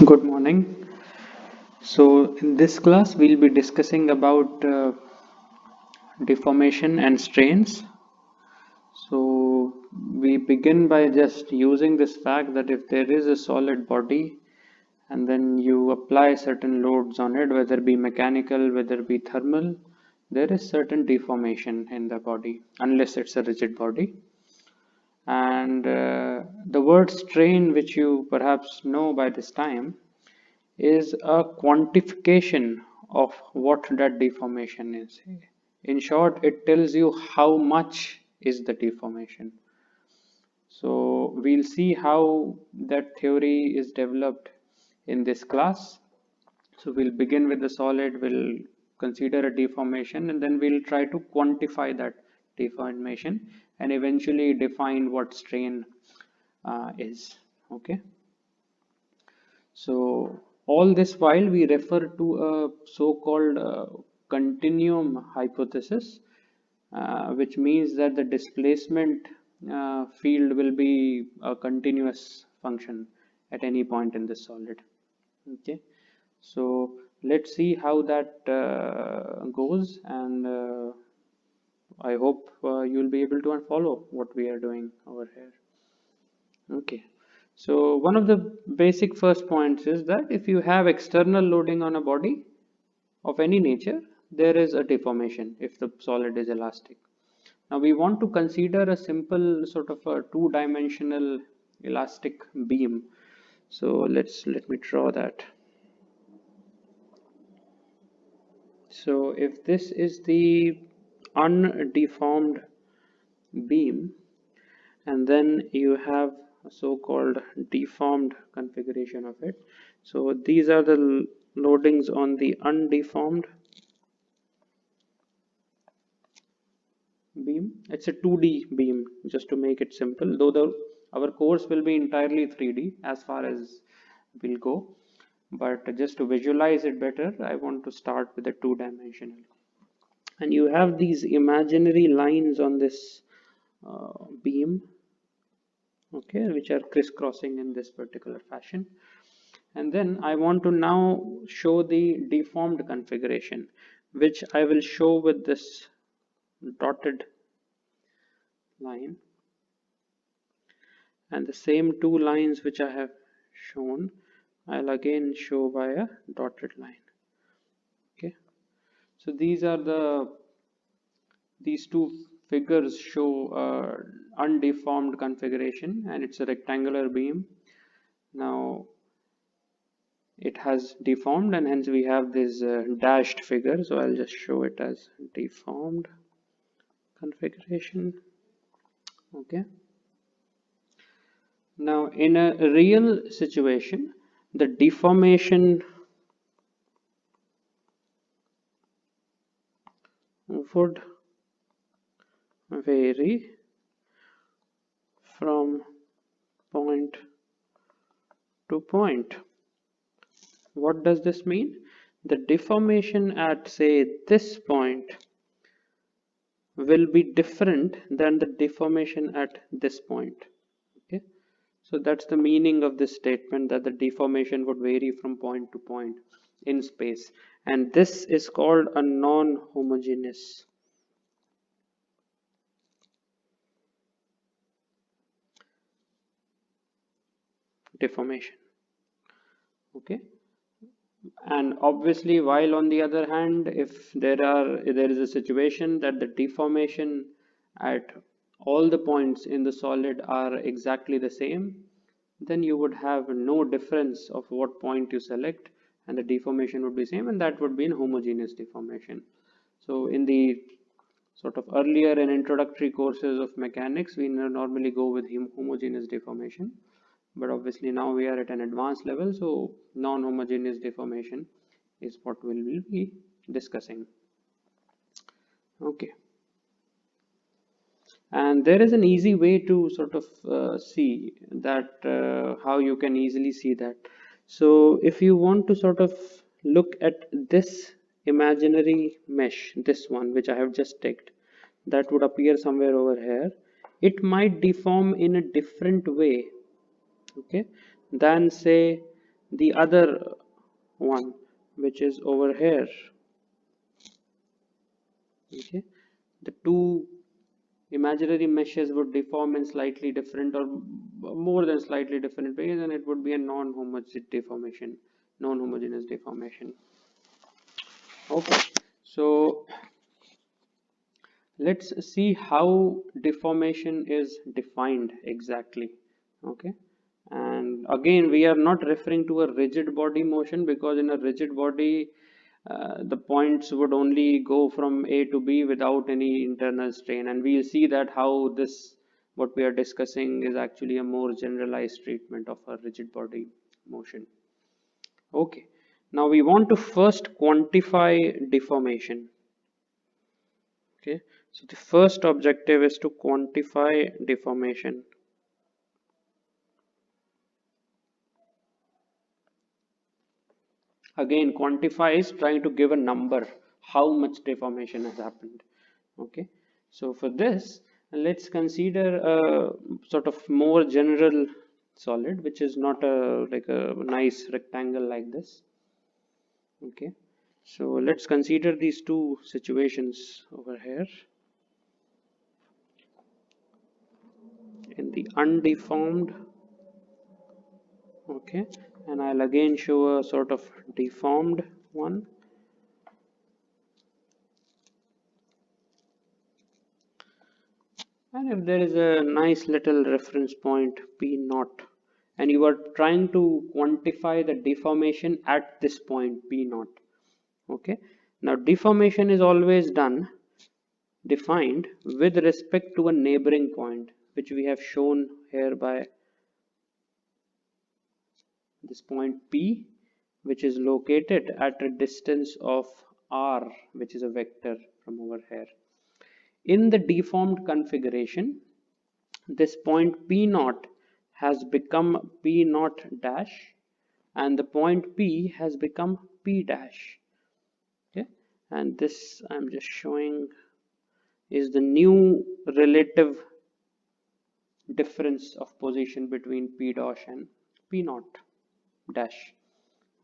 Good morning. So in this class we'll be discussing about deformation and strains. So we begin by just using this fact that if there is a solid body and then you apply certain loads on it, whether it be mechanical, whether it be thermal, there is certain deformation in the body unless it's a rigid body. And the word strain, which you perhaps know by this time, is a quantification of what that deformation is. In short, it tells you how much is the deformation. So we'll see how that theory is developed in this class. So we'll begin with the solid, we'll consider a deformation, and then we'll try to quantify that deformation and eventually define what strain is. Okay. So all this while we refer to a so-called continuum hypothesis, which means that the displacement field will be a continuous function at any point in the solid. Okay, so let's see how that goes, and I hope you'll be able to follow what we are doing over here. Okay. So one of the basic first points is that if you have external loading on a body of any nature, there is a deformation if the solid is elastic. Now we want to consider a simple sort of a two-dimensional elastic beam. So let me draw that. So if this is the undeformed beam, and then you have a so-called deformed configuration of it. So these are the loadings on the undeformed beam. It's a 2D beam, just to make it simple, though our course will be entirely 3D as far as we'll go, but just to visualize it better, I want to start with a two-dimensional. And you have these imaginary lines on this beam, okay, which are crisscrossing in this particular fashion. And then I want to now show the deformed configuration, which I will show with this dotted line, and the same two lines which I have shown I'll again show by a dotted line. Okay, so these two figures show undeformed configuration, and it's a rectangular beam. Now it has deformed, and hence we have this dashed figure, so I'll just show it as deformed configuration. Okay, now in a real situation, the deformation would vary from point to point. What does this mean? The deformation at, say, this point will be different than the deformation at this point. Okay, so that's the meaning of this statement, that the deformation would vary from point to point in space, and this is called a non-homogeneous deformation. Okay, and obviously, while on the other hand, if there is a situation that the deformation at all the points in the solid are exactly the same, then you would have no difference of what point you select, and the deformation would be same, and that would be in homogeneous deformation. So in the sort of earlier and introductory courses of mechanics, we normally go with homogeneous deformation, but obviously now we are at an advanced level, so non-homogeneous deformation is what we will be discussing. Okay, and there is an easy way to sort of see that, how you can easily see that. So if you want to sort of look at this imaginary mesh, this one which I have just ticked, that would appear somewhere over here, it might deform in a different way, okay, than say the other one, which is over here. Okay, the two imaginary meshes would deform in slightly different or more than slightly different ways, and it would be a non-homogeneous deformation. Non-homogeneous deformation. Okay, so let's see how deformation is defined exactly. Okay, and again we are not referring to a rigid body motion, because in a rigid body the points would only go from A to B without any internal strain, and we'll see that how this, what we are discussing, is actually a more generalized treatment of a rigid body motion. Okay, now we want to first quantify deformation. Okay, so the first objective is to quantify deformation. Again, quantify is trying to give a number, how much deformation has happened. Okay, so for this, let's consider a sort of more general solid, which is not a like a nice rectangle like this. Okay, so let's consider these two situations over here. In the undeformed, okay, and I'll again show a sort of deformed one. And if there is a nice little reference point P naught, and you are trying to quantify the deformation at this point P naught. Okay, now deformation is always defined with respect to a neighboring point, which we have shown here by this point P, which is located at a distance of r, which is a vector from over here. In the deformed configuration, this point P naught has become P naught dash, and the point P has become P dash. Okay, and this I'm just showing is the new relative difference of position between P dash and P naught dash.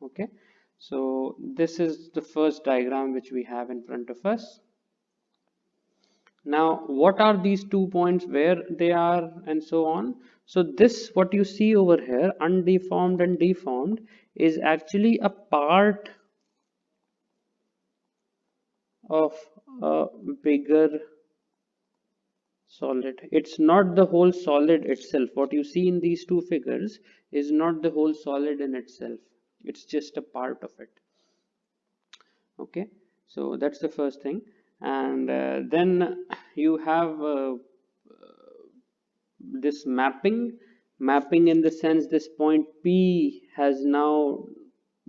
Okay, so this is the first diagram which we have in front of us. Now, what are these 2 points, where they are, and so on? So this, what you see over here, undeformed and deformed, is actually a part of a bigger solid. It's not the whole solid itself. What you see in these two figures is not the whole solid in itself. It's just a part of it. Okay, so that's the first thing. And then you have this mapping in the sense this point P has now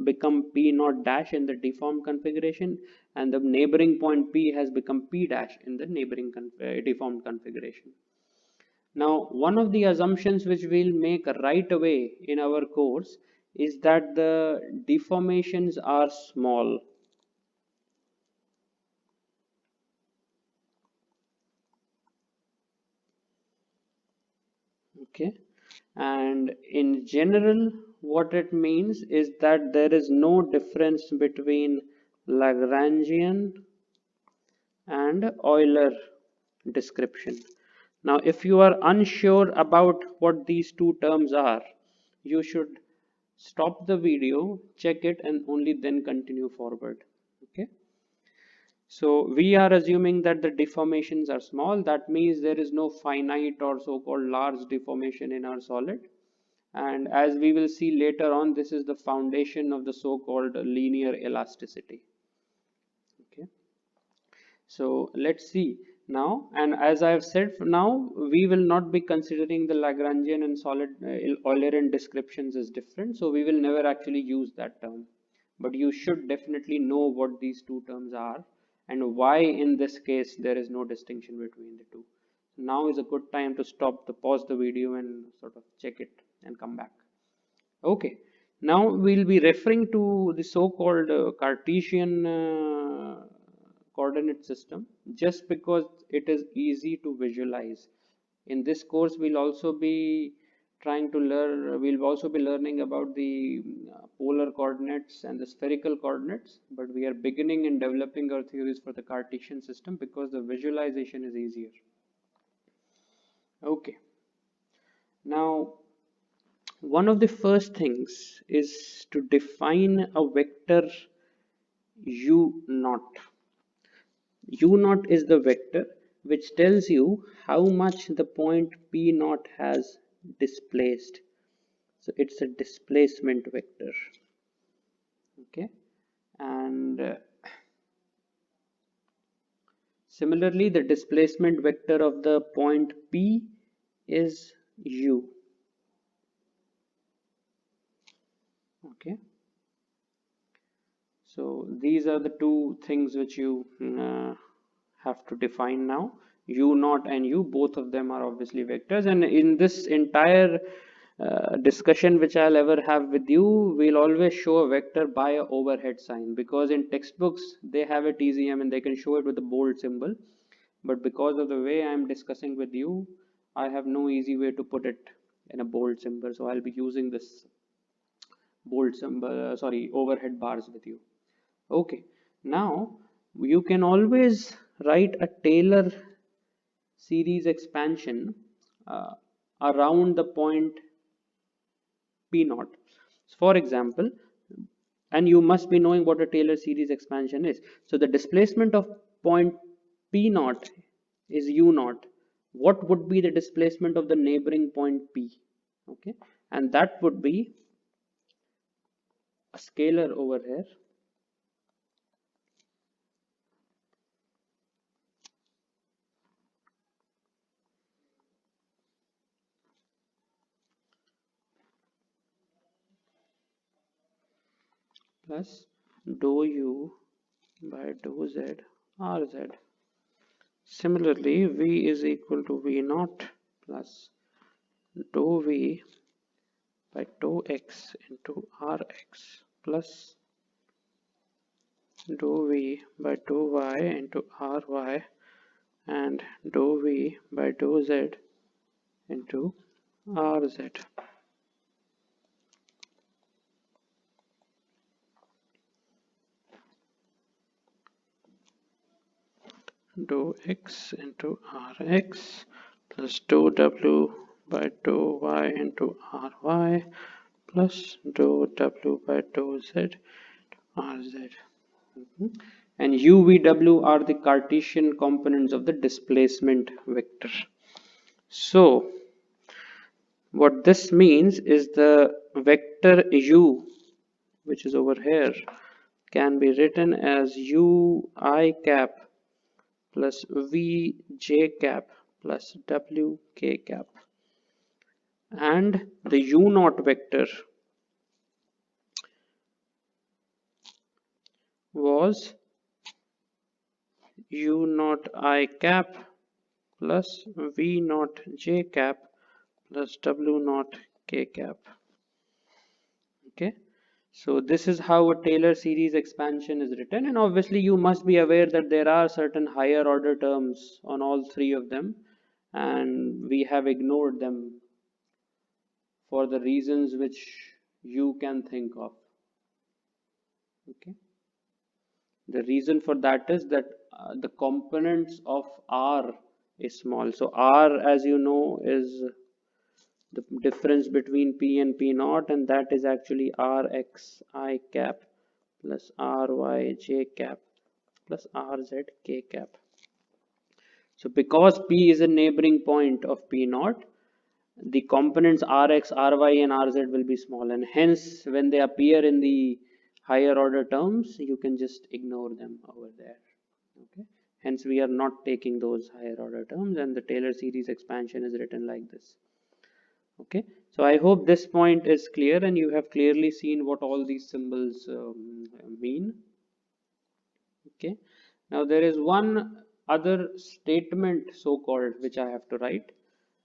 become P naught dash in the deformed configuration, and the neighboring point P has become P dash in the neighboring deformed configuration. Now, one of the assumptions which we'll make right away in our course is that the deformations are small. Okay, and in general what it means is that there is no difference between Lagrangian and Euler description. Now if you are unsure about what these two terms are, you should stop the video, check it, and only then continue forward. Okay, so we are assuming that the deformations are small. That means there is no finite or so-called large deformation in our solid. And as we will see later on, this is the foundation of the so-called linear elasticity. Okay, so let's see now. And as I have said, now we will not be considering the Lagrangian and solid Eulerian descriptions as different. So we will never actually use that term. But you should definitely know what these two terms are and why in this case there is no distinction between the two. Now is a good time to pause the video and sort of check it and come back. Okay, now we'll be referring to the so-called Cartesian coordinate system just because it is easy to visualize. In this course, we'll also be learning about the polar coordinates and the spherical coordinates, but we are beginning in developing our theories for the Cartesian system because the visualization is easier. Okay. Now, one of the first things is to define a vector u naught. U naught is the vector which tells you how much the point P naught has displaced. So it's a displacement vector. Okay, and similarly, the displacement vector of the point P is u. Okay, so these are the two things which you have to define now. U naught and u, both of them are obviously vectors, and in this entire discussion which I'll ever have with you, we'll always show a vector by a overhead sign, because in textbooks they have a TZM and they can show it with a bold symbol, but because of the way I'm discussing with you, I have no easy way to put it in a bold symbol, so I'll be using this bold symbol, overhead bars with you. Okay, now you can always write a Taylor series expansion around the point P naught. For example, and you must be knowing what a Taylor series expansion is. So the displacement of point P naught is u naught. What would be the displacement of the neighboring point P? Okay, and that would be a scalar over here plus dou u by dou z rz. Similarly, v is equal to v naught plus dou v by dou x into rx plus dou v by dou y into ry and dou v by dou z into rz. Dou x into rx plus dou w by dou y into ry plus dou w by dou z rz. And u, v, w are the Cartesian components of the displacement vector. So what this means is the vector u, which is over here, can be written as u I cap plus v j cap plus w k cap, and the u naught vector was u naught I cap plus v naught j cap plus w naught k cap. Okay, so this is how a Taylor series expansion is written, and obviously you must be aware that there are certain higher order terms on all three of them, and we have ignored them for the reasons which you can think of. Okay, the reason for that is that the components of R is small. So R, as you know, is the difference between P and P naught, and that is actually Rx I cap plus Ry j cap plus Rz k cap. So because P is a neighboring point of P naught, the components Rx, Ry and Rz will be small, and hence when they appear in the higher order terms, you can just ignore them over there. Okay, hence we are not taking those higher order terms, and the Taylor series expansion is written like this. Okay, so I hope this point is clear and you have clearly seen what all these symbols mean. Okay, now there is one other statement, so-called, which I have to write.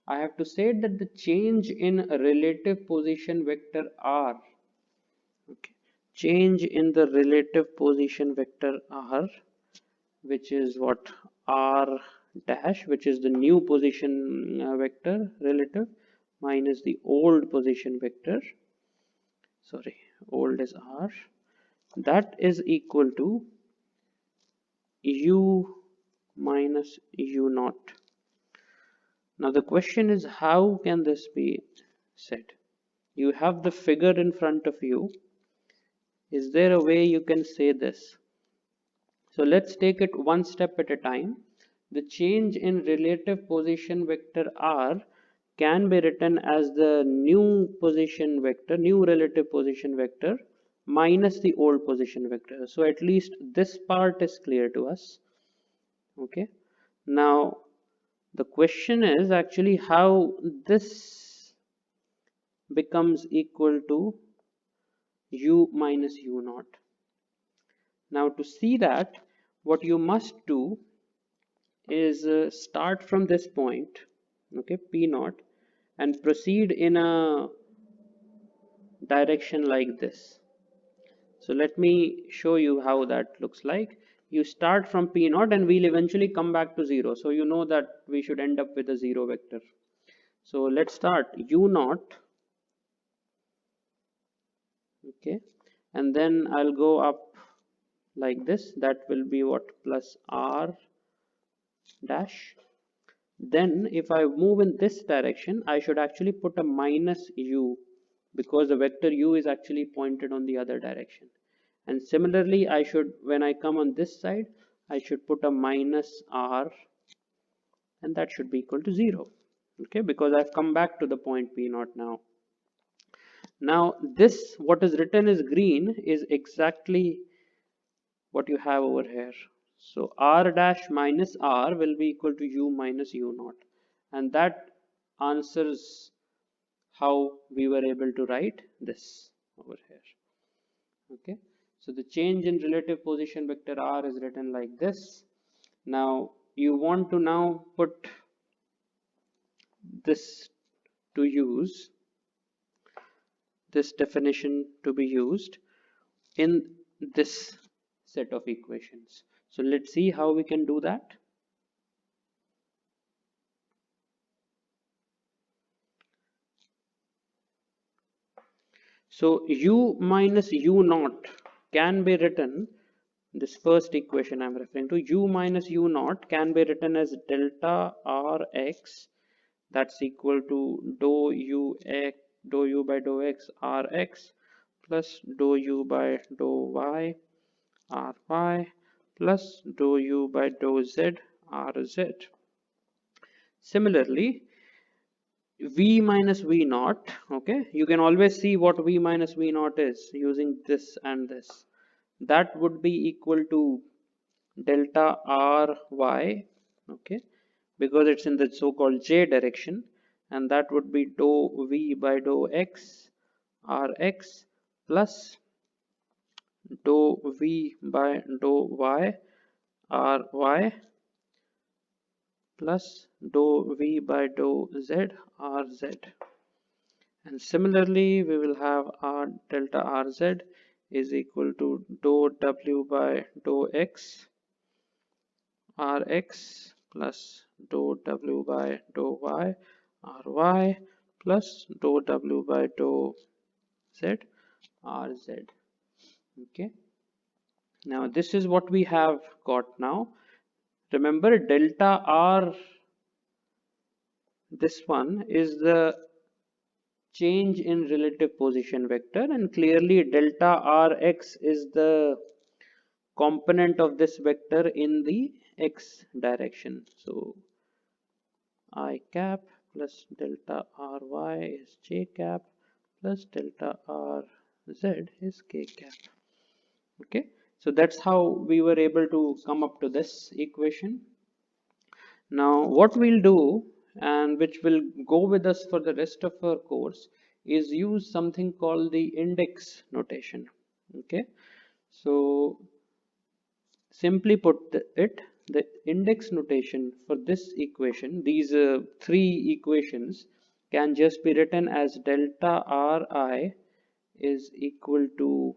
I have to say that the change in relative position vector R, okay, change in the relative position vector R, which is what R dash, which is the new position vector relative minus the old position vector. sorry, old is R, that is equal to U minus U naught. Now the question is, how can this be said? You have the figure in front of you. Is there a way you can say this? So let's take it one step at a time. The change in relative position vector R can be written as the new position vector, new relative position vector minus the old position vector. So at least this part is clear to us. Okay. Now the question is actually how this becomes equal to U minus U naught. Now to see that, what you must do is start from this point, okay, P naught, and proceed in a direction like this. So let me show you how that looks like. You start from P naught and we'll eventually come back to 0. So you know that we should end up with a 0 vector. So let's start U naught, okay, and then I'll go up like this. That will be what? Plus R dash. Then if I move in this direction, I should actually put a minus U, because the vector U is actually pointed on the other direction. And similarly, I should, when I come on this side, I should put a minus R, and that should be equal to 0. Okay, because I've come back to the point P naught now. Now this, what is written as green, is exactly what you have over here. So R dash minus R will be equal to U minus U naught, and that answers how we were able to write this over here. Okay, so the change in relative position vector R is written like this. Now you want to now put this to use, this definition to be used in this set of equations. So let's see how we can do that. So U minus U naught can be written, this first equation I'm referring to, U minus U naught can be written as delta Rx, that's equal to dou U by dou x Rx plus dou U by dou y Ry plus dou U by dou z Rz. Similarly, V minus V naught, okay, you can always see what V minus V naught is using this and this. That would be equal to delta Ry, okay, because it's in the so-called J direction, and that would be dou V by dou x Rx plus dou V by dou y Ry plus dou V by dou z Rz. And similarly, we will have R delta Rz is equal to dou W by dou x Rx plus dou W by dou y Ry plus dou W by dou z Rz. Okay. Now this is what we have got now. Remember, delta R, this one is the change in relative position vector, and clearly delta Rx is the component of this vector in the x direction. So I cap plus delta Ry is j cap plus delta Rz is k cap. Okay, so that's how we were able to come up to this equation. Now what we'll do, and which will go with us for the rest of our course, is use something called the index notation. Okay, so simply put it, the index notation for this equation, these three equations, can just be written as delta Ri is equal to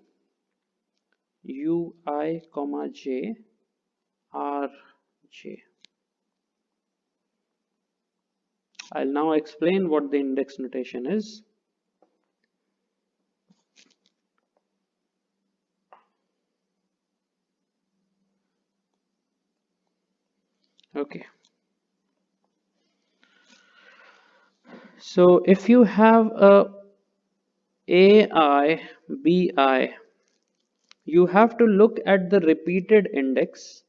Ui comma j Rj. I'll now explain what the index notation is. Okay, so if you have a AI, BI, you have to look at the repeated index,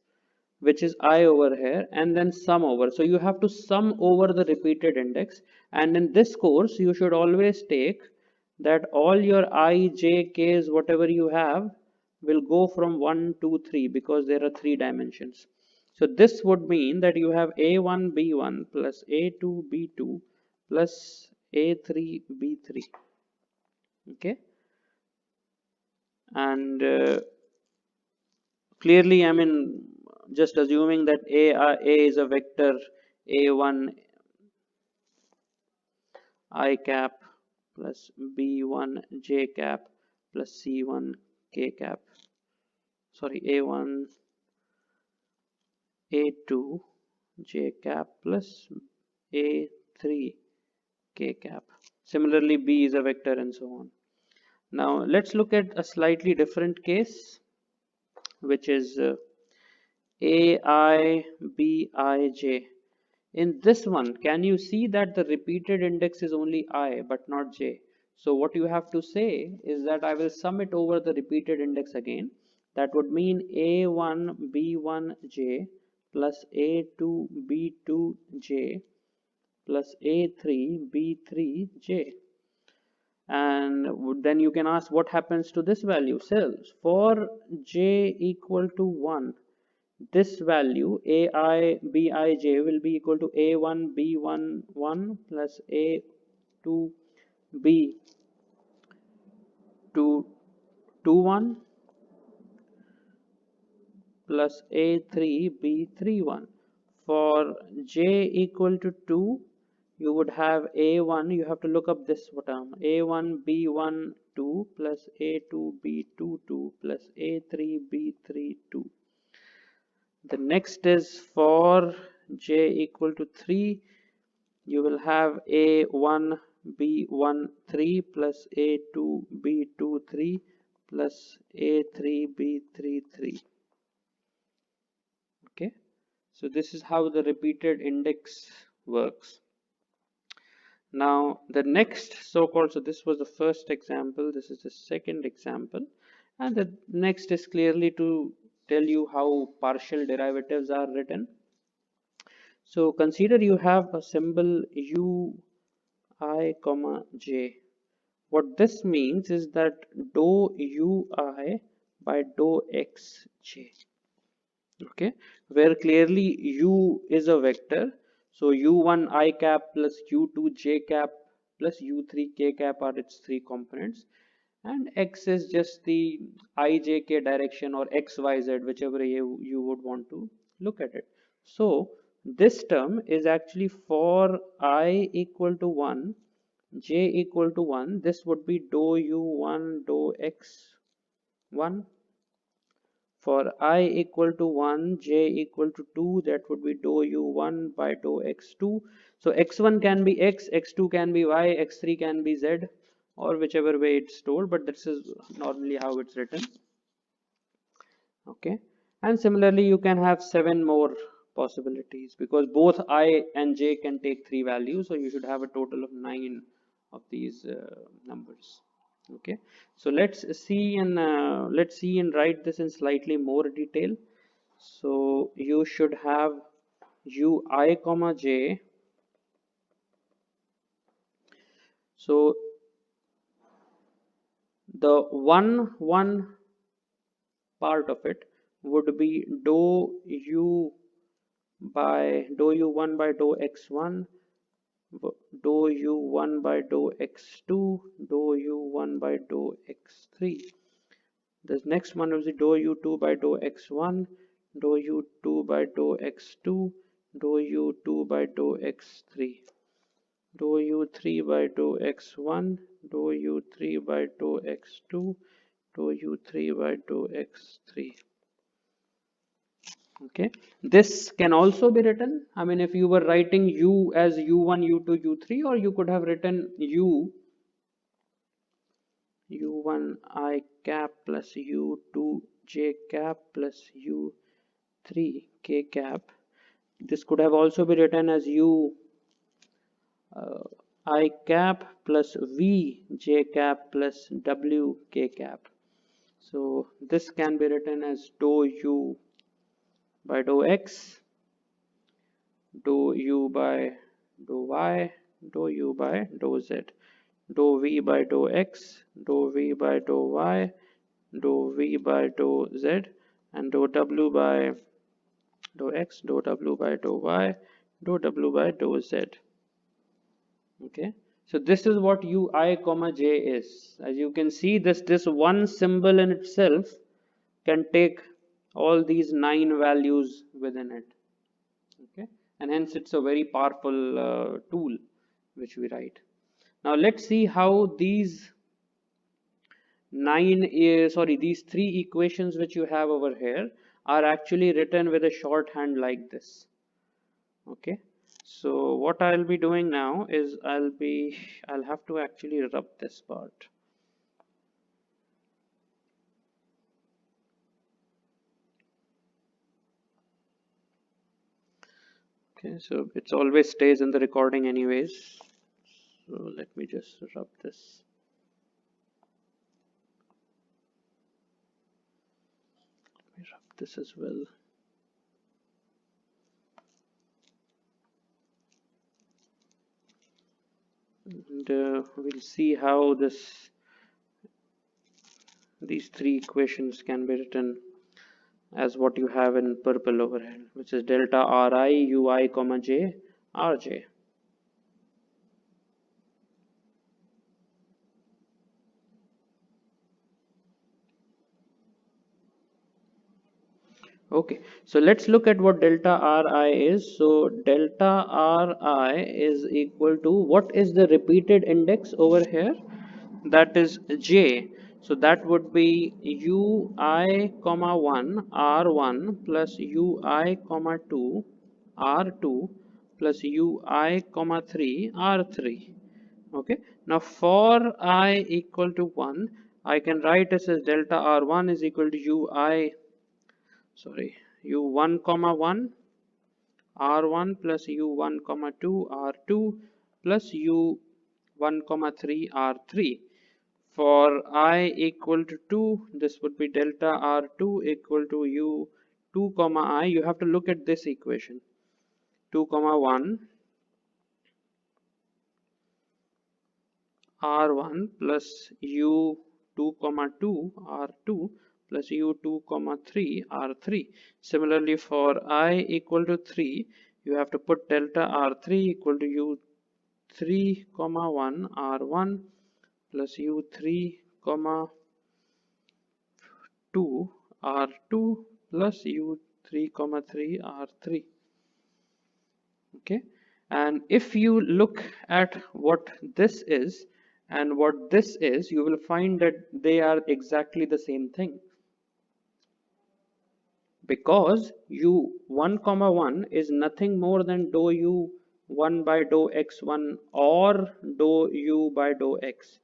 which is I over here, and then sum over. So you have to sum over the repeated index. And in this course, you should always take that all your I, J, K's, whatever you have, will go from 1, 2, 3 because there are 3 dimensions. So this would mean that you have A1, B1 plus A2, B2 plus A3, B3. Okay. And clearly, I mean, just assuming that A is a vector A1 I cap plus B1 J cap plus C1 K cap. Sorry, A1 A2 J cap plus A3 K cap. Similarly, B is a vector and so on. Now, let's look at a slightly different case, which is AIBIJ. In this one, can you see that the repeated index is only I but not J? So what you have to say is that I will sum it over the repeated index again. That would mean A1B1J plus A2B2J plus A3B3J. And then you can ask what happens to this value. So for J equal to 1, this value AIBIJ will be equal to A1B11 plus A2B21 plus A3B31. For J equal to 2, you would have A1, you have to look up this term, A1B12 plus A2B22 plus A3B32. The next is for J equal to 3, you will have A1B13 plus A2B23 plus A3B33. Okay, so this is how the repeated index works. Now the next so-called, so this was the first example, this is the second example, and the next is clearly to tell you how partial derivatives are written. So consider you have a symbol U I comma j. What this means is that dou ui by dou xj. Okay, where clearly u is a vector, so u1 I cap plus u2 j cap plus u3 k cap are its 3 components, and x is just the ijk direction or xyz, whichever you would want to look at it. So this term is actually for I equal to 1, j equal to 1, this would be dou u1 dou x1. For I equal to 1, j equal to 2, that would be dou u1 by dou x2. So x1 can be x, x2 can be y, x3 can be z, or whichever way it's told, but this is normally how it's written. Okay, and similarly you can have 7 more possibilities because both I and j can take 3 values, so you should have a total of 9 of these numbers. Okay, so let's see and write this in slightly more detail. So you should have ui comma j. So the one part of it would be dou u1 by dou x1, dou u1 by dou x2, dou u1 by dou x3. The next one is dou u2 by dou x1, dou u2 by dou x2, dou u2 by dou x3, dou u3 by dou x1, dou u3 by dou x2, dou u3 by dou x3. Okay, this can also be written, I mean, if you were writing u as u1, u2, u3, or you could have written u1 I cap plus u2 j cap plus u3 k cap This could have also been written as u I cap plus v j cap plus w k cap. So this can be written as dou u by dou x, dou u by dou y, dou u by dou z, dou v by dou x, dou v by dou y, dou v by dou z, and dou w by dou x, dou w by dou y, dou w by dou z. Okay, so this is what ui comma j is. As you can see, this one symbol in itself can take all these 9 values within it. Okay, and hence it's a very powerful tool which we write. Now let's see how these these 3 equations which you have over here are actually written with a shorthand like this. Okay, so what I'll be doing now is I'll have to actually rub this part. Okay, so it always stays in the recording anyways, so let me just rub this. Let me rub this as well. And we'll see how these 3 equations can be written as what you have in purple over here, which is delta Ri ui comma j rj. Okay, so let's look at what delta Ri is. So delta Ri is equal to, what is the repeated index over here? That is j. So that would be ui comma 1 r1 plus ui comma 2 r2 plus ui comma 3 r3. Okay, now for I equal to 1, I can write this as delta r1 is equal to u1 comma 1 r1 plus u1 comma 2 r2 plus u1 comma 3 r3. For I equal to 2, this would be delta r2 equal to u2 comma I. You have to look at this equation, 2 comma 1 r1 plus u2 comma 2 r2 plus u2 comma 3 r3. Similarly, for I equal to 3, you have to put delta r3 equal to u3 comma 1 r1 plus u3 comma 2 r2 plus u3 comma 3 r3. Okay, and if you look at what this is and what this is, you will find that they are exactly the same thing, because u1 comma 1 is nothing more than dou u1 by dou x1 or dou u by dou x.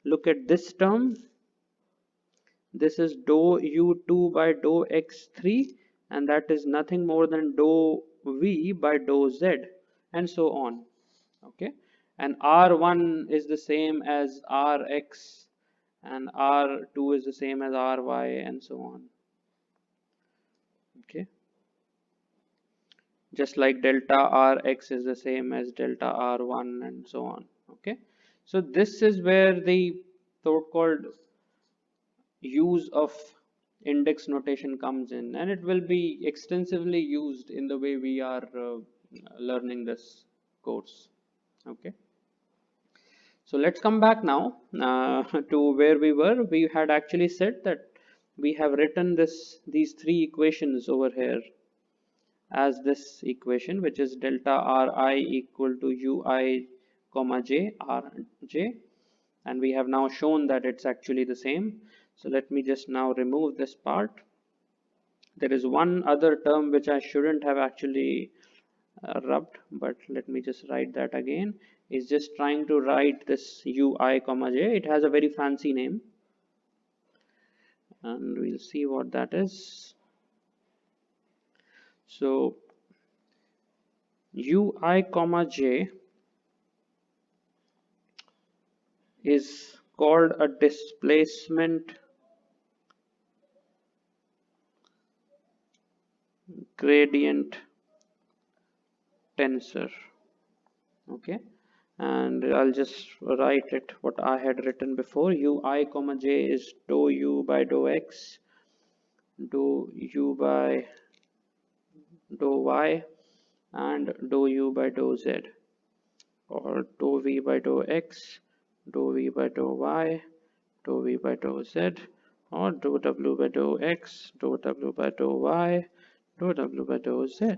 Look at this term, this is dou u2 by dou x3, and that is nothing more than dou v by dou z, and so on. Okay, and r1 is the same as rx, and r2 is the same as ry, and so on. Okay, just like delta rx is the same as delta r1, and so on. Okay, so this is where the so-called use of index notation comes in, and it will be extensively used in the way we are learning this course. Okay, so let's come back now to where we were. We had actually said that we have written these 3 equations over here as this equation, which is delta Ri equal to ui comma j rj, and we have now shown that it's actually the same. So let me just now remove this part. There is one other term which I shouldn't have actually rubbed, but let me just write that again. Is just trying to write this ui comma j. It has a very fancy name, and we'll see what that is. So ui comma j is called a displacement gradient tensor. Okay, and I'll just write it what I had written before. Ui comma j is dou u by dou x, dou u by dou y, and dou u by dou z, or dou v by dou x, dou v by dou y, dou v by dou z, or dou w by dou x, dou w by dou y, dou w by dou z.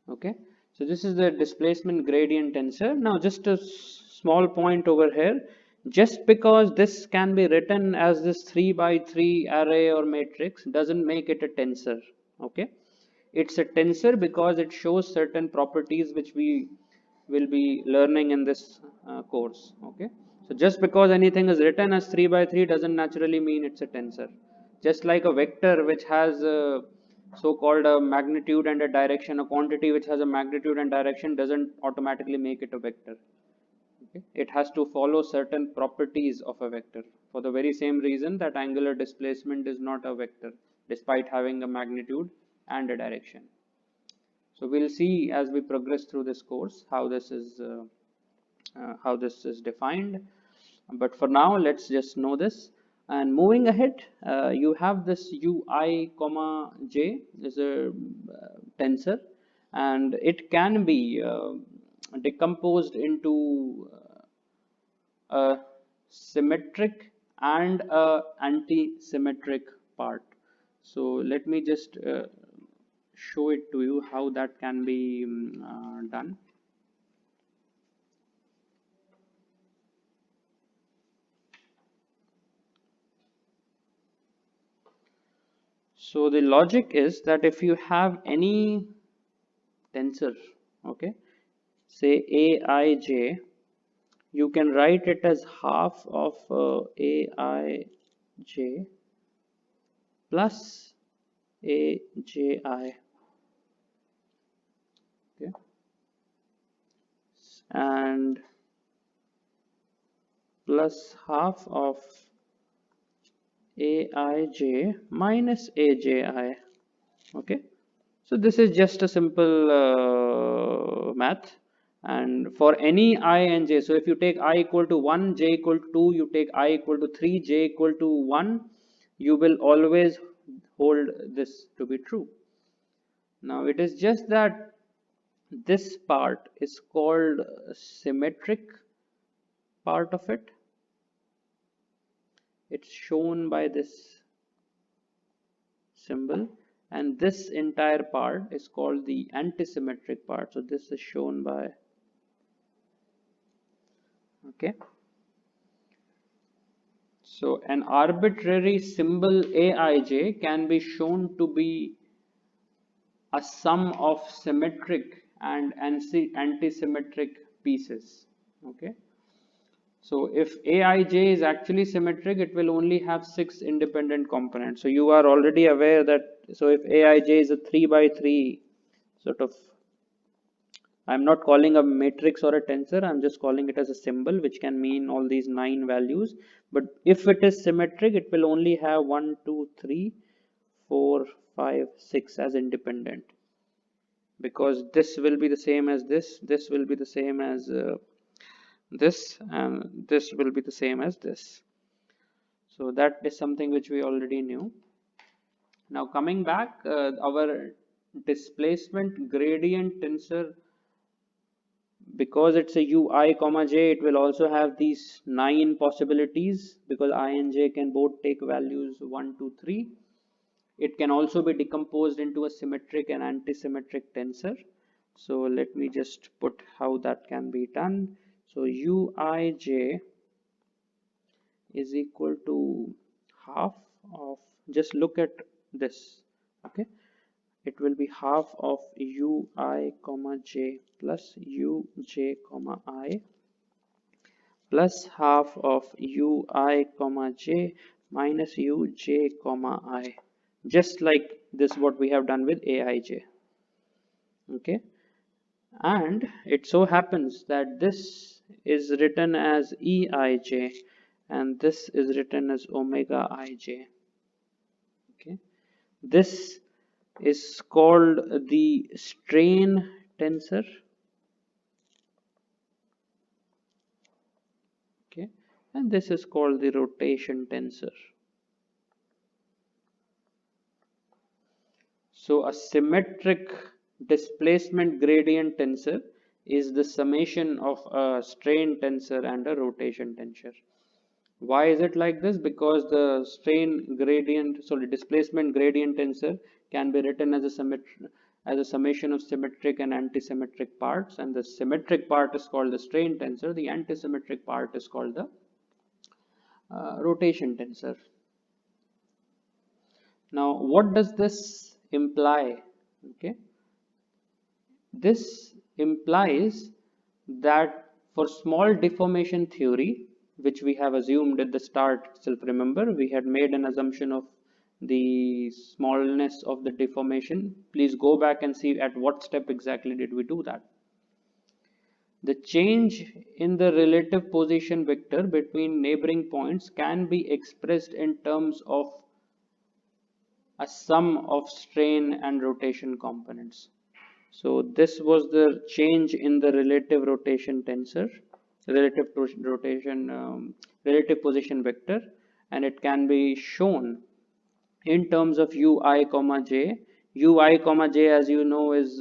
Okay, so this is the displacement gradient tensor. Now just a small point over here, just because this can be written as this 3 by 3 array or matrix doesn't make it a tensor. Okay, it's a tensor because it shows certain properties which we will be learning in this course. Okay, so just because anything is written as 3 by 3 doesn't naturally mean it's a tensor. Just like a vector which has a so-called a magnitude and a direction, a quantity which has a magnitude and direction doesn't automatically make it a vector. Okay, it has to follow certain properties of a vector, for the very same reason that angular displacement is not a vector despite having a magnitude and a direction. So we'll see as we progress through this course how this is defined. But for now, let's just know this. And moving ahead, you have this ui comma j is a tensor, and it can be decomposed into a symmetric and a anti-symmetric part. So let me just show it to you how that can be done. So the logic is that if you have any tensor, okay, say aij, you can write it as half of aij plus aji, okay, and plus half of aij minus aji. Okay, so this is just a simple math, and for any I and j, so if you take I equal to 1, j equal to 2, you take I equal to 3, j equal to 1, you will always hold this to be true. Now it is just that this part is called symmetric part of it. It's shown by this symbol, and this entire part is called the anti-symmetric part. So this is shown by, okay, so an arbitrary symbol aij can be shown to be a sum of symmetric and anti-symmetric pieces. Okay, so if aij is actually symmetric, it will only have 6 independent components. So you are already aware that, so if aij is a 3 by 3 sort of, I'm not calling a matrix or a tensor, I'm just calling it as a symbol which can mean all these 9 values. But if it is symmetric, it will only have 1, 2, 3, 4, 5, 6 as independent, because this will be the same as this will be the same as this, and this will be the same as this. So that is something which we already knew. Now coming back, our displacement gradient tensor, because it's a ui comma j, it will also have these 9 possibilities, because I and j can both take values 1, 2, 3. It can also be decomposed into a symmetric and anti-symmetric tensor. So let me just put how that can be done. So uij is equal to half of, just look at this, okay, it will be half of ui comma j plus uj comma I plus half of ui comma j minus uj comma I, just like this what we have done with aij. Okay, and it so happens that this is written as Eij and this is written as omega ij. Okay, this is called the strain tensor. Okay, and this is called the rotation tensor. So a symmetric displacement gradient tensor is the summation of a strain tensor and a rotation tensor. Why is it like this? Because the displacement gradient tensor can be written as a summation of symmetric and anti-symmetric parts, and the symmetric part is called the strain tensor. The anti-symmetric part is called the rotation tensor. Now, what does this imply? Okay, this implies that for small deformation theory, which we have assumed at the start itself, remember we had made an assumption of the smallness of the deformation. Please go back and see at what step exactly did we do that. The change in the relative position vector between neighboring points can be expressed in terms of a sum of strain and rotation components. So this was the change in the relative rotation tensor, relative rotation, relative position vector, and it can be shown in terms of ui comma j. Ui comma j, as you know, is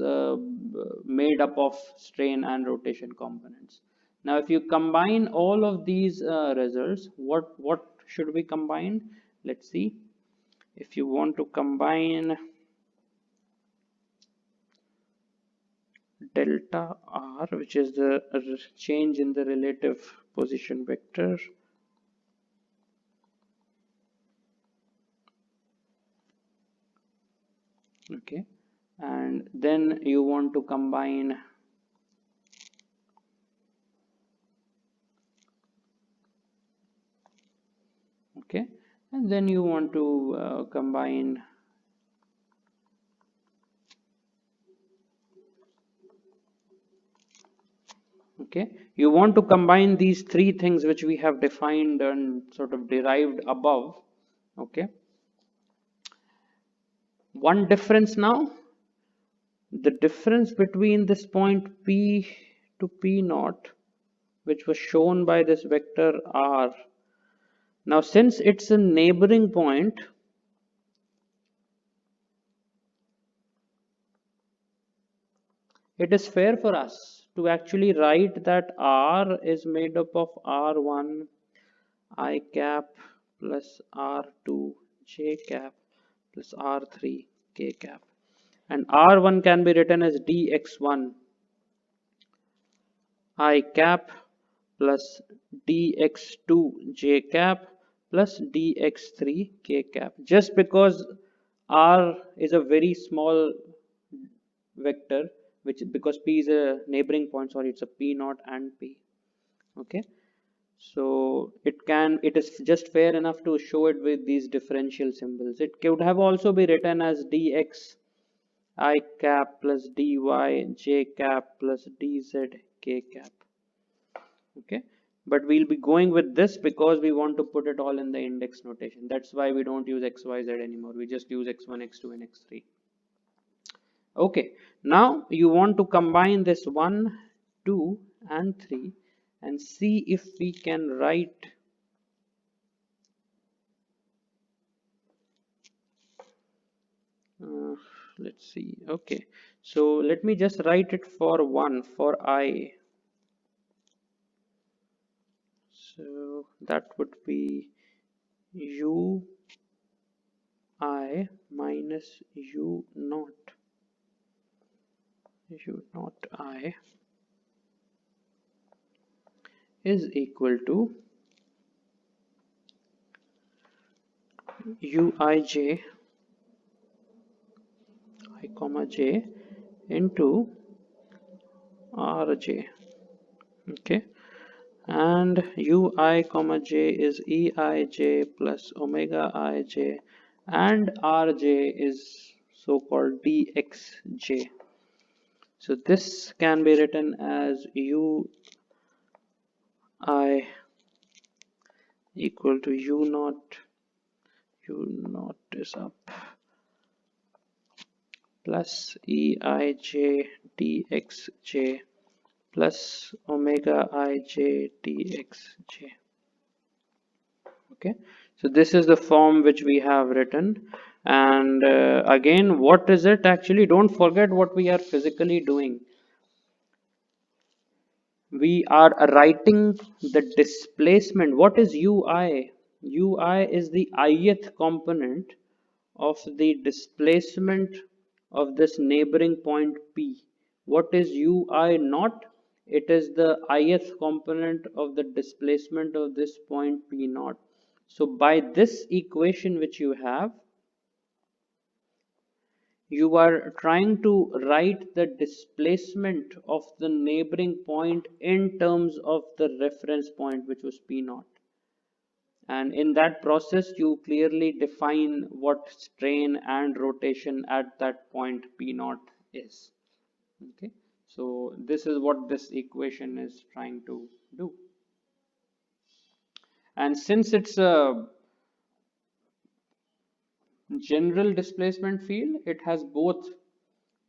made up of strain and rotation components. Now, if you combine all of these results, what should we combine? Let's see. If you want to combine delta r, which is the change in the relative position vector, okay, and then you want to combine okay, and then you want to combine okay, you want to combine these three things which we have defined and sort of derived above. Okay, one difference now, the difference between this point P to P naught, which was shown by this vector r. Now, since it's a neighboring point, it is fair for us to actually write that r is made up of r1 I cap plus r2 j cap plus r3 k cap, and r1 can be written as dx1 I cap plus dx2 j cap plus dx3 k cap, just because r is a very small vector, which because p is a neighboring point, sorry, it's a p naught and p. Okay, so it is just fair enough to show it with these differential symbols. It could have also be written as dx I cap plus dy j cap plus dz k cap. Okay, but we'll be going with this because we want to put it all in the index notation. That's why we don't use xyz anymore, we just use x1 x2 and x3. Okay, now you want to combine this 1 2 and 3 and see if we can write let's see. Okay, so let me just write it for 1 for I. So that would be u I minus u naught I is equal to uij I comma j into rj. Okay, and ui comma j is eij plus omega ij, and rj is so called dxj. So this can be written as ui equal to u naught is up plus eij dxj plus omega ij dxj. Okay, so this is the form which we have written, and again, what is it actually? Don't forget what we are physically doing. We are writing the displacement. What is ui? Ui is the ith component of the displacement of this neighboring point P. What is ui naught? It is the ith component of the displacement of this point P naught. So by this equation which you have, you are trying to write the displacement of the neighboring point in terms of the reference point, which was P naught. And in that process, you clearly define what strain and rotation at that point P naught is. Okay, so this is what this equation is trying to do. And since it's a general displacement field, it has both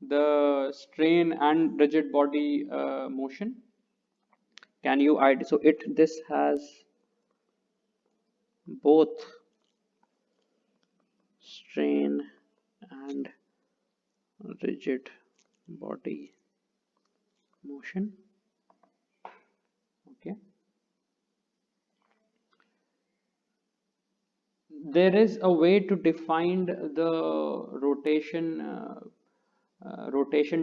the strain and rigid body motion. Can you ID? So this has both strain and rigid body motion. Okay. There is a way to define the rotation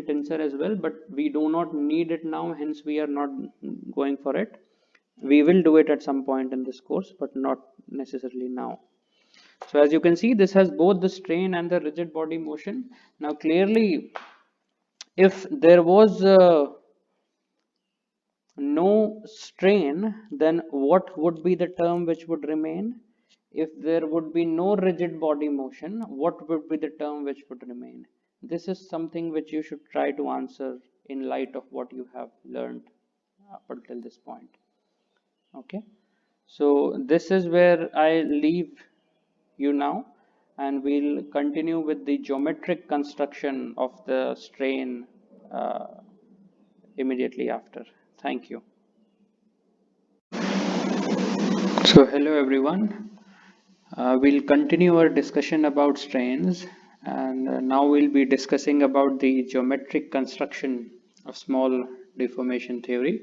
tensor as well, but we do not need it now, hence we are not going for it. We will do it at some point in this course, but not necessarily now. So as you can see, this has both the strain and the rigid body motion. Now clearly, if there was no strain, then what would be the term which would remain? If there would be no rigid body motion, what would be the term which would remain? This is something which you should try to answer in light of what you have learned up until this point. Okay, so this is where I leave you now, and we'll continue with the geometric construction of the strain immediately after. Thank you. So hello everyone. We'll continue our discussion about strains, and now we'll be discussing about the geometric construction of small deformation theory.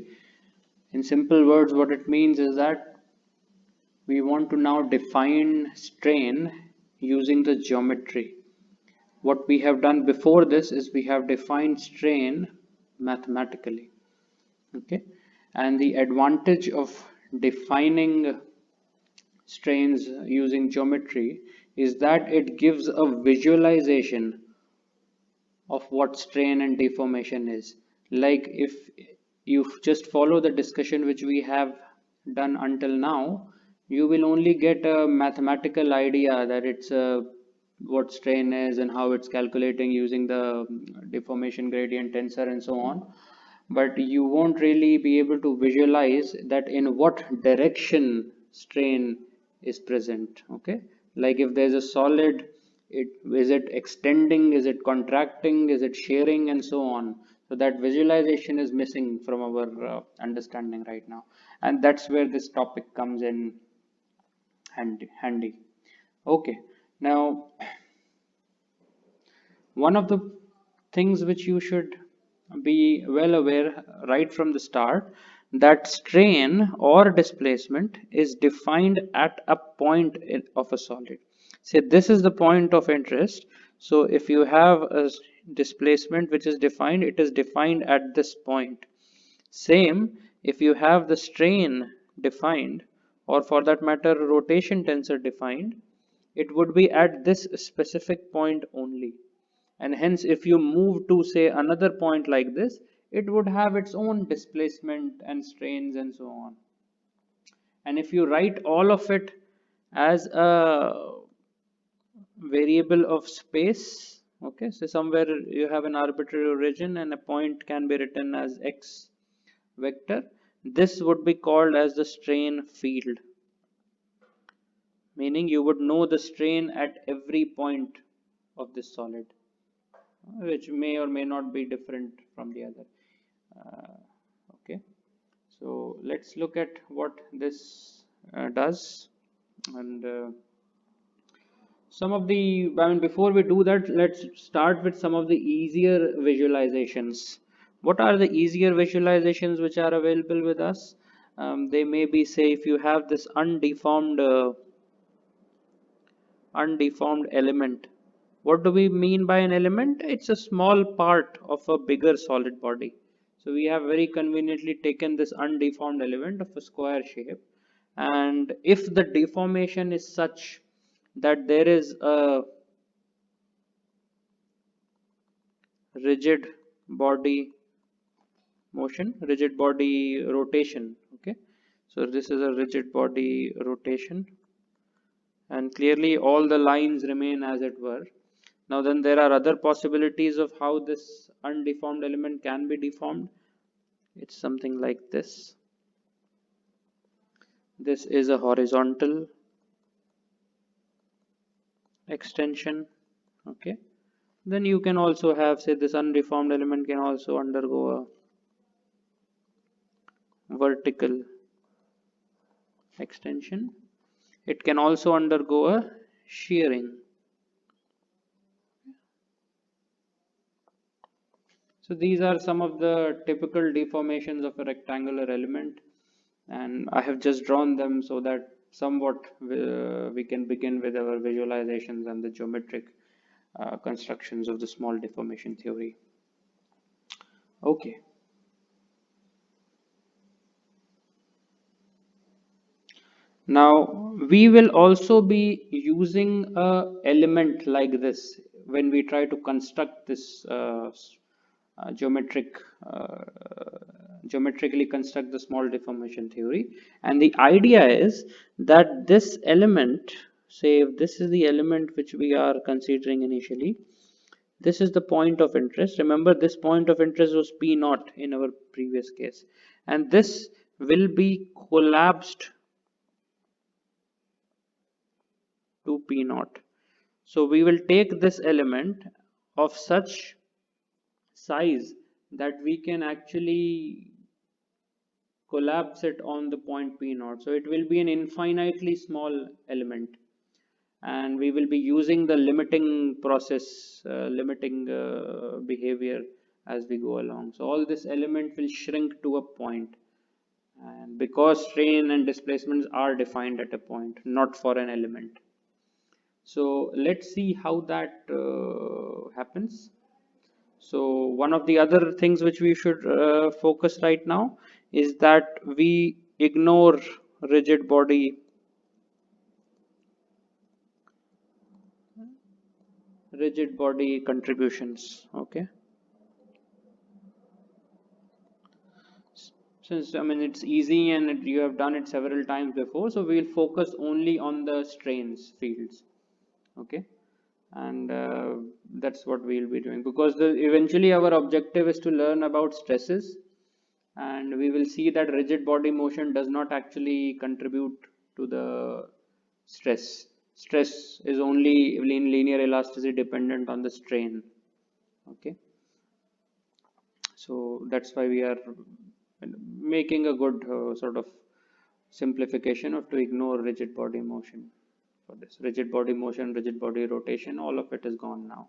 In simple words, what it means is that we want to now define strain using the geometry. What we have done before this is we have defined strain mathematically. Okay, and the advantage of defining strains using geometry is that it gives a visualization of what strain and deformation is. Like if you just follow the discussion which we have done until now, you will only get a mathematical idea that it's what strain is and how it's calculating using the deformation gradient tensor and so on, but you won't really be able to visualize that in what direction strain is present. Okay, like if there's a solid, is it extending, is it contracting, is it shearing, and so on. So that visualization is missing from our understanding right now, and that's where this topic comes in handy. Okay, now one of the things which you should be well aware right from the start, that strain or displacement is defined at a point of a solid. Say this is the point of interest. So if you have a displacement which is defined, it is defined at this point. Same if you have the strain defined, or for that matter rotation tensor defined, it would be at this specific point only. And hence if you move to say another point like this, it would have its own displacement and strains and so on. And if you write all of it as a variable of space, Okay, so somewhere you have an arbitrary origin and a point can be written as x vector. This would be called as the strain field, meaning you would know the strain at every point of this solid, which may or may not be different from the other. Okay, so let's look at what this does. And before we do that, let's start with some of the easier visualizations. What are the easier visualizations which are available with us? They may be, say, if you have this undeformed element. What do we mean by an element? It's a small part of a bigger solid body. So we have very conveniently taken this undeformed element of a square shape, and if the deformation is such that there is a rigid body rigid body rotation, okay, so this is a rigid body rotation, and clearly all the lines remain as it were. Now then there are other possibilities of how this undeformed element can be deformed. It's something like this. This is a horizontal extension, okay. Then you can also have, say, this undeformed element can also undergo a vertical extension. It can also undergo a shearing. So these are some of the typical deformations of a rectangular element, and I have just drawn them so that somewhat we can begin with our visualizations and the geometric constructions of the small deformation theory. Okay. Now we will also be using a element like this when we try to construct this geometric geometrically construct the small deformation theory. And the idea is that this element, say if this is the element which we are considering initially, this is the point of interest. Remember, this point of interest was P naught in our previous case, and this will be collapsed to P naught. So we will take this element of such size that we can actually collapse it on the point P naught. So it will be an infinitely small element, and we will be using the limiting process, limiting behavior as we go along. So all this element will shrink to a point, and because strain and displacements are defined at a point, not for an element. So let's see how that happens. So one of the other things which we should focus right now is that we ignore rigid body contributions. Okay, since I mean it's easy and you have done it several times before, so we will focus only on the strains fields. Okay, and that's what we will be doing, because eventually our objective is to learn about stresses, and we will see that rigid body motion does not actually contribute to the stress. Stress is only in linear elasticity dependent on the strain. Okay, so that's why we are making a good sort of simplification of to ignore rigid body motion. For this rigid body motion, rigid body rotation, all of it is gone now.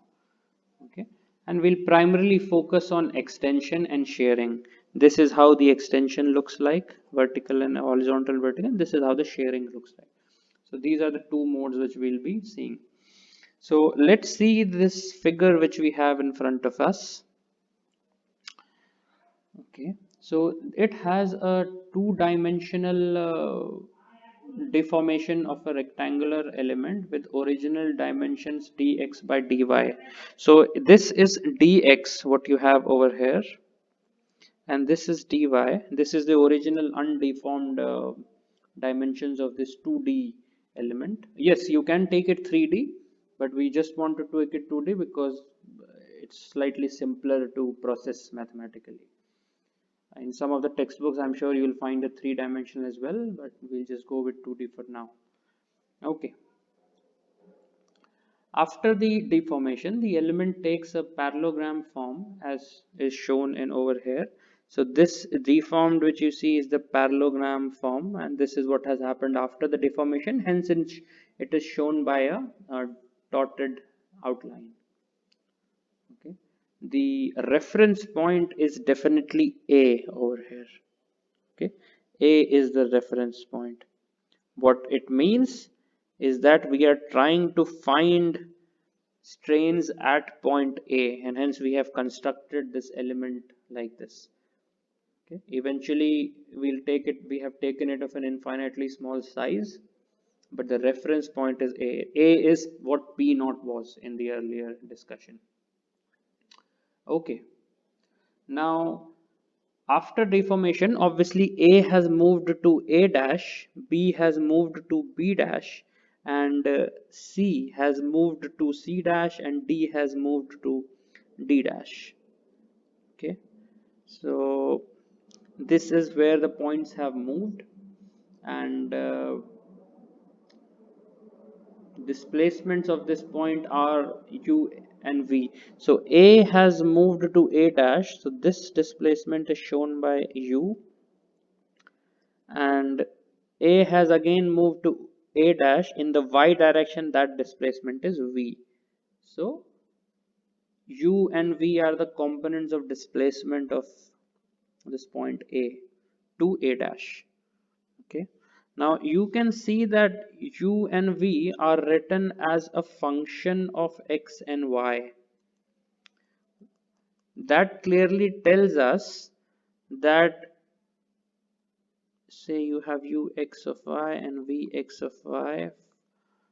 Okay, and we'll primarily focus on extension and shearing. This is how the extension looks like, vertical and horizontal vertical. This is how the shearing looks like. So these are the two modes which we'll be seeing. So let's see this figure which we have in front of us. Okay, so it has a two-dimensional deformation of a rectangular element with original dimensions dx by dy. So this is dx, what you have over here, and this is dy. This is the original undeformed dimensions of this 2D element. Yes, you can take it 3D, but we just wanted to take it 2D because it's slightly simpler to process mathematically. In some of the textbooks, I'm sure you'll find a 3-dimensional as well, but we'll just go with 2D for now. Okay. After the deformation, the element takes a parallelogram form as is shown in over here. So this deformed which you see is the parallelogram form, and this is what has happened after the deformation. Hence it is shown by a dotted outline. Okay. The reference point is definitely A over here. Okay. A is the reference point. What it means is that we are trying to find strains at point A, and hence we have constructed this element like this. Okay. Eventually we have taken it of an infinitely small size, but the reference point is A. A is what P naught was in the earlier discussion. Okay. Now after deformation, obviously A has moved to A dash, B has moved to B dash, and C has moved to C dash, and D has moved to D dash. Okay, so this is where the points have moved, and displacements of this point are U and V. So A has moved to A dash, so this displacement is shown by U, and A has again moved to A dash. In the Y direction, that displacement is V. So U and V are the components of displacement of this point A to A dash. Okay. Now you can see that U and V are written as a function of X and Y. That clearly tells us that, say you have Ux of Y and Vx of Y.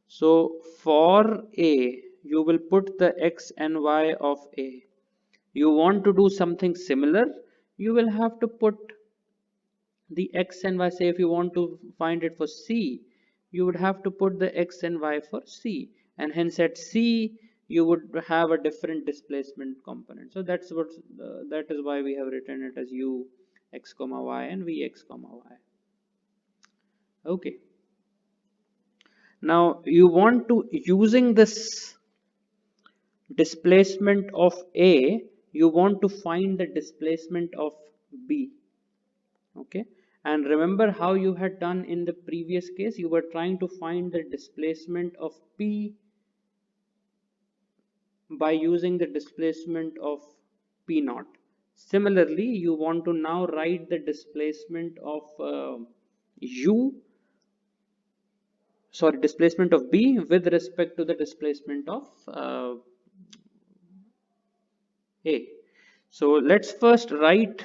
So for A, you will put the X and Y of A. You want to do something similar, you will have to put the X and Y. Say if you want to find it for C, you would have to put the X and Y for C, and hence at C you would have a different displacement component. So that is why we have written it as U x comma Y and Vx comma Y. Okay. Now you want to, using this displacement of A, you want to find the displacement of B. Okay, and remember how you had done in the previous case, you were trying to find the displacement of P by using the displacement of P naught. Similarly, you want to now write the displacement of displacement of B with respect to the displacement of A. So let's first write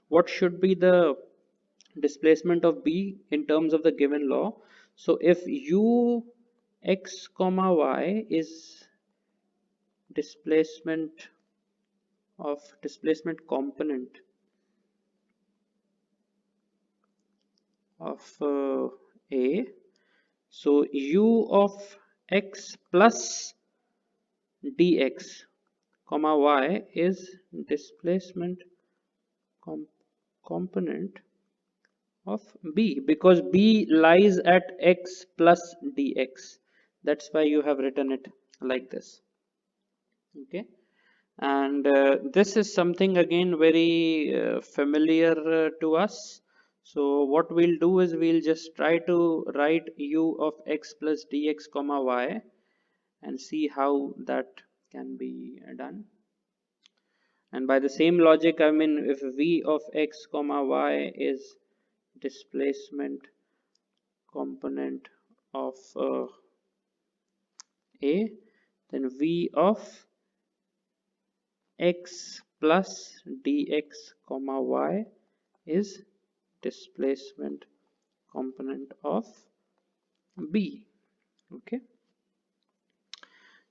what should be the displacement of B in terms of the given law. So if U x comma y is displacement component of A, so U of x plus dx comma y is displacement component of B, because B lies at x plus dx. That's why you have written it like this. Okay, and this is something again very familiar to us. So what we'll do is we'll just try to write U of x plus dx comma y and see how that can be done. And by the same logic, I mean, if V of x comma y is displacement component of A, then V of x plus dx comma y is displacement component of B. Okay,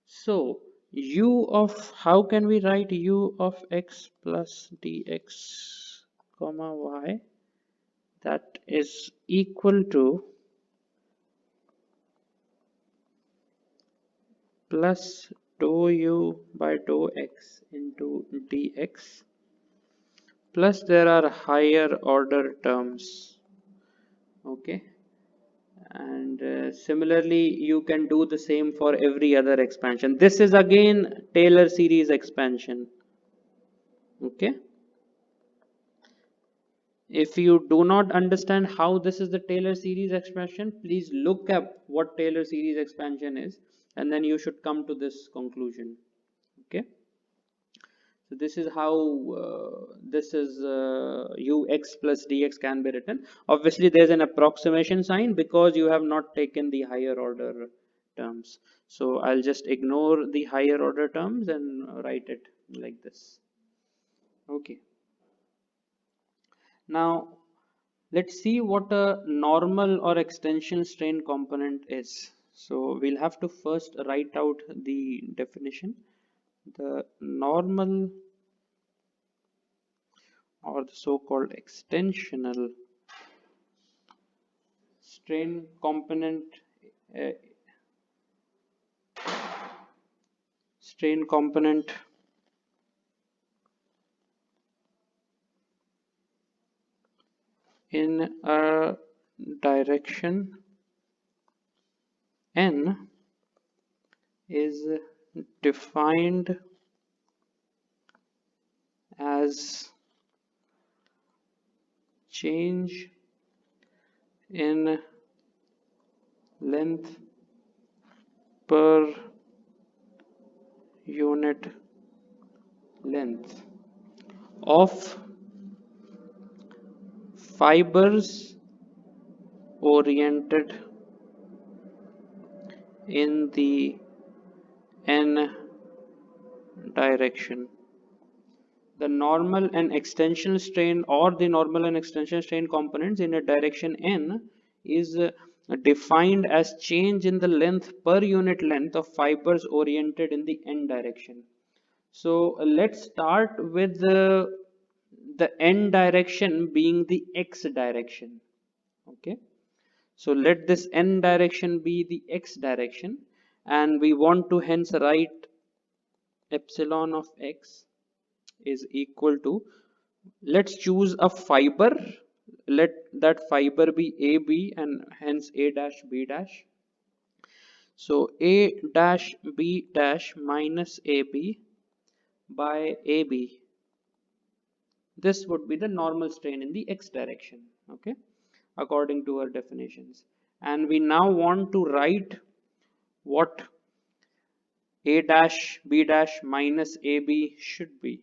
so U of, how can we write U of x plus dx comma y? That is equal to plus dou u by dou x into dx, plus there are higher order terms. Okay, and similarly you can do the same for every other expansion. This is again Taylor series expansion. Okay, if you do not understand how this is the Taylor series expansion, please look up what Taylor series expansion is, and then you should come to this conclusion. Okay, so this is how this is ux plus dx can be written. Obviously there's an approximation sign because you have not taken the higher order terms, so I'll just ignore the higher order terms and write it like this. Okay, now let's see what a normal or extension strain component is. So we'll have to first write out the definition. The normal or the so-called extensional strain component uh, strain component in a direction n is defined as change in length per unit length of fibers oriented in the n direction. The normal and extension strain, or the normal and extension strain components in a direction n, is defined as change in the length per unit length of fibers oriented in the n direction. So let's start with the n direction being the x direction. Okay, so let this n direction be the x direction, and we want to hence write epsilon of x is equal to, let's choose a fiber, let that fiber be AB and hence A dash B dash. So A dash B dash minus AB by AB, this would be the normal strain in the x direction. Okay, according to our definitions, and we now want to write what A dash B dash minus AB should be.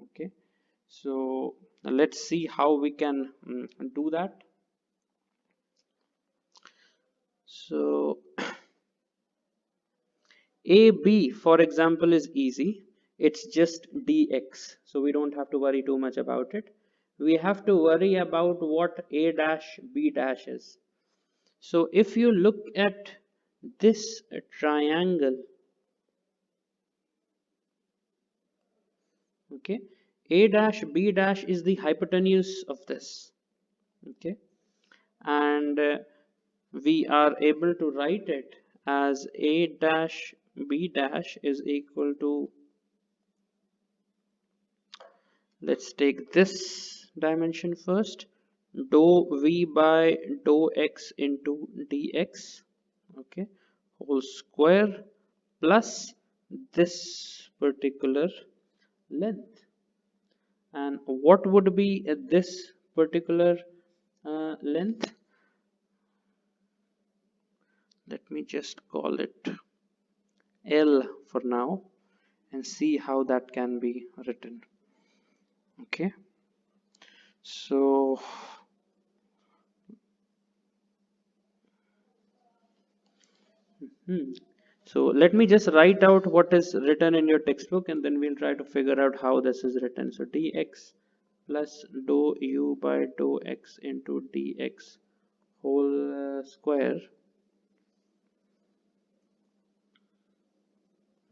Okay, so let's see how we can do that. So AB, for example, is easy. It's just dx, so we don't have to worry too much about it. We have to worry about what A dash B dash is. So if you look at this triangle, okay, A dash B dash is the hypotenuse of this. Okay, and we are able to write it as A dash B dash is equal to, let's take this dimension first, dou v by dou x into dx, okay, whole square plus this particular length. And what would be this particular length? Let me just call it L for now and see how that can be written. Okay, so so let me just write out what is written in your textbook, and then we'll try to figure out how this is written. So dx plus dou u by dou x into dx whole square.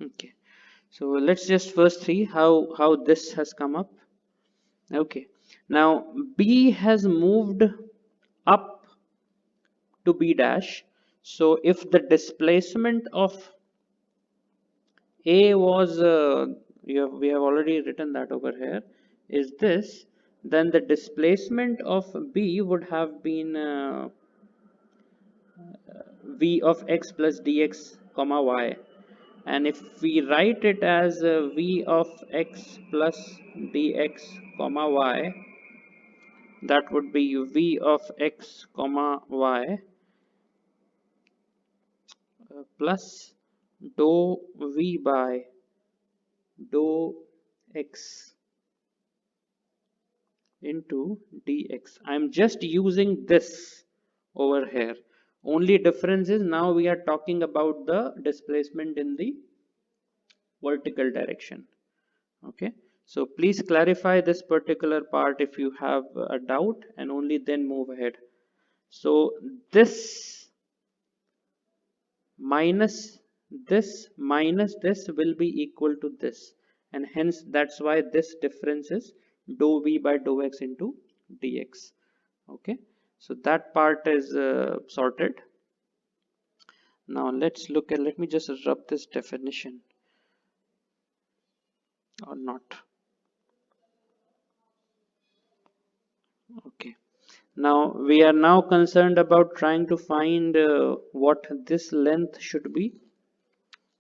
Okay, so let's just first see how this has come up. Okay, now B has moved up to B dash. So if the displacement of A was, we have already written that over here, is this, then the displacement of B would have been V of x plus dx comma y. And if we write it as V of x plus dx comma y, that would be V of x comma y plus dou V by dou x into dx. I'm just using this over here. Only difference is now we are talking about the displacement in the vertical direction. Okay, so please clarify this particular part if you have a doubt, and only then move ahead. So this minus minus this will be equal to this, and hence that's why this difference is dou v by dou x into dx. Okay, so that part is sorted. Now let's look at, let me just rub this definition or not. Okay, now we are now concerned about trying to find what this length should be.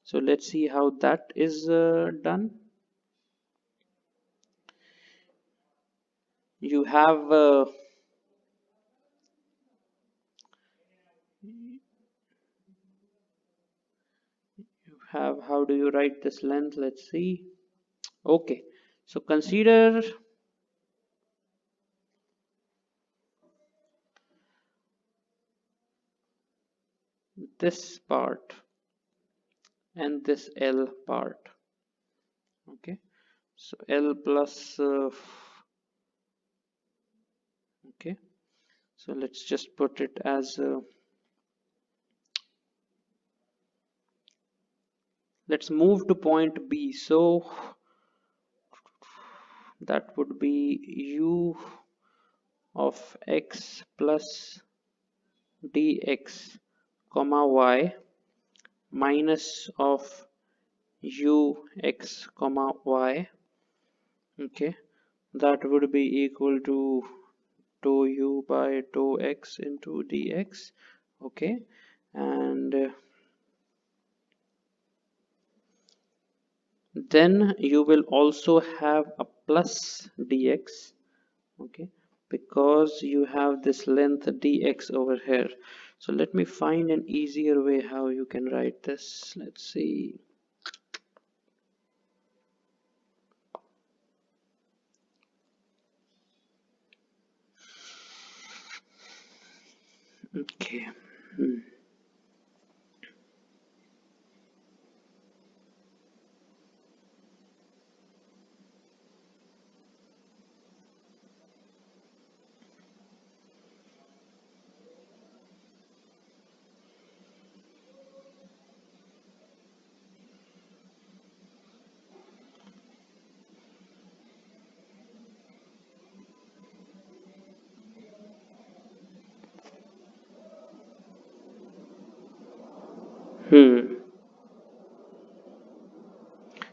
So let's see how that is done. You have how do you write this length? Let's see. Okay, so consider this part and this L part. Okay, so L plus okay, so let's just put it as let's move to point B. So that would be u of x plus dx comma y minus of u x comma y. Okay, that would be equal to dou u by dou x into dx. Okay, and then you will also have a plus dx. Okay, because you have this length dx over here. So let me find an easier way how you can write this. Let's see. Okay.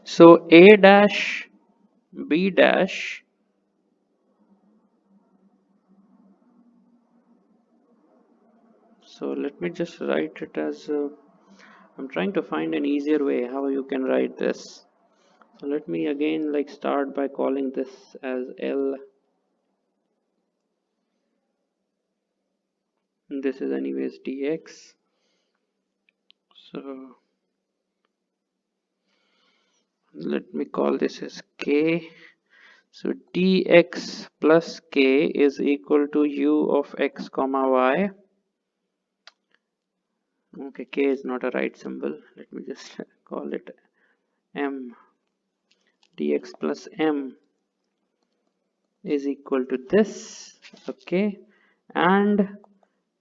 So A dash B dash, so let me just write it as I'm trying to find an easier way how you can write this. So let me again like start by calling this as L. And this is anyways dx. So let me call this as k. So dx plus k is equal to u of x comma y. Okay, k is not a right symbol. Let me just call it m. Dx plus m is equal to this. Okay, and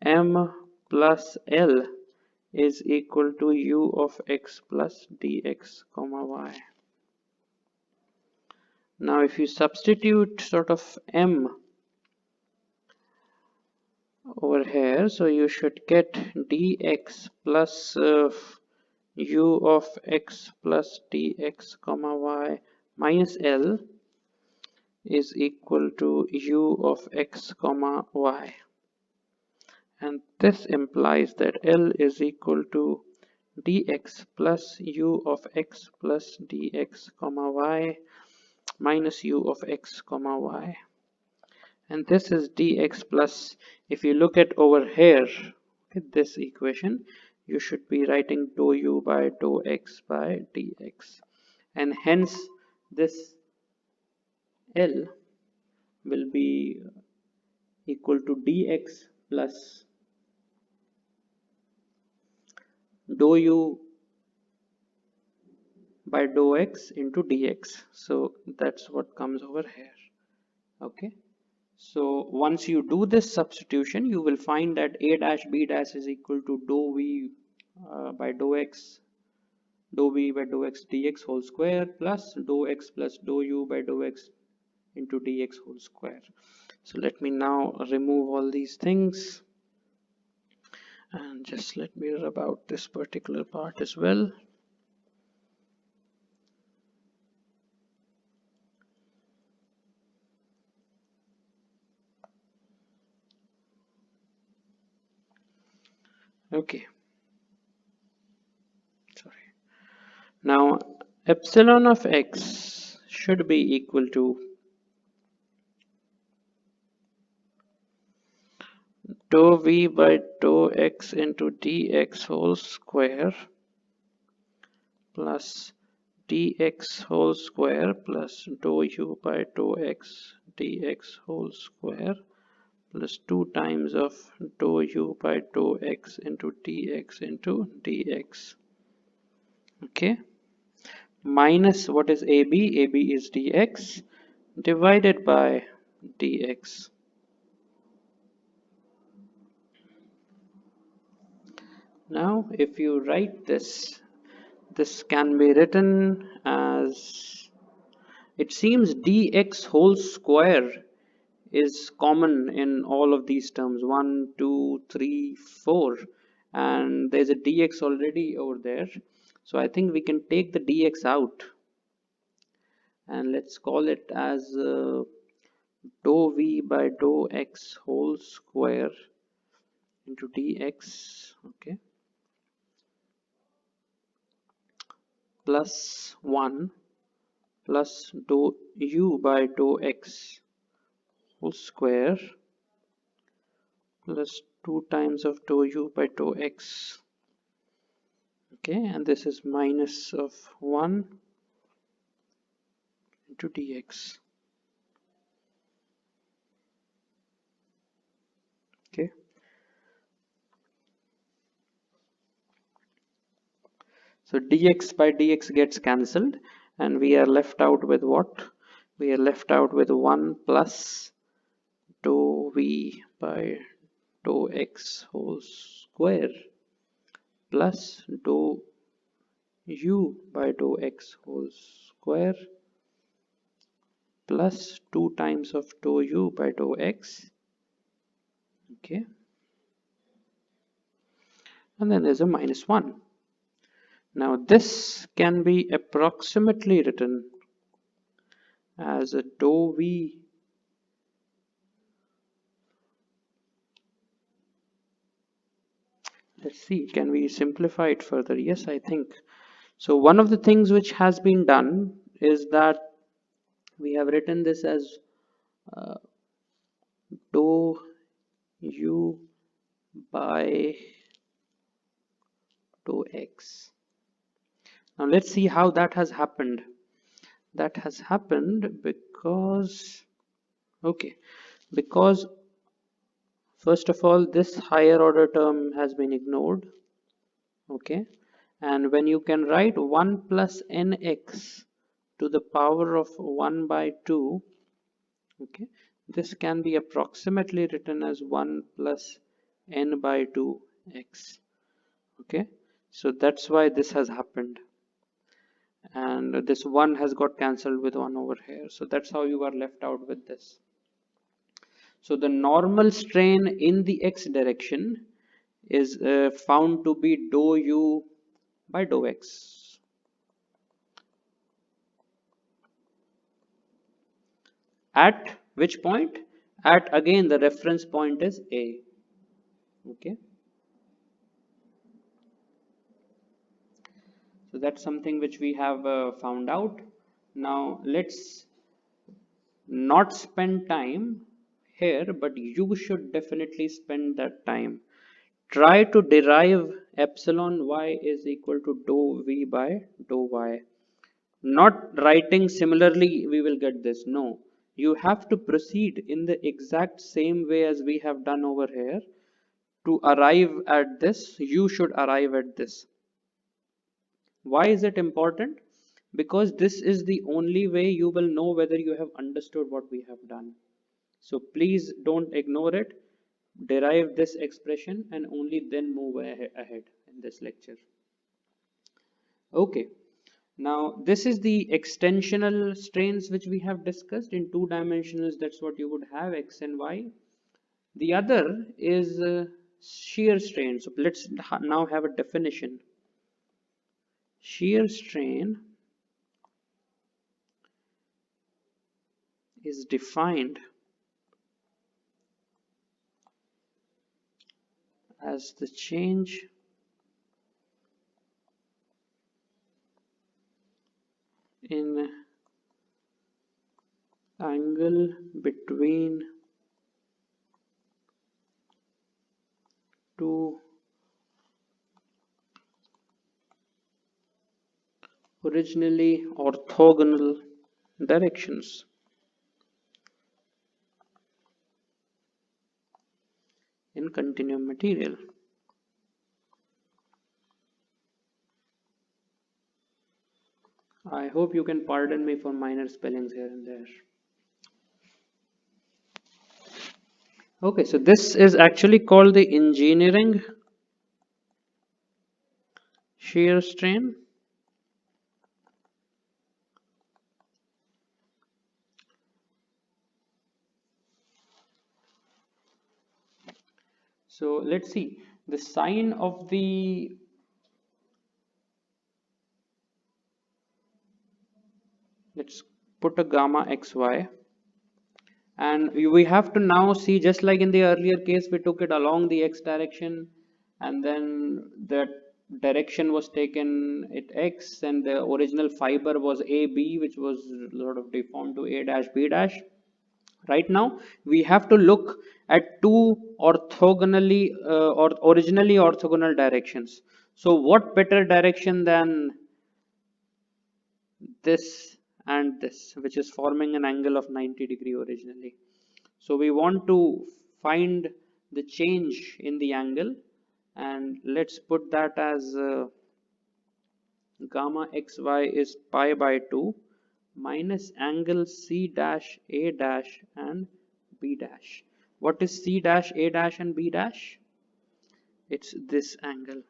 m plus l is equal to u of x plus dx comma y. Now if you substitute sort of m over here, so you should get dx plus u of x plus dx comma y minus L is equal to u of x comma y, and this implies that L is equal to dx plus u of x plus dx comma y minus u of x comma y, and this is dx plus, if you look at over here at this equation, you should be writing dou u by dou x by dx, and hence this L will be equal to dx plus dou u by dou x into dx. So that's what comes over here. Okay, so once you do this substitution, you will find that a dash b dash is equal to dou v by dou x, dou v by dou x dx whole square plus dou x plus dou u by dou x into dx whole square. So let me now remove all these things and just let me rub out this particular part as well. Okay, sorry. Now epsilon of x should be equal to dou v by dou x into dx whole square plus dx whole square plus dou u by dou x dx whole square plus 2 times of dou u by dou x into dx. Okay, minus what is AB? AB is dx divided by dx. Now if you write this, this can be written as, it seems dx whole square is common in all of these terms, 1 2 3 4, and there's a dx already over there, so I think we can take the dx out and let's call it as dou v by dou x whole square into dx, okay, plus 1 plus dou u by dou x whole square plus 2 times of dou u by dou x. Okay, and this is minus of 1 into dx. Okay, so dx by dx gets cancelled and we are left out with what? We are left out with 1 plus dou v by dou x whole square plus dou u by dou x whole square plus 2 times of dou u by dou x. Okay, and then there's a minus 1. Now this can be approximately written as a dou v let's see, can we simplify it further? Yes, I think so. One of the things which has been done is that we have written this as dou u by dou x. Now let's see how that has happened. That has happened because, okay, because first of all this higher order term has been ignored. Okay, and when you can write 1 plus nx to the power of 1 by 2, okay, this can be approximately written as 1 plus n by 2x. Okay, so that's why this has happened, and this 1 has got cancelled with 1 over here, so that's how you are left out with this. So the normal strain in the x direction is found to be dou u by dou x. At which point? At, again, the reference point is A. Okay. So that's something which we have found out. Now let's not spend time here, but you should definitely spend that time. Try to derive epsilon y is equal to dou v by dou y. Not writing similarly, we will get this. No, you have to proceed in the exact same way as we have done over here. To arrive at this, you should arrive at this. Why is it important? Because this is the only way you will know whether you have understood what we have done. So please don't ignore it. Derive this expression and only then move ahead in this lecture. Okay. Now this is the extensional strains which we have discussed in two dimensionals. That's what you would have, x and y. The other is shear strain. So let's now have a definition. Shear strain is defined as the change in angle between two originally orthogonal directions. In continuum material. I hope you can pardon me for minor spellings here and there. Okay, so this is actually called the engineering shear strain. So let's see the sign of the let's put a gamma xy, and we have to now see, just like in the earlier case we took it along the x direction and then that direction was taken at x and the original fiber was AB, which was sort of deformed to A dash B dash. Right now we have to look at two orthogonally or originally orthogonal directions. So what better direction than this and this, which is forming an angle of 90 degree originally. So we want to find the change in the angle, and let's put that as gamma xy is pi by 2 minus angle c dash a dash and b dash. What is c dash a dash and b dash? It's this angle.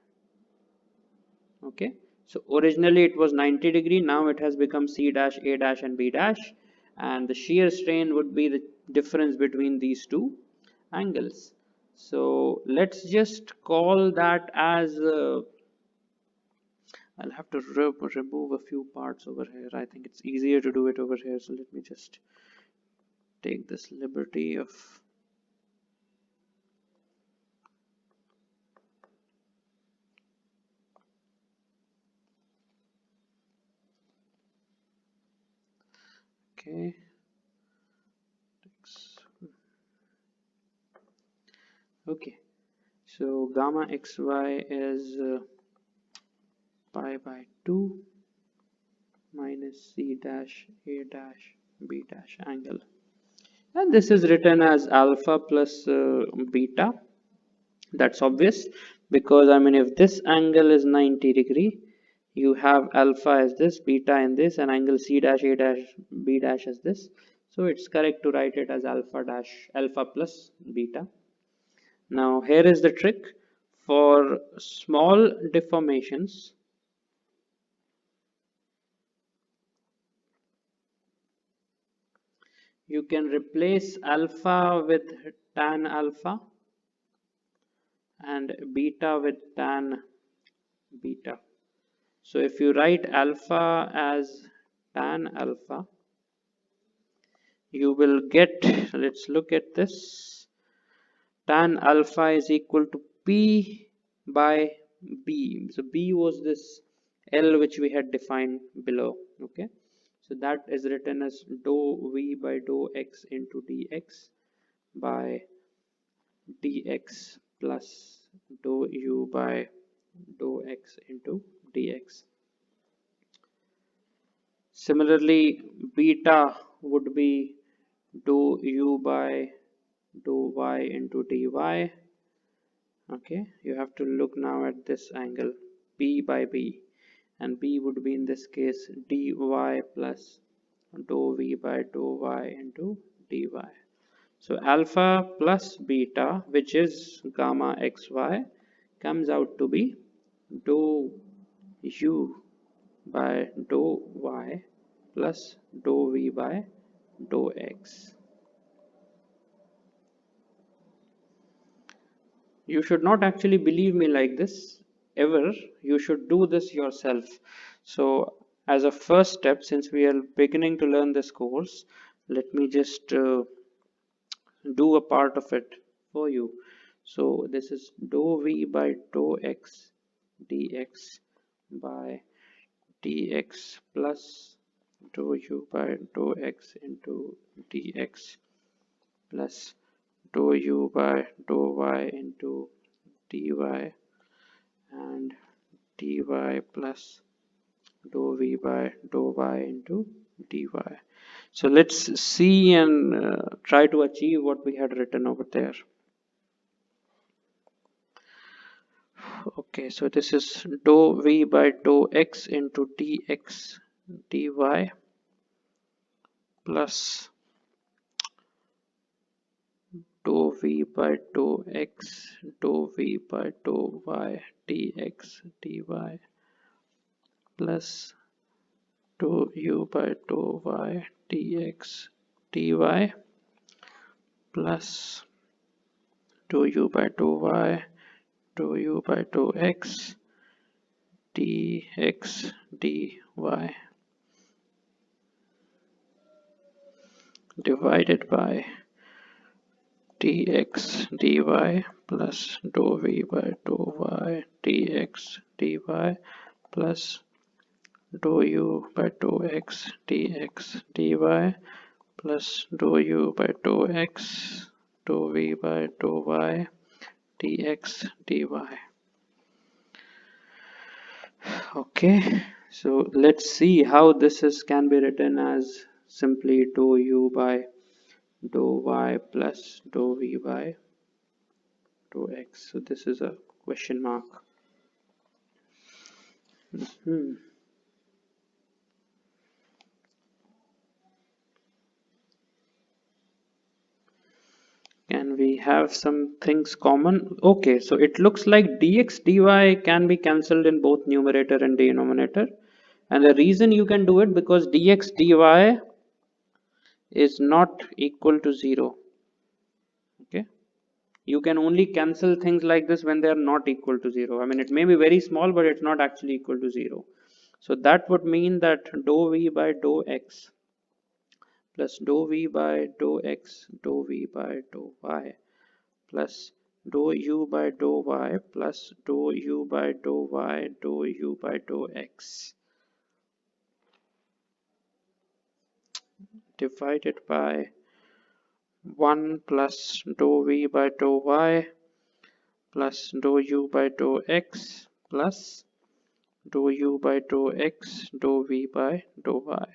Okay, so originally it was 90 degree, now it has become c dash a dash and b dash, and the shear strain would be the difference between these two angles. So let's just call that as I'll have to remove a few parts over here. I think it's easier to do it over here, so let me just take this liberty of okay. Okay, so gamma xy is pi by 2 minus c dash a dash b dash angle, and this is written as alpha plus beta. That's obvious because I mean if this angle is 90 degree, you have alpha as this, beta in this, and angle c dash a dash b dash as this. So it's correct to write it as alpha plus beta. Now here is the trick. For small deformations, you can replace alpha with tan alpha and beta with tan beta. So if you write alpha as tan alpha, you will get, let's look at this, tan alpha is equal to P by B. So B was this L which we had defined below. Okay, so that is written as dou V by dou X into dx by dx plus dou U by dou X into dx. Similarly, beta would be dou U by dou Y into dy. Okay, you have to look now at this angle P by B, and B would be in this case dy plus dou V by dou Y into dy. So alpha plus beta, which is gamma xy, comes out to be dou U by dou Y plus dou V by dou X. You should not actually believe me like this ever. You should do this yourself. So as a first step, since we are beginning to learn this course, let me just do a part of it for you. So this is dou V by dou X dx by dx plus dou U by dou X into dx plus dou U by dou Y into dy and dy plus dou V by dou Y into dy. So let's see and try to achieve what we had written over there. Okay, so this is dou V by dou X into dx dy plus dou V by dou X dou V by dou Y dx dy plus dou U by dou Y dx dy plus dou U by dou Y dou U by dou X dx dy divided by dx dy plus dou V by dou Y dx dy plus dou U by dou X dx dy plus dou U by dou X dou V by dou Y dx dy. Okay, so let's see how this can be written as simply dou U by dou Y plus dou V by dou X. So this is a question mark. Can we have some things common? Okay, so it looks like dx dy can be cancelled in both numerator and denominator. And the reason you can do it because dx dy is not equal to 0. Okay, you can only cancel things like this when they are not equal to 0. I mean, it may be very small, but it's not actually equal to 0. So that would mean that dou v by dou x plus dou v by dou x dou v by dou y plus dou U by dou Y plus dou U by dou Y dou U by dou X divided by 1 plus dou V by dou Y plus dou U by dou X plus dou U by dou X dou V by dou Y.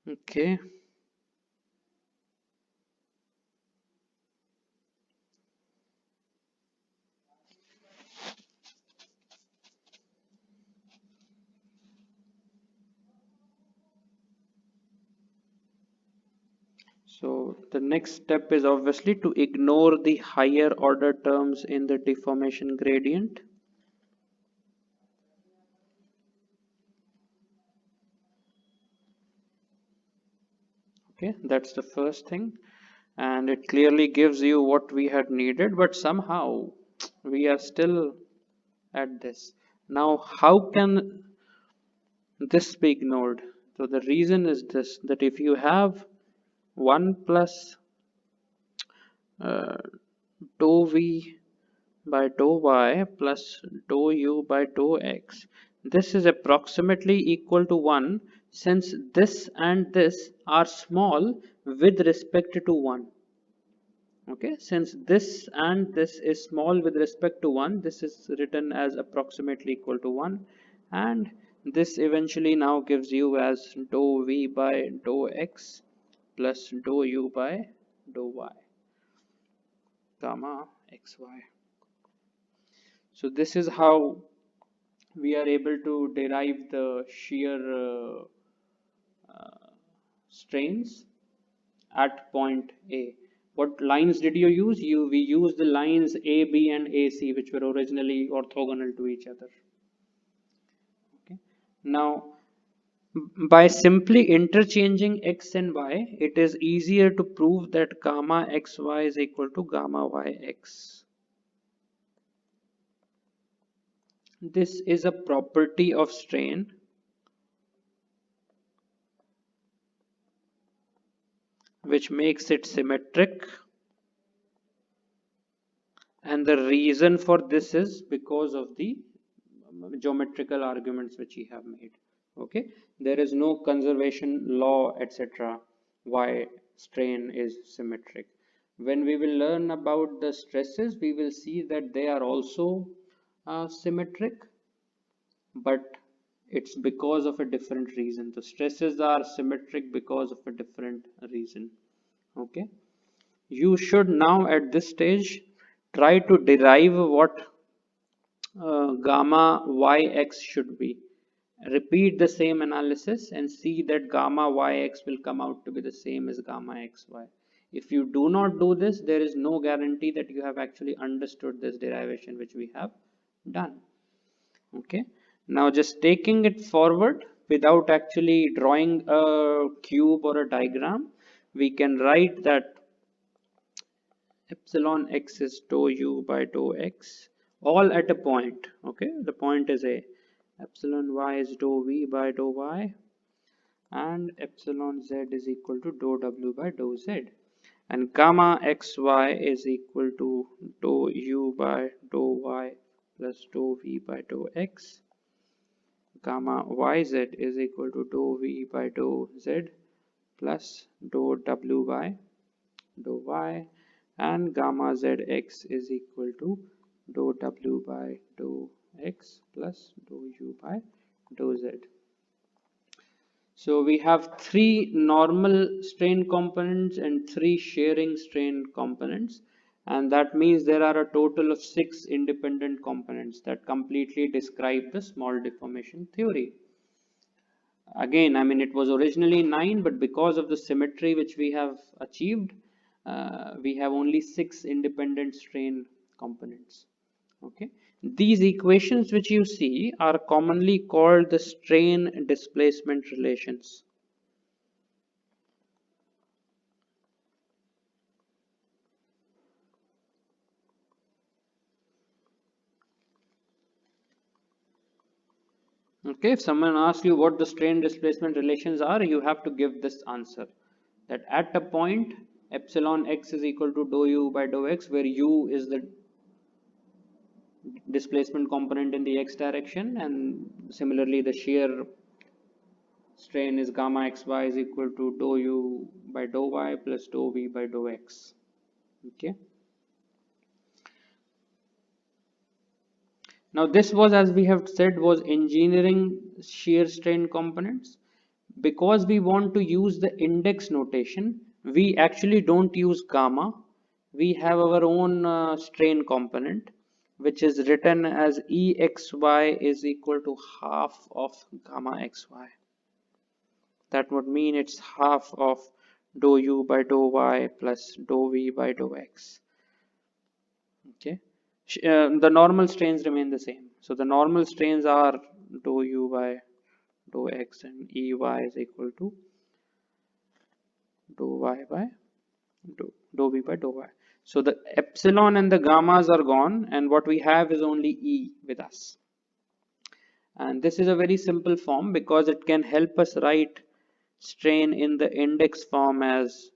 Okay. So the next step is obviously to ignore the higher order terms in the deformation gradient. Okay, that's the first thing, and it clearly gives you what we had needed, but somehow We are still at this. Now, how can this be ignored? So the reason is this, that if you have 1 plus uh, dou v by dou y plus dou u by dou x, this is approximately equal to 1 since this and this are small with respect to 1. Okay, since this and this is small with respect to 1, this is written as approximately equal to 1, and this eventually now gives you as dou v by dou x plus dou u by dou y, gamma xy. So this is how we are able to derive the shear strains at point A. What lines did you use? We used the lines AB and AC, which were originally orthogonal to each other. Okay. Now, by simply interchanging x and y, it is easier to prove that gamma xy is equal to gamma yx. This is a property of strain which makes it symmetric, and the reason for this is because of the geometrical arguments which we have made. Okay, there is no conservation law, etc. why strain is symmetric. When we will learn about the stresses, we will see that they are also symmetric, but it's because of a different reason. The stresses are symmetric because of a different reason. Okay, you should now at this stage try to derive what gamma yx should be. Repeat the same analysis and see that gamma yx will come out to be the same as gamma xy. If you do not do this, there is no guarantee that you have actually understood this derivation which we have done. Okay, now just taking it forward without actually drawing a cube or a diagram, we can write that epsilon x is dou u by dou x, all at a point. Okay, the point is A. Epsilon y is dou v by dou y, and epsilon z is equal to dou w by dou z, and gamma xy is equal to dou u by dou y plus dou v by dou x. Gamma yz is equal to dou v by dou z plus dou w by dou y, and gamma zx is equal to dou w by dou x plus dou u by dou z. So we have 3 normal strain components and 3 shearing strain components, and that means there are a total of 6 independent components that completely describe the small deformation theory. Again, I mean, it was originally 9, but because of the symmetry which we have achieved, we have only 6 independent strain components. Okay, these equations which you see are commonly called the strain displacement relations. Okay, if someone asks you what the strain displacement relations are, you have to give this answer, that at a point epsilon x is equal to dou u by dou x, where u is the displacement component in the x direction, and similarly the shear strain is gamma xy is equal to dou u by dou y plus dou v by dou x. Okay, now this was, as we have said, was engineering shear strain components. Because we want to use the index notation, we actually don't use gamma. We have our own strain component, which is written as exy is equal to half of gamma xy. That would mean it's half of dou u by dou y plus dou v by dou x. Okay, the normal strains remain the same. So the normal strains are dou u by dou x, and ey is equal to dou y by dou v by dou y. So the epsilon and the gammas are gone, and what we have is only E with us. And this is a very simple form because it can help us write strain in the index form as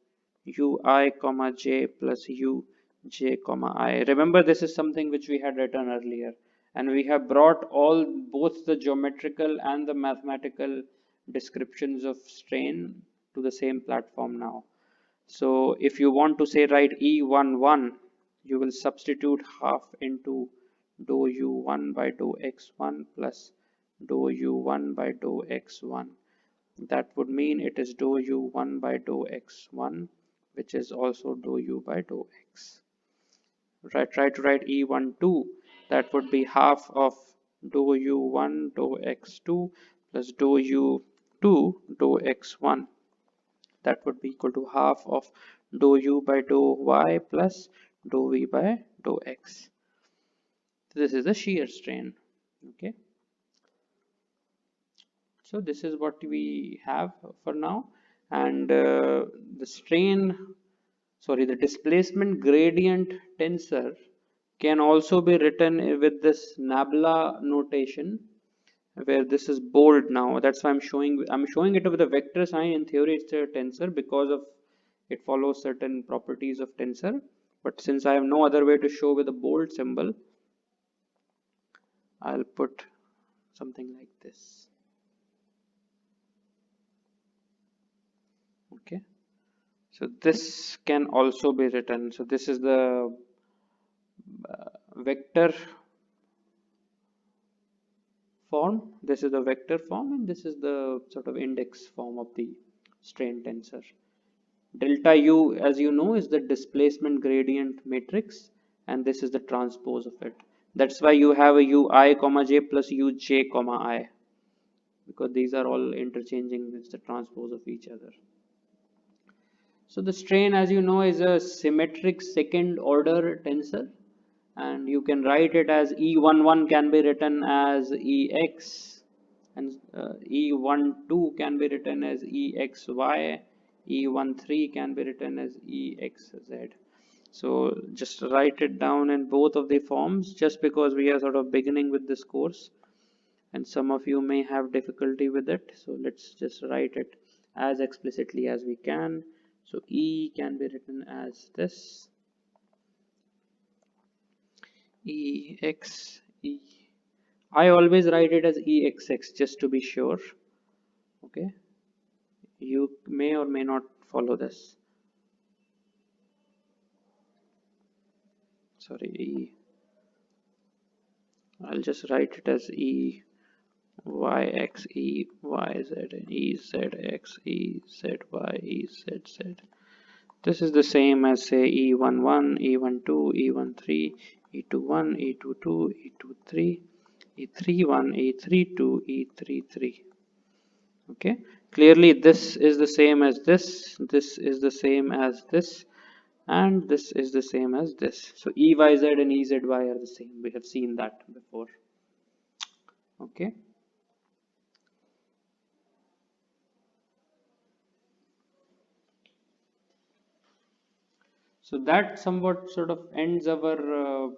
ui comma j plus uj comma I. Remember, this is something which we had written earlier, and we have brought all both the geometrical and the mathematical descriptions of strain to the same platform now. So if you want to say write E11, you will substitute half into dou u1 by dou x1 plus dou u1 by dou x1. That would mean it is dou u1 by dou x1, which is also dou u by dou x. Try to write E12. That would be half of dou u1 dou x2 plus dou u2 dou x1. That would be equal to half of dou u by dou y plus dou v by dou x. This is the shear strain. Okay. So this is what we have for now, and the displacement gradient tensor can also be written with this nabla notation, where this is bold now. That's why I'm showing it with a vector sign. In theory, it's a tensor because of it follows certain properties of tensor. But since I have no other way to show with a bold symbol, I'll put something like this. Okay, so this can also be written. So this is the vector form, this is the vector form, and this is the sort of index form of the strain tensor. Delta u, as you know, is the displacement gradient matrix, and this is the transpose of it. That's why you have a ui comma j plus uj comma I, because these are all interchanging. It's the transpose of each other. So the strain, as you know, is a symmetric second order tensor, and you can write it as E11 can be written as EX, and E12 can be written as EXY, E13 can be written as EXZ. So just write it down in both of the forms, just because we are sort of beginning with this course and some of you may have difficulty with it. So let's just write it as explicitly as we can. So E can be written as this, EX, E. I always write it as EXX just to be sure. Okay, you may or may not follow this. Sorry, E. I'll just write it as E Y X E Y Z E Z X E Z Y E Z Z. This is the same as say E11, E12, E13, E21, E22, E23, E31, E32, E33. Okay, clearly this is the same as this, this is the same as this, and this is the same as this. So EYZ and EZY are the same. We have seen that before. Okay. So that somewhat sort of ends our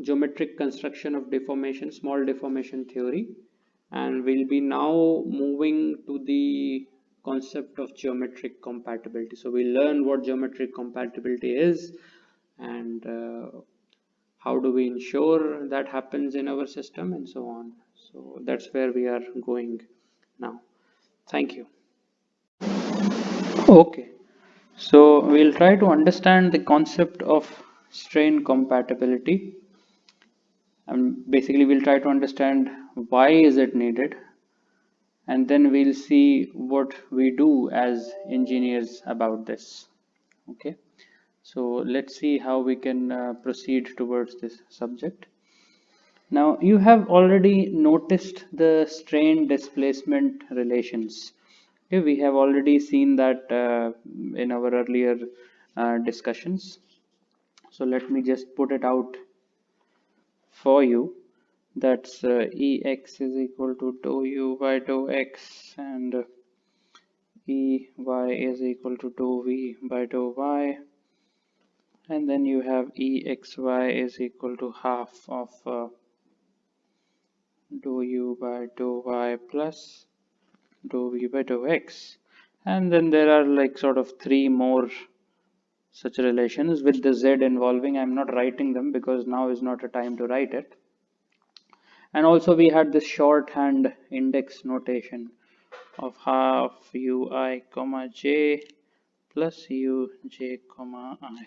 geometric construction of deformation, small deformation theory, and we'll be now moving to the concept of geometric compatibility. So we'll learn what geometric compatibility is, and how do we ensure that happens in our system, and so on. So that's where we are going now. Thank you. Okay, so we'll try to understand the concept of strain compatibility, and basically we'll try to understand why is it needed, and then we'll see what we do as engineers about this. Okay, so let's see how we can proceed towards this subject. Now you have already noticed the strain displacement relations. Okay, we have already seen that in our earlier discussions. So let me just put it out for you. That's Ex is equal to dou u by dou x, and Ey is equal to dou v by dou y, and then you have Exy is equal to half of dou u by dou y plus dou v by dou x. And then there are like sort of three more such relations with the z involving. I'm not writing them because now is not a time to write it. And also we had this shorthand index notation of half ui comma j plus uj comma I.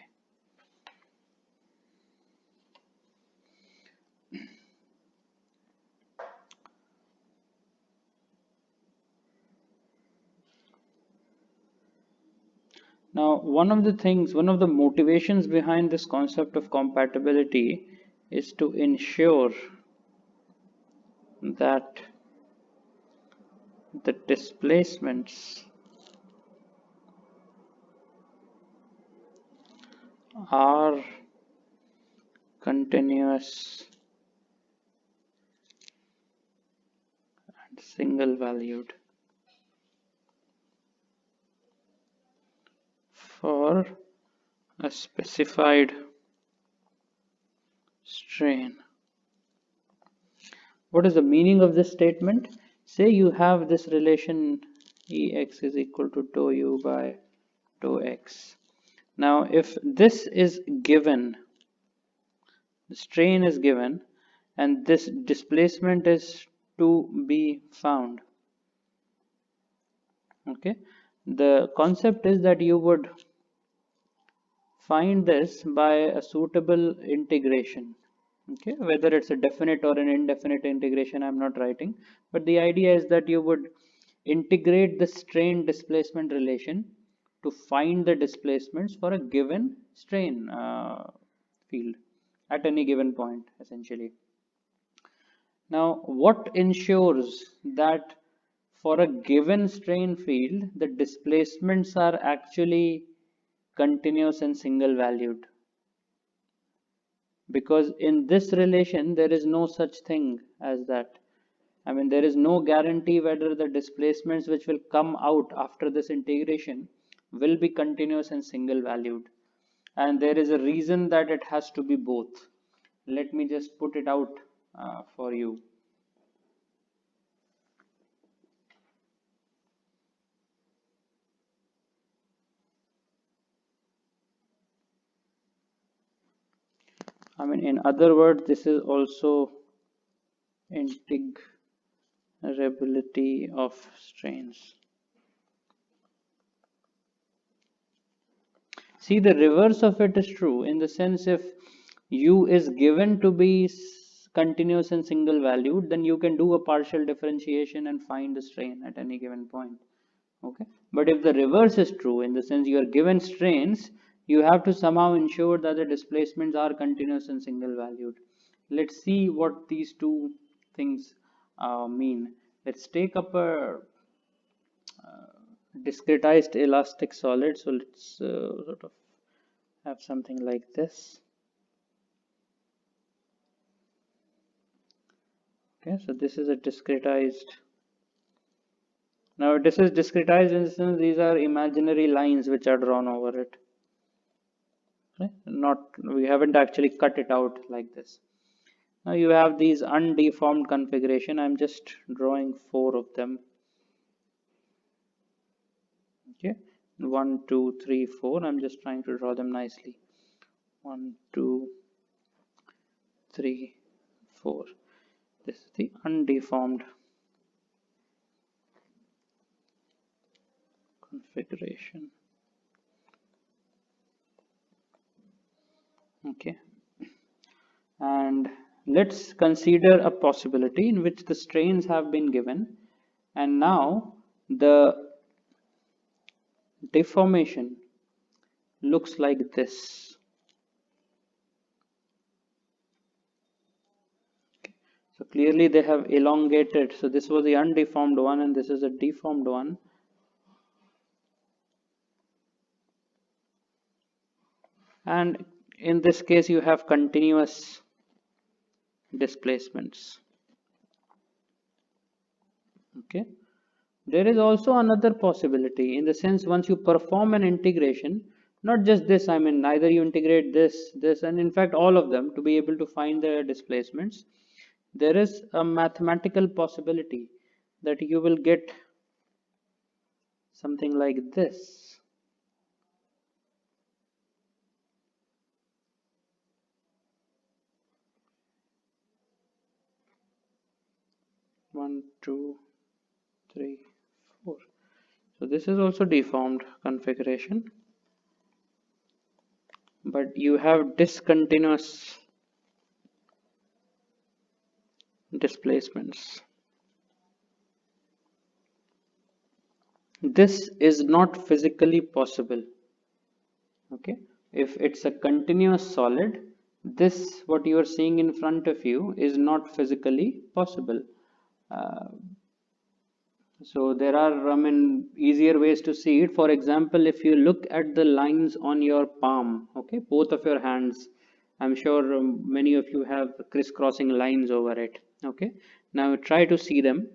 Now, one of the motivations behind this concept of compatibility is to ensure that the displacements are continuous and single valued for a specified strain. What is the meaning of this statement? Say you have this relation Ex is equal to dou u by dou x. Now, if this is given, the strain is given, and this displacement is to be found. Okay, the concept is that you would find this by a suitable integration. Okay, whether it's a definite or an indefinite integration, I'm not writing, but the idea is that you would integrate the strain displacement relation to find the displacements for a given strain field at any given point, essentially. Now, what ensures that for a given strain field, the displacements are actually continuous and single valued? Because in this relation, there is no such thing as that. I mean, there is no guarantee whether the displacements which will come out after this integration will be continuous and single valued. And there is a reason that it has to be both. Let me just put it out for you. I mean, in other words, this is also integrability of strains. See, the reverse of it is true, in the sense if u is given to be continuous and single valued, then you can do a partial differentiation and find the strain at any given point. Okay, but if the reverse is true, in the sense you are given strains, you have to somehow ensure that the displacements are continuous and single valued. Let's see what these two things mean. Let's take up a discretized elastic solid. So let's sort of have something like this. Okay, so this is a discretized. Now this is discretized in the sense these are imaginary lines which are drawn over it. Okay? We haven't actually cut it out like this. Now you have these undeformed configuration. I'm just drawing 4 of them. Okay, 1, 2, 3, 4. I'm just trying to draw them nicely. 1, 2, 3, 4. This is the undeformed configuration. Okay, and let's consider a possibility in which the strains have been given, and now the deformation looks like this. So clearly they have elongated. So this was the undeformed one and this is a deformed one. And in this case you have continuous displacements. Okay. There is also another possibility, in the sense once you perform an integration, not just this, I mean either you integrate this and in fact all of them to be able to find the displacements, there is a mathematical possibility that you will get something like this. One, two, three, four. So this is also deformed configuration, but you have discontinuous displacements. This is not physically possible. Okay, if it's a continuous solid, this what you are seeing in front of you is not physically possible. Uh, so there are, I mean, easier ways to see it. For example, if you look at the lines on your palm, okay, both of your hands, I'm sure many of you have crisscrossing lines over it. Okay, now try to see them,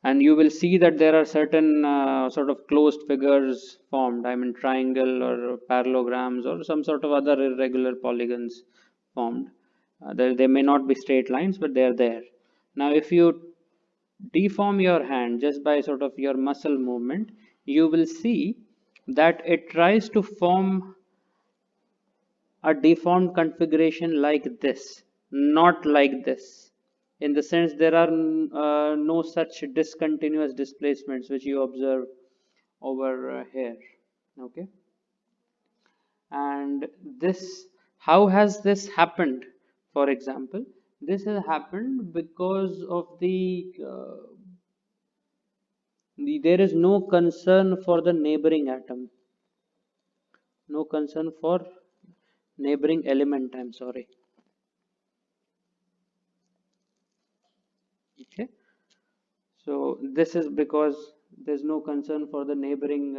and you will see that there are certain sort of closed figures formed, I mean triangle or parallelograms or some sort of other irregular polygons formed. They may not be straight lines, but they are there. Now if you deform your hand just by sort of your muscle movement, you will see that it tries to form a deformed configuration like this, not like this. In the sense, there are no such discontinuous displacements which you observe over here. Okay, and this, how has this happened? For example, this has happened because of there is no concern for the neighboring atom, no concern for neighboring element. I'm sorry. Okay. So this is because there's no concern for the neighboring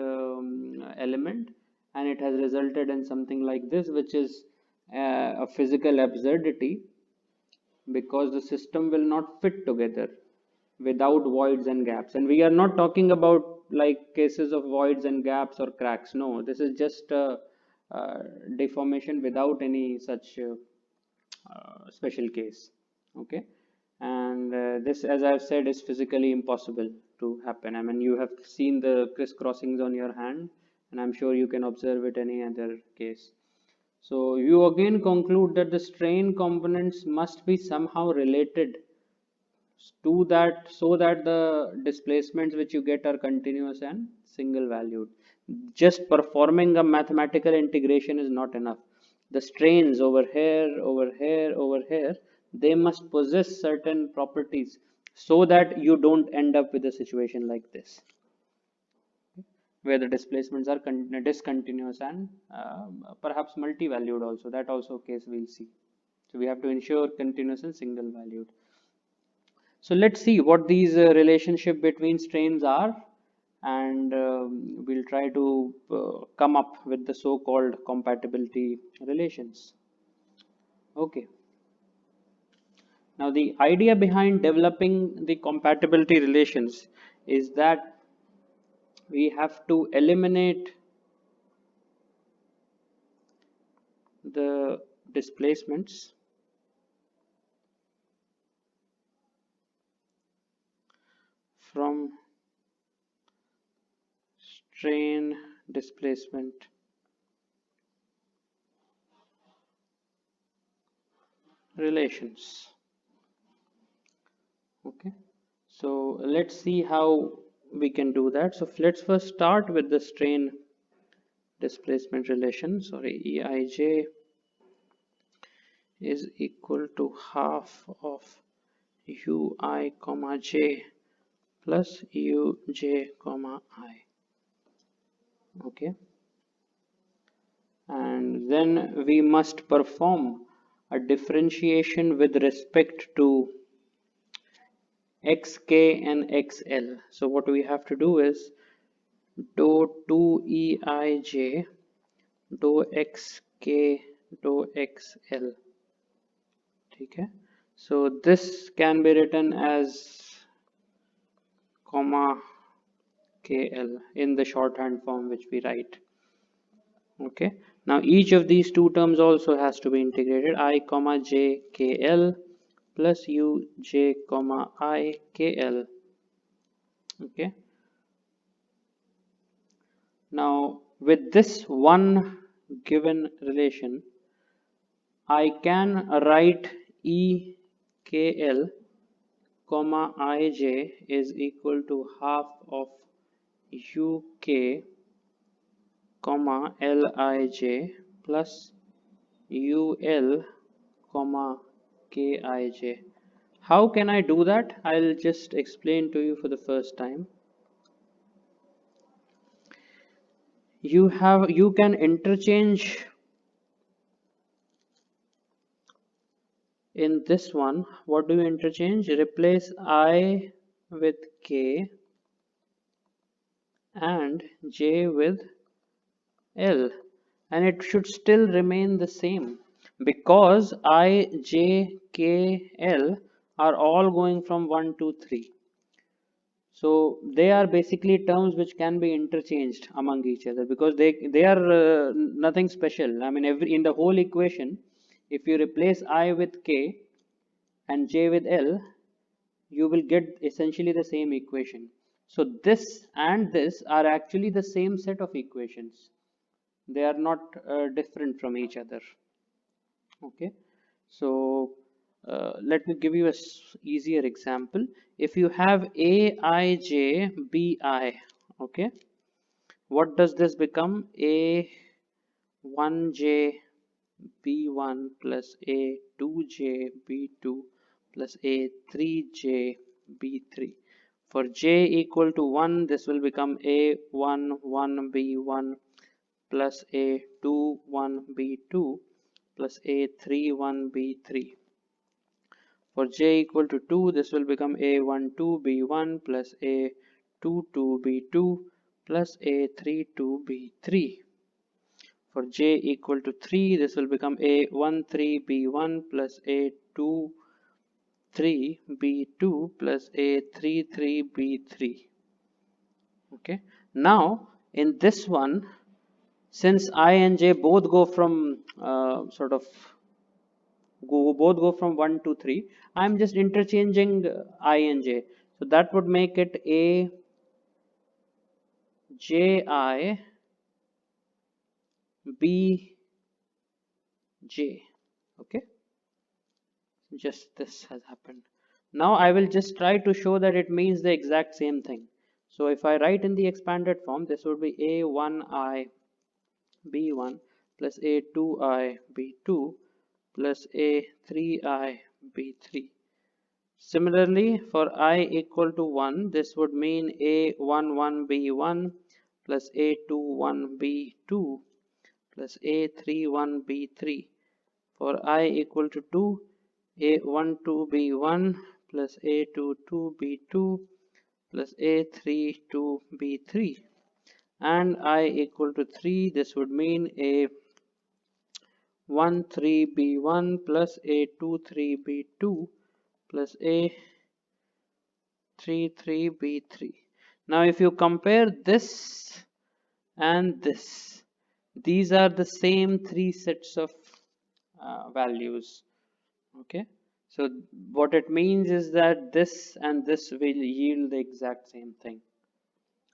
element, and it has resulted in something like this, which is a physical absurdity, because the system will not fit together without voids and gaps. And we are not talking about like cases of voids and gaps or cracks. No, this is just deformation without any such special case. Okay, and this, as I've said, is physically impossible to happen. I mean, you have seen the crisscrossings on your hand, and I'm sure you can observe it any other case. So you again conclude that the strain components must be somehow related to that, so that the displacements which you get are continuous and single valued. Just performing a mathematical integration is not enough. The strains over here, over here, over here, they must possess certain properties so that you don't end up with a situation like this, where the displacements are discontinuous and perhaps multi-valued also. That also case we'll see. So we have to ensure continuous and single valued. So let's see what these relationship between strains are, and we'll try to come up with the so-called compatibility relations. Okay. Now the idea behind developing the compatibility relations is that we have to eliminate the displacements from strain displacement relations. Okay, so let's see how we can do that. So let's first start with the strain displacement relation. Sorry, Eij is equal to half of ui comma j plus uj comma I. Okay, and then we must perform a differentiation with respect to xk and xl. So what we have to do is dou 2eij dou xk dou xl. Okay, so this can be written as comma KL in the shorthand form which we write. Okay, now each of these two terms also has to be integrated. I comma j KL plus u j comma I KL. Okay, now with this one given relation, I can write EKL comma IJ is equal to half of UK comma LIJ plus UL comma KIJ. How can I do that? I'll just explain to you for the first time. You can interchange in this one. What do you interchange? Replace I with K and J with L, and it should still remain the same because I, J, K, L are all going from 1 to 3. So they are basically terms which can be interchanged among each other because they are nothing special. I mean, in the whole equation, if you replace I with K and J with L, you will get essentially the same equation. So this and this are actually the same set of equations. They are not different from each other. Okay, so let me give you a easier example. If you have Aij Bi, okay, what does this become? A1j B1 plus A2j B2 plus A3j B3. For j equal to 1, this will become A1 1 B1 plus A2 1 B2 plus A3 1 B3. For j equal to 2, this will become A1 2 B1 plus A2 2 B2 plus A3 2 B3. For j equal to 3, this will become A1 3 B1 plus A2 3 B2 plus A3 3 B3. Okay, now in this one, since I and j both go from both go from 1 to 3, I'm just interchanging I and j. So that would make it A J I B J. Okay, just this has happened. Now I will just try to show that it means the exact same thing. So if I write in the expanded form, this would be A1I B1 plus A2I B2 plus A3I B3. Similarly, for I equal to 1, this would mean A11 B1 plus A21 B2 plus A31 B3. For I equal to 2, A12 B1 plus A22 B2 plus A32 B3. And I equal to 3, this would mean A13 B1 plus A23 B2 plus A33 B3. Now if you compare this and this, these are the same three sets of values. Okay, so what it means is that this and this will yield the exact same thing,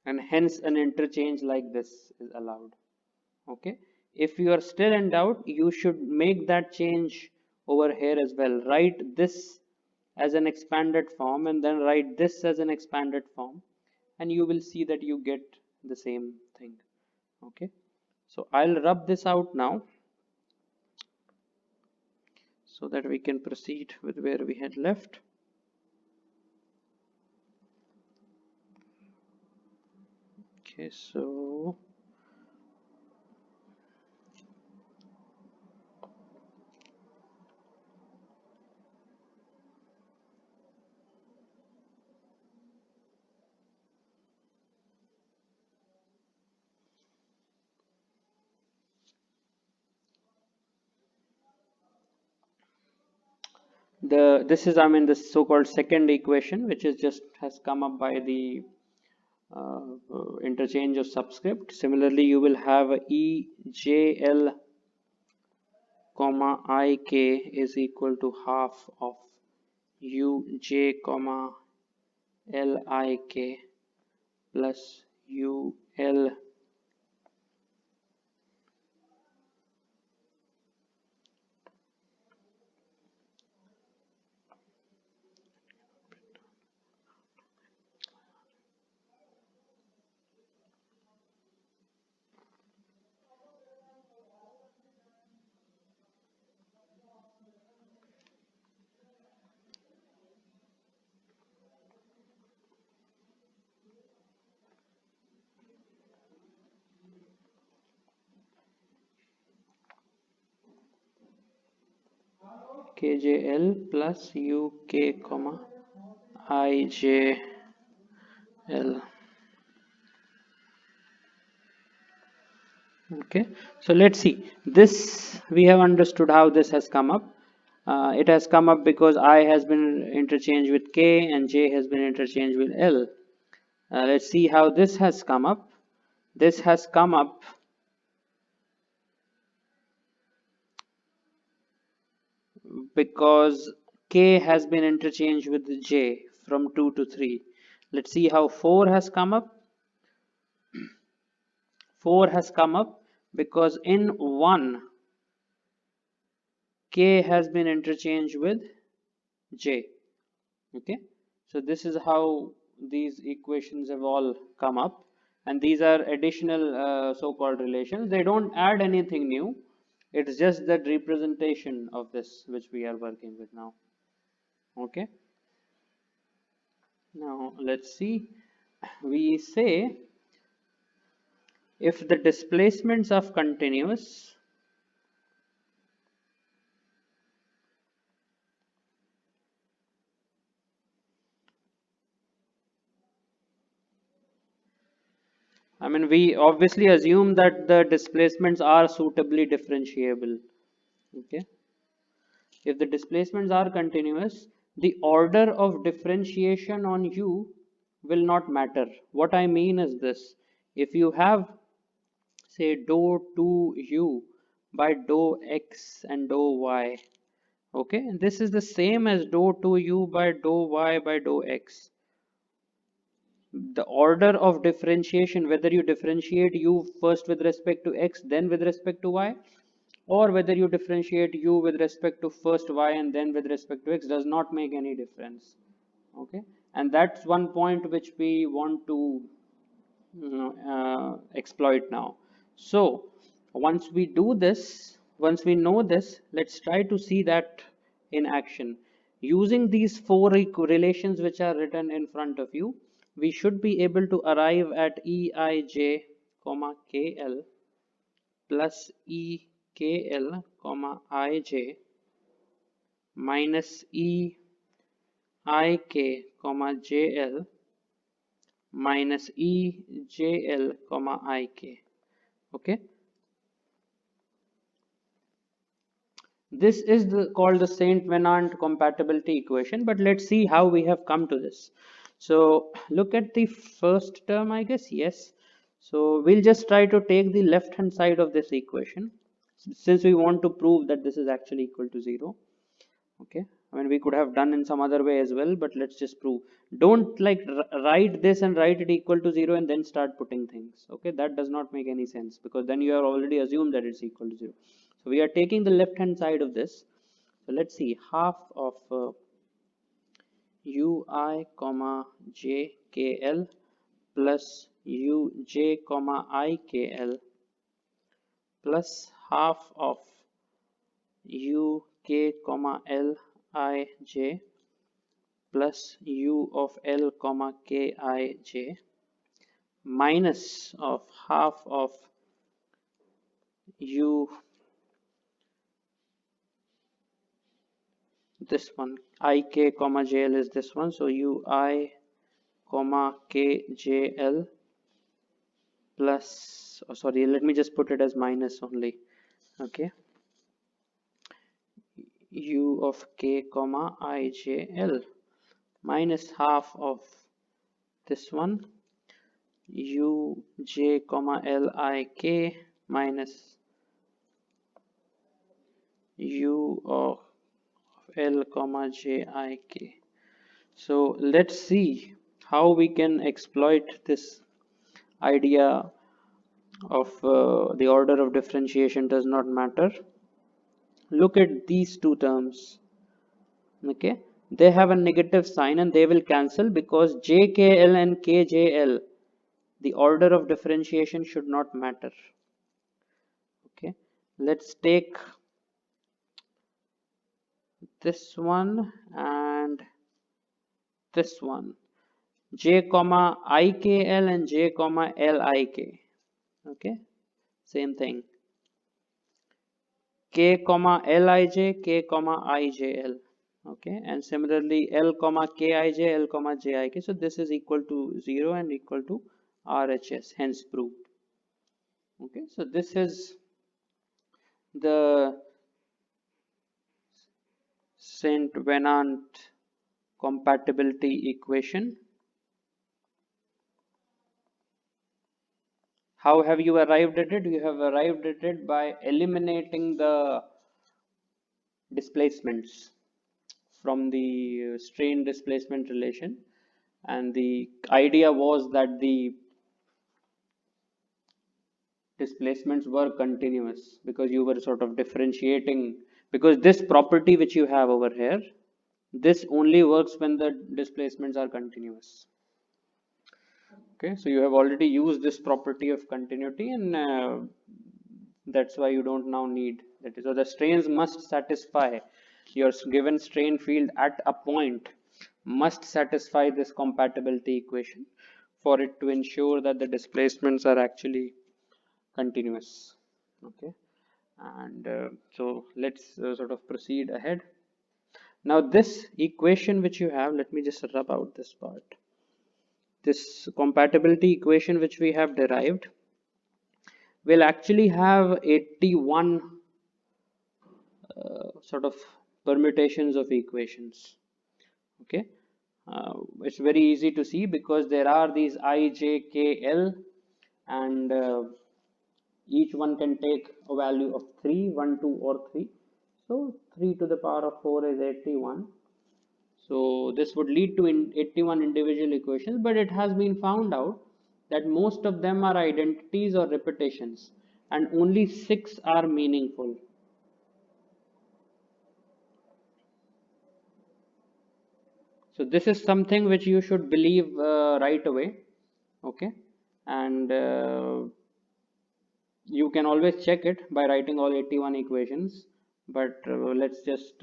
and hence an interchange like this is allowed. Okay, if you are still in doubt, you should make that change over here as well. Write this as an expanded form and then write this as an expanded form, and you will see that you get the same thing. Okay, so I'll rub this out now so that we can proceed with where we had left. Okay, so This is, I mean, the so-called second equation, which is just has come up by the interchange of subscript. Similarly, you will have EJL comma IK is equal to half of UJ comma LIK plus UL KJL plus UK comma IJL. Okay, so let's see. This we have understood how this has come up. It has come up because I has been interchanged with K and J has been interchanged with L. Let's see how this has come up. This has come up because K has been interchanged with J from 2 to 3. Let's see how 4 has come up. 4 has come up because in 1 K has been interchanged with J. Okay, so this is how these equations have all come up, and these are additional so-called relations. They don't add anything new. It's just that representation of this which we are working with now. Okay, now let's see. We say if the displacements of continuous I mean, we obviously assume that the displacements are suitably differentiable. Okay, if the displacements are continuous, the order of differentiation on U will not matter. What I mean is this: if you have, say, dou 2U by dou X and dou Y, okay, this is the same as dou 2U by dou Y by dou X. The order of differentiation, whether you differentiate U first with respect to X, then with respect to Y, or whether you differentiate U with respect to first Y and then with respect to X, does not make any difference. Okay, and that's one point which we want to exploit now. So once we do this, once we know this, let's try to see that in action. Using these four relations which are written in front of you, we should be able to arrive at Eij comma Kl plus Ekl comma Ij minus Eik comma Jl minus Ejl comma Ik. Okay, this is called the Saint Venant compatibility equation, but let's see how we have come to this. So look at the first term, I guess. Yes, so we'll just try to take the left hand side of this equation since we want to prove that this is actually equal to 0. Okay, I mean, we could have done in some other way as well, but let's just prove. Don't like write this and write it equal to 0 and then start putting things. Okay, that does not make any sense because then you have already assumed that it's equal to 0. So we are taking the left hand side of this. So let's see, half of ui comma jkl plus uj comma ikl plus half of uk comma lij plus u of l comma kij minus of half of u, this one, ik comma jl is this one, so ui comma kjl plus, oh, sorry, let me just put it as minus only. Okay, u of k comma ijl minus half of this one uj comma lik minus u of l comma jik. So let's see how we can exploit this idea of the order of differentiation does not matter. Look at these two terms. Okay, they have a negative sign and they will cancel because jkl and kjl, the order of differentiation should not matter. Okay, let's take this one and this one, j comma ikl and j comma lik. Okay, same thing, k comma lij, k comma ijl. Okay, and similarly l comma kij, l comma jik. So this is equal to 0 and equal to RHS, hence proved. Okay, so this is the Saint Venant compatibility equation. How have you arrived at it? You have arrived at it by eliminating the displacements from the strain displacement relation, and the idea was that the displacements were continuous because you were sort of differentiating, because this property which you have over here, this only works when the displacements are continuous. Okay, so you have already used this property of continuity, and that's why you don't now need that. So the strains must satisfy, your given strain field at a point must satisfy this compatibility equation for it to ensure that the displacements are actually continuous. Okay, and so let's sort of proceed ahead. Now this equation which you have, let me just rub out this part. This compatibility equation which we have derived will actually have 81 sort of permutations of equations. Okay, it's very easy to see because there are these I, J, K, L, and each one can take a value of 3, 1, 2, or 3. So 3 to the power of 4 is 81. So this would lead to 81 individual equations, but it has been found out that most of them are identities or repetitions, and only 6 are meaningful. So this is something which you should believe right away. Okay, and you can always check it by writing all 81 equations, but let's just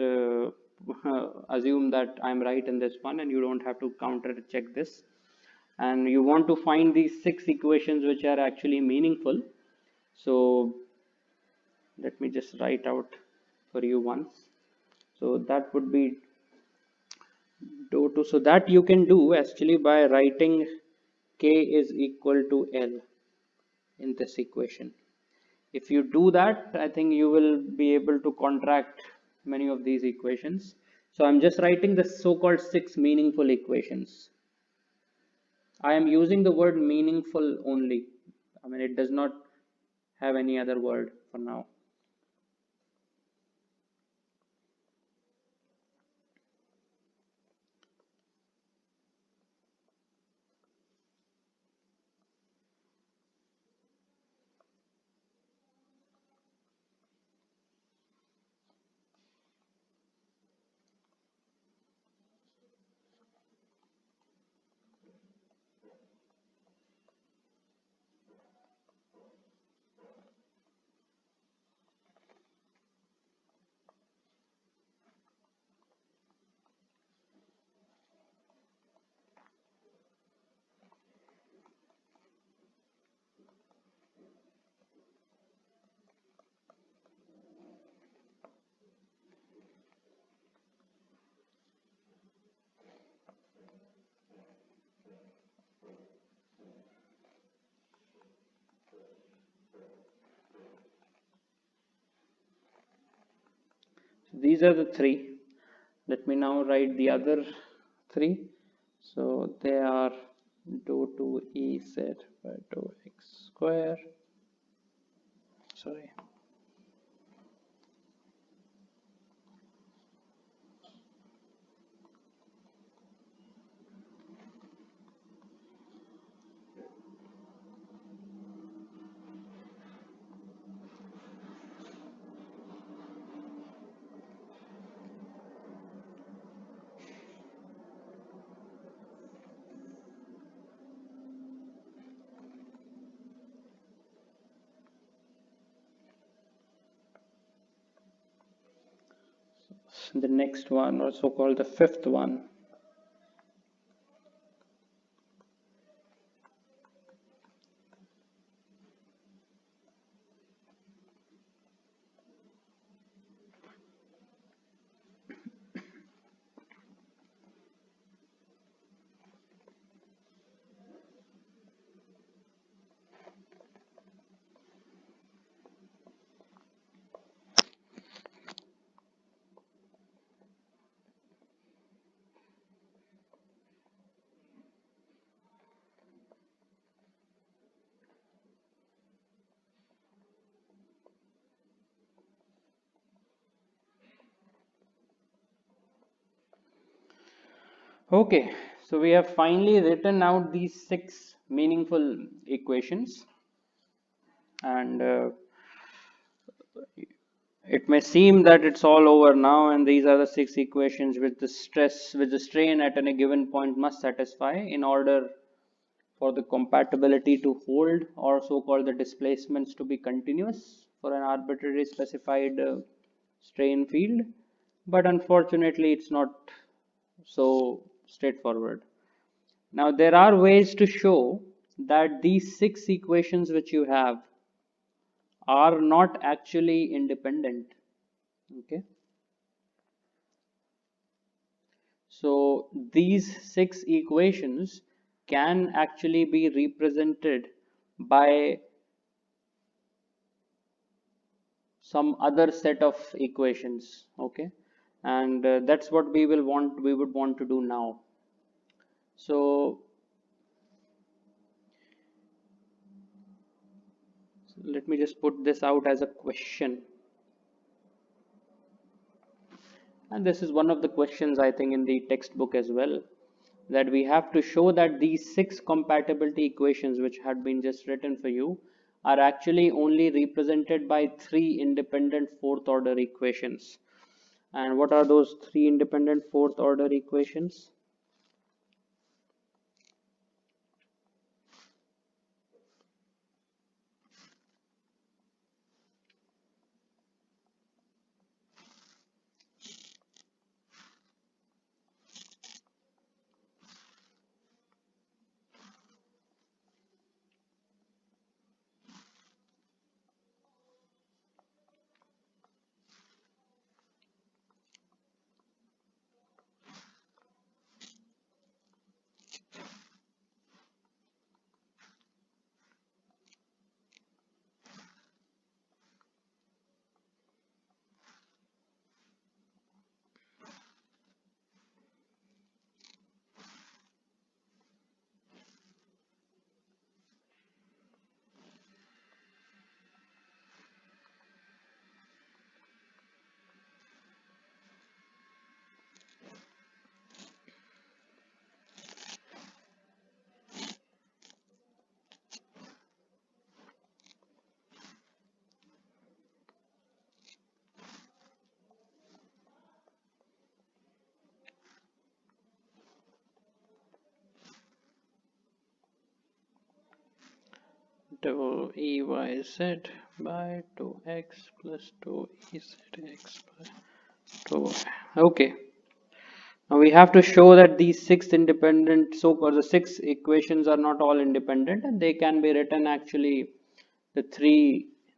assume that I'm right in this one and you don't have to counter check this, and you want to find these 6 equations which are actually meaningful. So let me just write out for you once. So that would be dou2. So that you can do actually by writing k is equal to L in this equation. If you do that, I think you will be able to contract many of these equations. So I'm just writing the so-called 6 meaningful equations. I am using the word meaningful only. I mean, it does not have any other word for now. These are the three. Let me now write the other three. So they are dou 2Ez by dou x square. Sorry. The next one, also called the fifth one. Okay, so we have finally written out these 6 meaningful equations, and it may seem that it's all over now, and these are the 6 equations which the strain at any given point must satisfy in order for the compatibility to hold, or so-called the displacements to be continuous for an arbitrary specified strain field. But unfortunately, it's not so straightforward. Now, there are ways to show that these 6 equations which you have are not actually independent. Okay. So these 6 equations can actually be represented by some other set of equations. Okay, and that's what we would want to do now. So let me just put this out as a question. And this is one of the questions, I think, in the textbook as well, that we have to show that these 6 compatibility equations which had been just written for you are actually only represented by 3 independent fourth order equations. And what are those 3 independent fourth order equations? Dou EYZ by dou x plus dou EZX by dou y. Okay. Now we have to show that these 6 independent, so-called the 6 equations are not all independent, and they can be written actually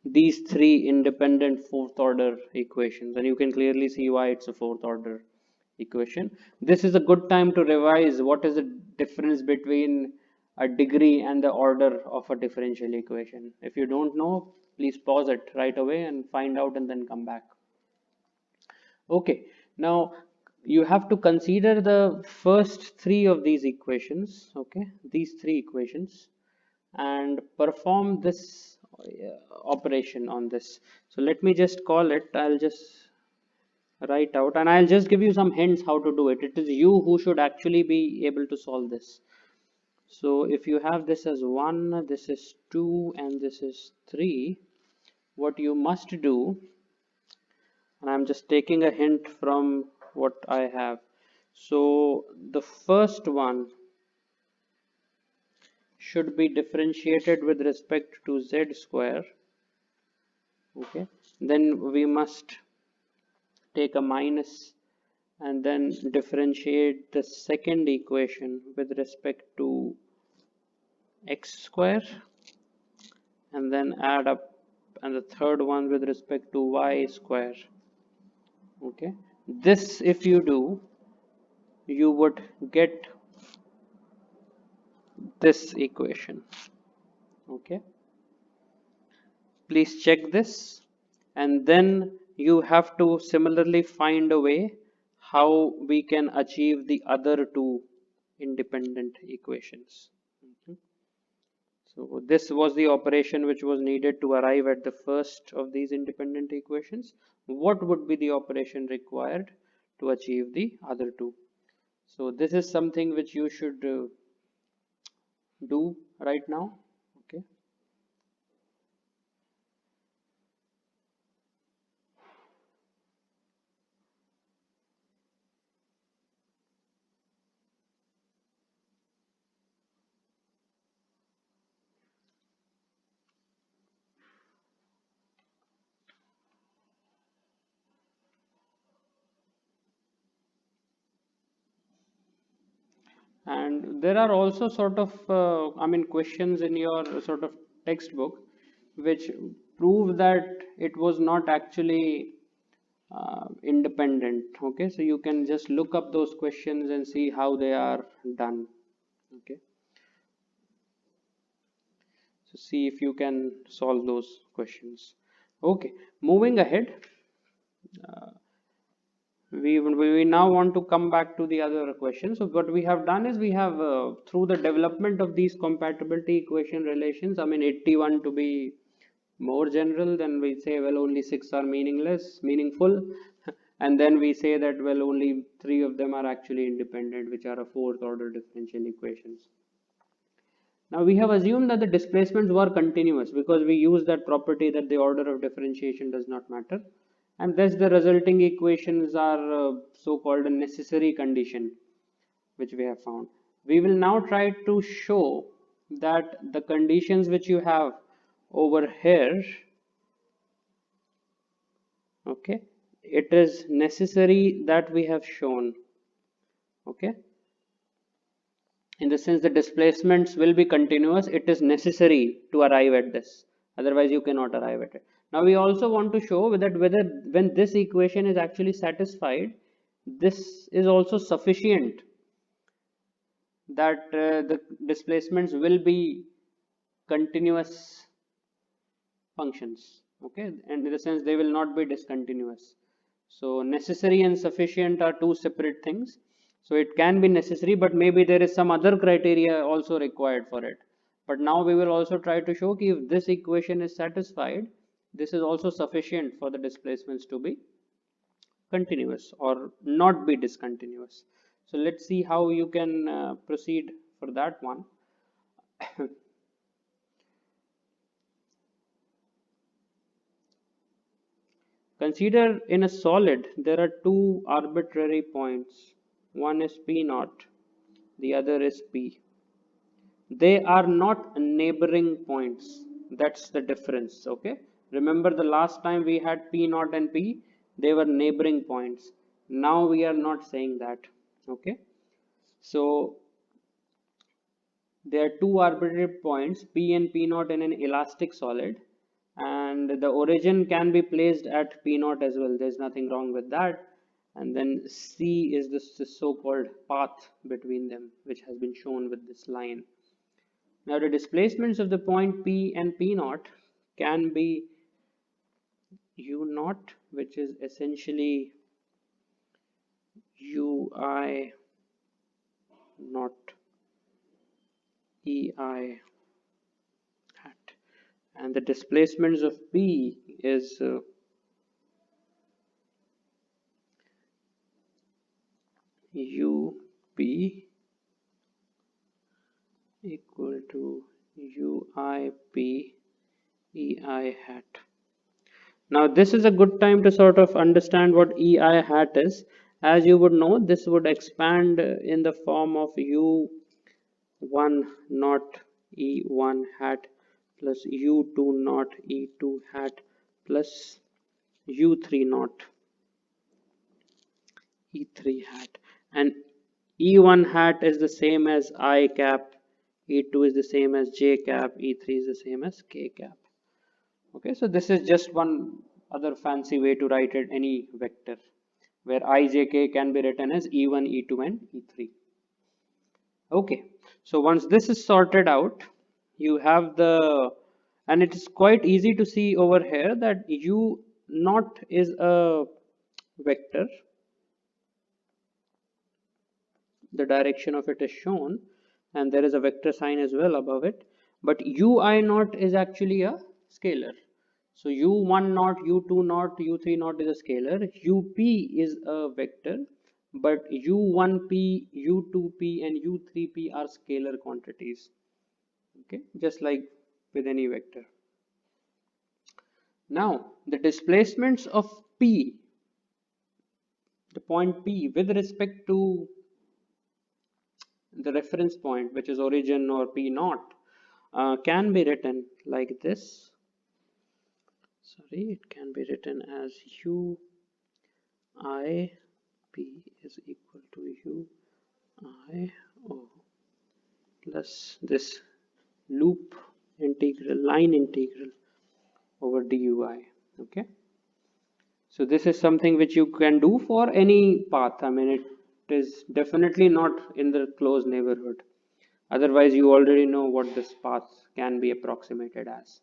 these 3 independent fourth order equations, and you can clearly see why it's a fourth order equation. This is a good time to revise what is the difference between a degree and the order of a differential equation. If you don't know, please pause it right away and find out and then come back. Okay, now you have to consider the first three of these equations, okay, these three equations, and perform this operation on this. So let me just call it, I'll just write out, and I'll just give you some hints how to do it. It is you who should actually be able to solve this. So if you have this as 1, this is 2, and this is 3, what you must do, and I'm just taking a hint from what I have. So the first one should be differentiated with respect to z square. Okay, then we must take a minus and then differentiate the second equation with respect to x square, and then add up, and the third one with respect to y square. Okay, this if you do, you would get this equation. Okay, please check this, and then you have to similarly find a way how we can achieve the other two independent equations. Okay. So this was the operation which was needed to arrive at the first of these independent equations. What would be the operation required to achieve the other two? So this is something which you should do right now. Okay. And there are also sort of, questions in your sort of textbook which prove that it was not actually independent. Okay, so you can just look up those questions and see how they are done. Okay, so see if you can solve those questions. Okay, moving ahead, we now want to come back to the other question. So what we have done is we have through the development of these compatibility equation relations, 81 to be more general, then we say, well, only 6 are meaningful, and then we say that, well, only 3 of them are actually independent, which are a fourth order differential equations. Now we have assumed that the displacements were continuous because we use that property that the order of differentiation does not matter, and thus the resulting equations are so-called a necessary condition which we have found. We will now try to show that the conditions which you have over here, okay, it is necessary that we have shown, okay, in the sense the displacements will be continuous. It is necessary to arrive at this, otherwise you cannot arrive at it. Now we also want to show that whether when this equation is actually satisfied, this is also sufficient, that the displacements will be continuous functions, okay, and in the sense they will not be discontinuous. So necessary and sufficient are two separate things. So it can be necessary, but maybe there is some other criteria also required for it. But now we will also try to show that if this equation is satisfied, this is also sufficient for the displacements to be continuous or not be discontinuous. So let's see how you can proceed for that one. Consider in a solid there are two arbitrary points. One is P naught, the other is P. They are not neighboring points. That's the difference. Okay. Remember the last time we had P naught and P, they were neighboring points. Now we are not saying that. Okay. So there are two arbitrary points, P and P naught, in an elastic solid, and the origin can be placed at P naught as well. There's nothing wrong with that. And then C is this so-called path between them, which has been shown with this line. Now the displacements of the point P and P naught can be U naught, which is essentially ui not ei hat, and the displacements of P is up equal to uip ei hat. Now this is a good time to sort of understand what ei hat is. As you would know, this would expand in the form of u1 not e1 hat plus u2 not e2 hat plus u3 not e3 hat, and e1 hat is the same as I cap, e2 is the same as j cap, e3 is the same as k cap. Okay, so this is just one other fancy way to write it, any vector, where I, j, k can be written as e1, e2 and e3. Okay, so once this is sorted out, you have and it is quite easy to see over here that u naught is a vector, the direction of it is shown, and there is a vector sign as well above it, but ui naught is actually a scalar. So u1 naught, u2 naught, u3 naught is a scalar, up is a vector, but u1p, u2p and u3p are scalar quantities. Okay, just like with any vector. Now the displacements of P, the point P with respect to the reference point, which is origin or P naught, can be written like this. Sorry, it can be written as u I P is equal to u I O plus this loop integral, line integral over dui. Okay, so this is something which you can do for any path. I mean, it is definitely not in the close neighborhood. Otherwise, you already know what this path can be approximated as.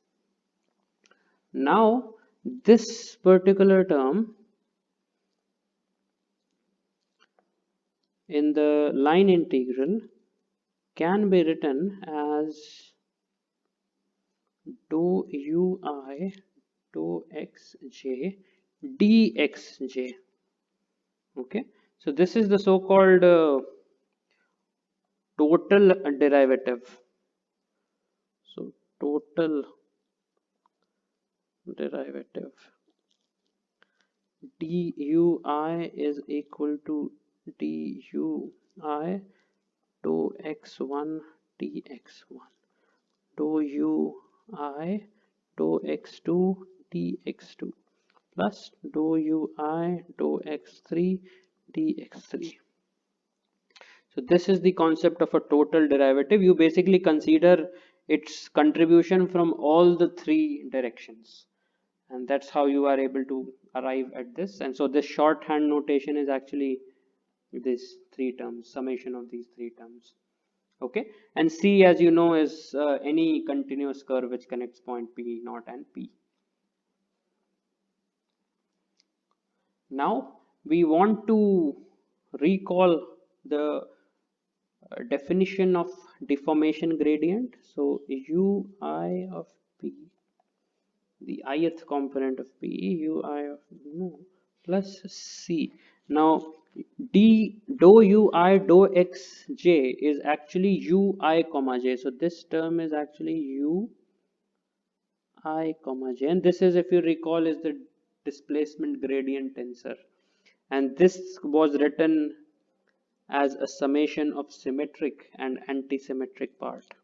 Now, this particular term in the line integral can be written as dou ui dou xj dxj. Okay, so this is the so-called total derivative. So total derivative dui is equal to dui dou x1 dx1 dou ui dou x2 dx2 plus dou ui dou x3 dx3. So this is the concept of a total derivative. You basically consider its contribution from all the three directions, and that's how you are able to arrive at this. And so this shorthand notation is actually this three terms, summation of these three terms. Okay, and C, as you know, is any continuous curve which connects point P naught and P. Now we want to recall the definition of deformation gradient. So ui of P, the ith component of P, ui of no plus C. Now d dou ui dou xj is actually ui comma j. So this term is actually ui comma j, and this is, if you recall, is the displacement gradient tensor, and this was written as a summation of symmetric and anti-symmetric part,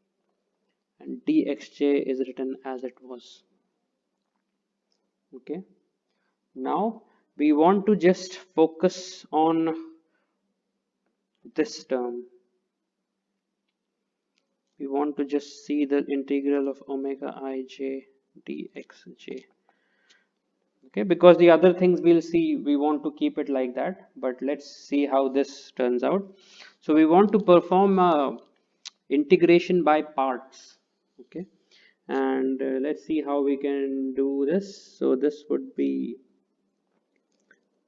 and dxj is written as it was. Okay, now we want to just focus on this term. We want to just see the integral of omega ij dxj. Okay, because the other things we'll see, we want to keep it like that, but let's see how this turns out. So we want to perform integration by parts. Okay, and let's see how we can do this. So this would be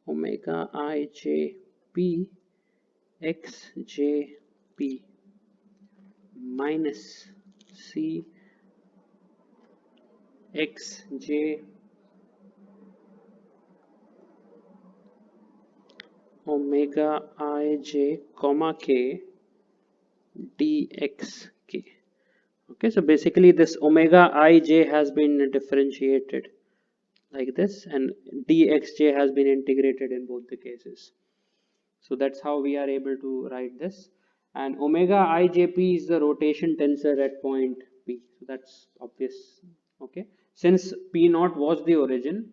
omega ij P xjp minus C xj omega ij comma k dxk. Okay, so basically this omega ij has been differentiated like this, and dxj has been integrated in both the cases. So that's how we are able to write this. And omega ijp is the rotation tensor at point P. So that's obvious. Okay. Since P naught was the origin,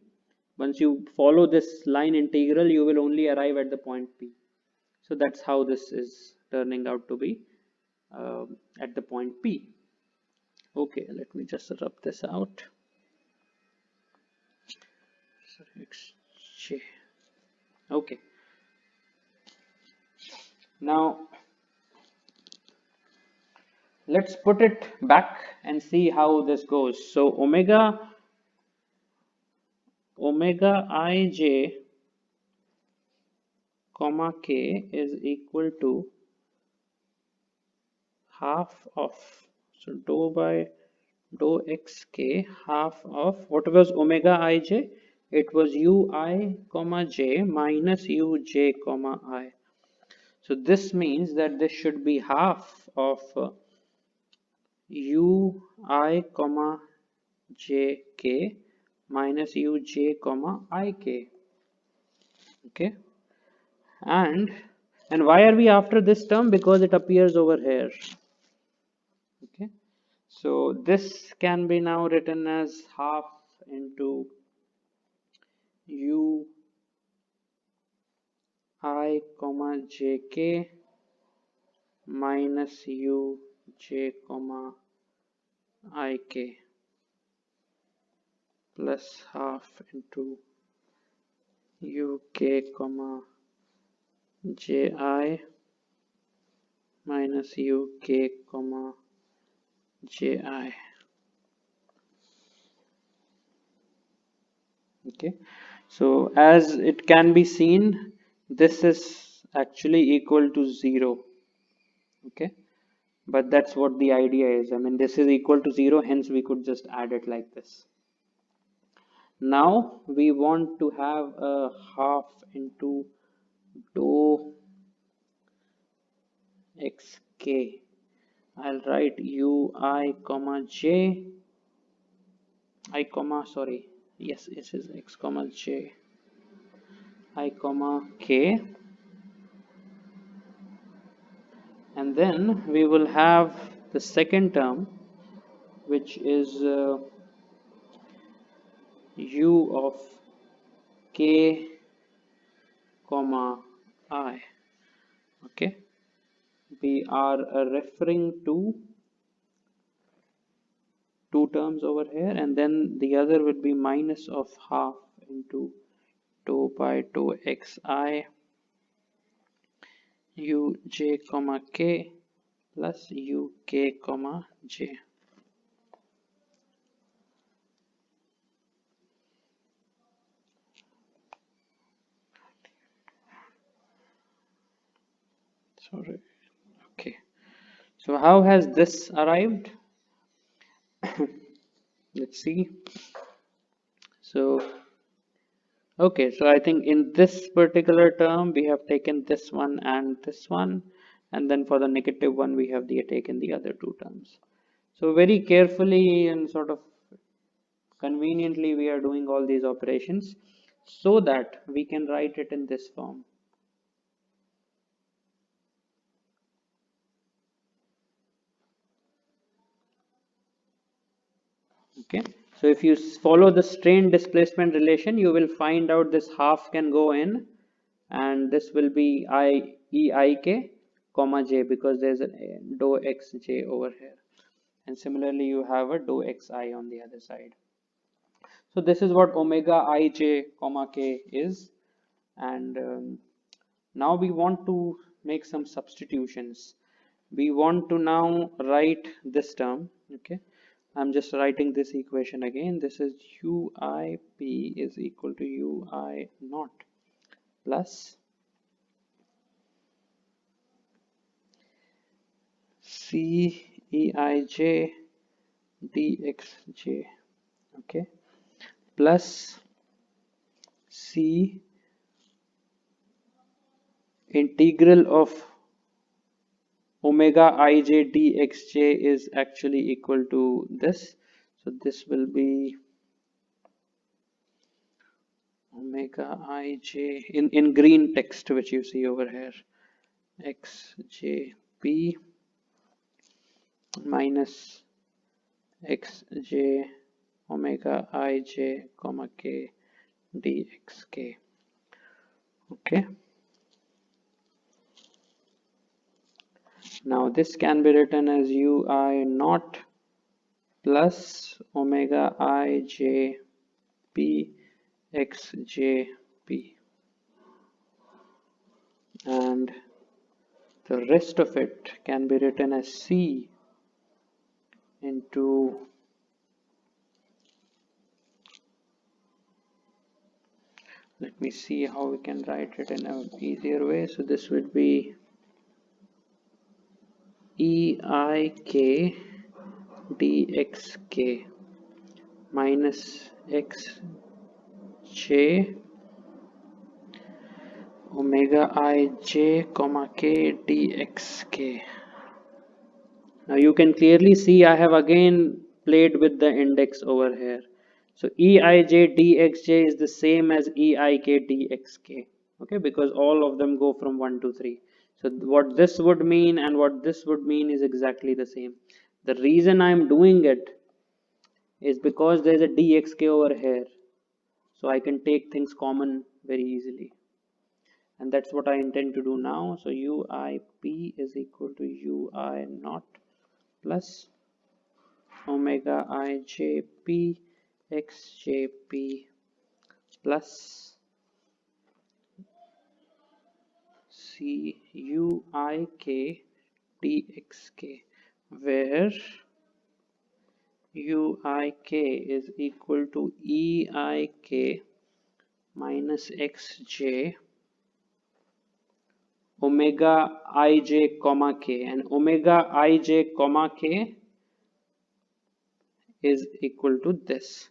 once you follow this line integral, you will only arrive at the point P. So that's how this is turning out to be at the point P. Okay, let me just rub this out. Xj. Okay. Now let's put it back and see how this goes. So omega ij comma k is equal to half of, so dou by dou xk, half of what was omega ij? It was ui comma j minus uj comma I. So this means that this should be half of ui comma jk minus uj comma ik. Okay, and why are we after this term? Because it appears over here. Okay, so this can be now written as half into ui comma jk minus uj comma ik plus half into uk comma ji minus uk comma ji. Okay, so as it can be seen, this is actually equal to 0. Okay, but that's what the idea is. I mean, this is equal to 0, hence we could just add it like this. Now we want to have a half into dou xk. I'll write ui comma j I comma, sorry, yes, it is x comma j I comma k, and then we will have the second term, which is u of k comma I. Okay, we are referring to two terms over here, and then the other would be minus of half into dou by dou xi uj comma k plus uk comma j. Sorry. Okay, so how has this arrived? Let's see. So okay, so I think in this particular term we have taken this one and this one, and then for the negative one we have taken the other two terms. So very carefully and sort of conveniently we are doing all these operations so that we can write it in this form. Okay, so if you follow the strain displacement relation, you will find out this half can go in, and this will be eik comma j, because there's a dou xj over here, and similarly you have a dou xi on the other side. So this is what omega ij comma k is, and now we want to make some substitutions. We want to now write this term. Okay, I'm just writing this equation again. This is uip is equal to ui naught plus C Eij dxj, okay, plus C integral of omega ij dxj is actually equal to this. So this will be omega ij in green text, which you see over here, xjp minus xj omega ij comma k dxk. Okay, now this can be written as ui naught plus omega ij p xjp, and the rest of it can be written as C into let me see how we can write it in an easier way. So this would be EIK dxk minus xj omega ij comma k dxk. Now you can clearly see I have again played with the index over here. So Eij dxj is the same as Eik dxk, okay, because all of them go from 1 to 3. So what this would mean and what this would mean is exactly the same. The reason I am doing it is because there is a dxk over here. So I can take things common very easily. And that's what I intend to do now. So UIP is equal to UI naught plus omega ijp xjp plus cuik dxk, where uik is equal to eik minus xj omega ij comma k, and omega ij comma k is equal to this.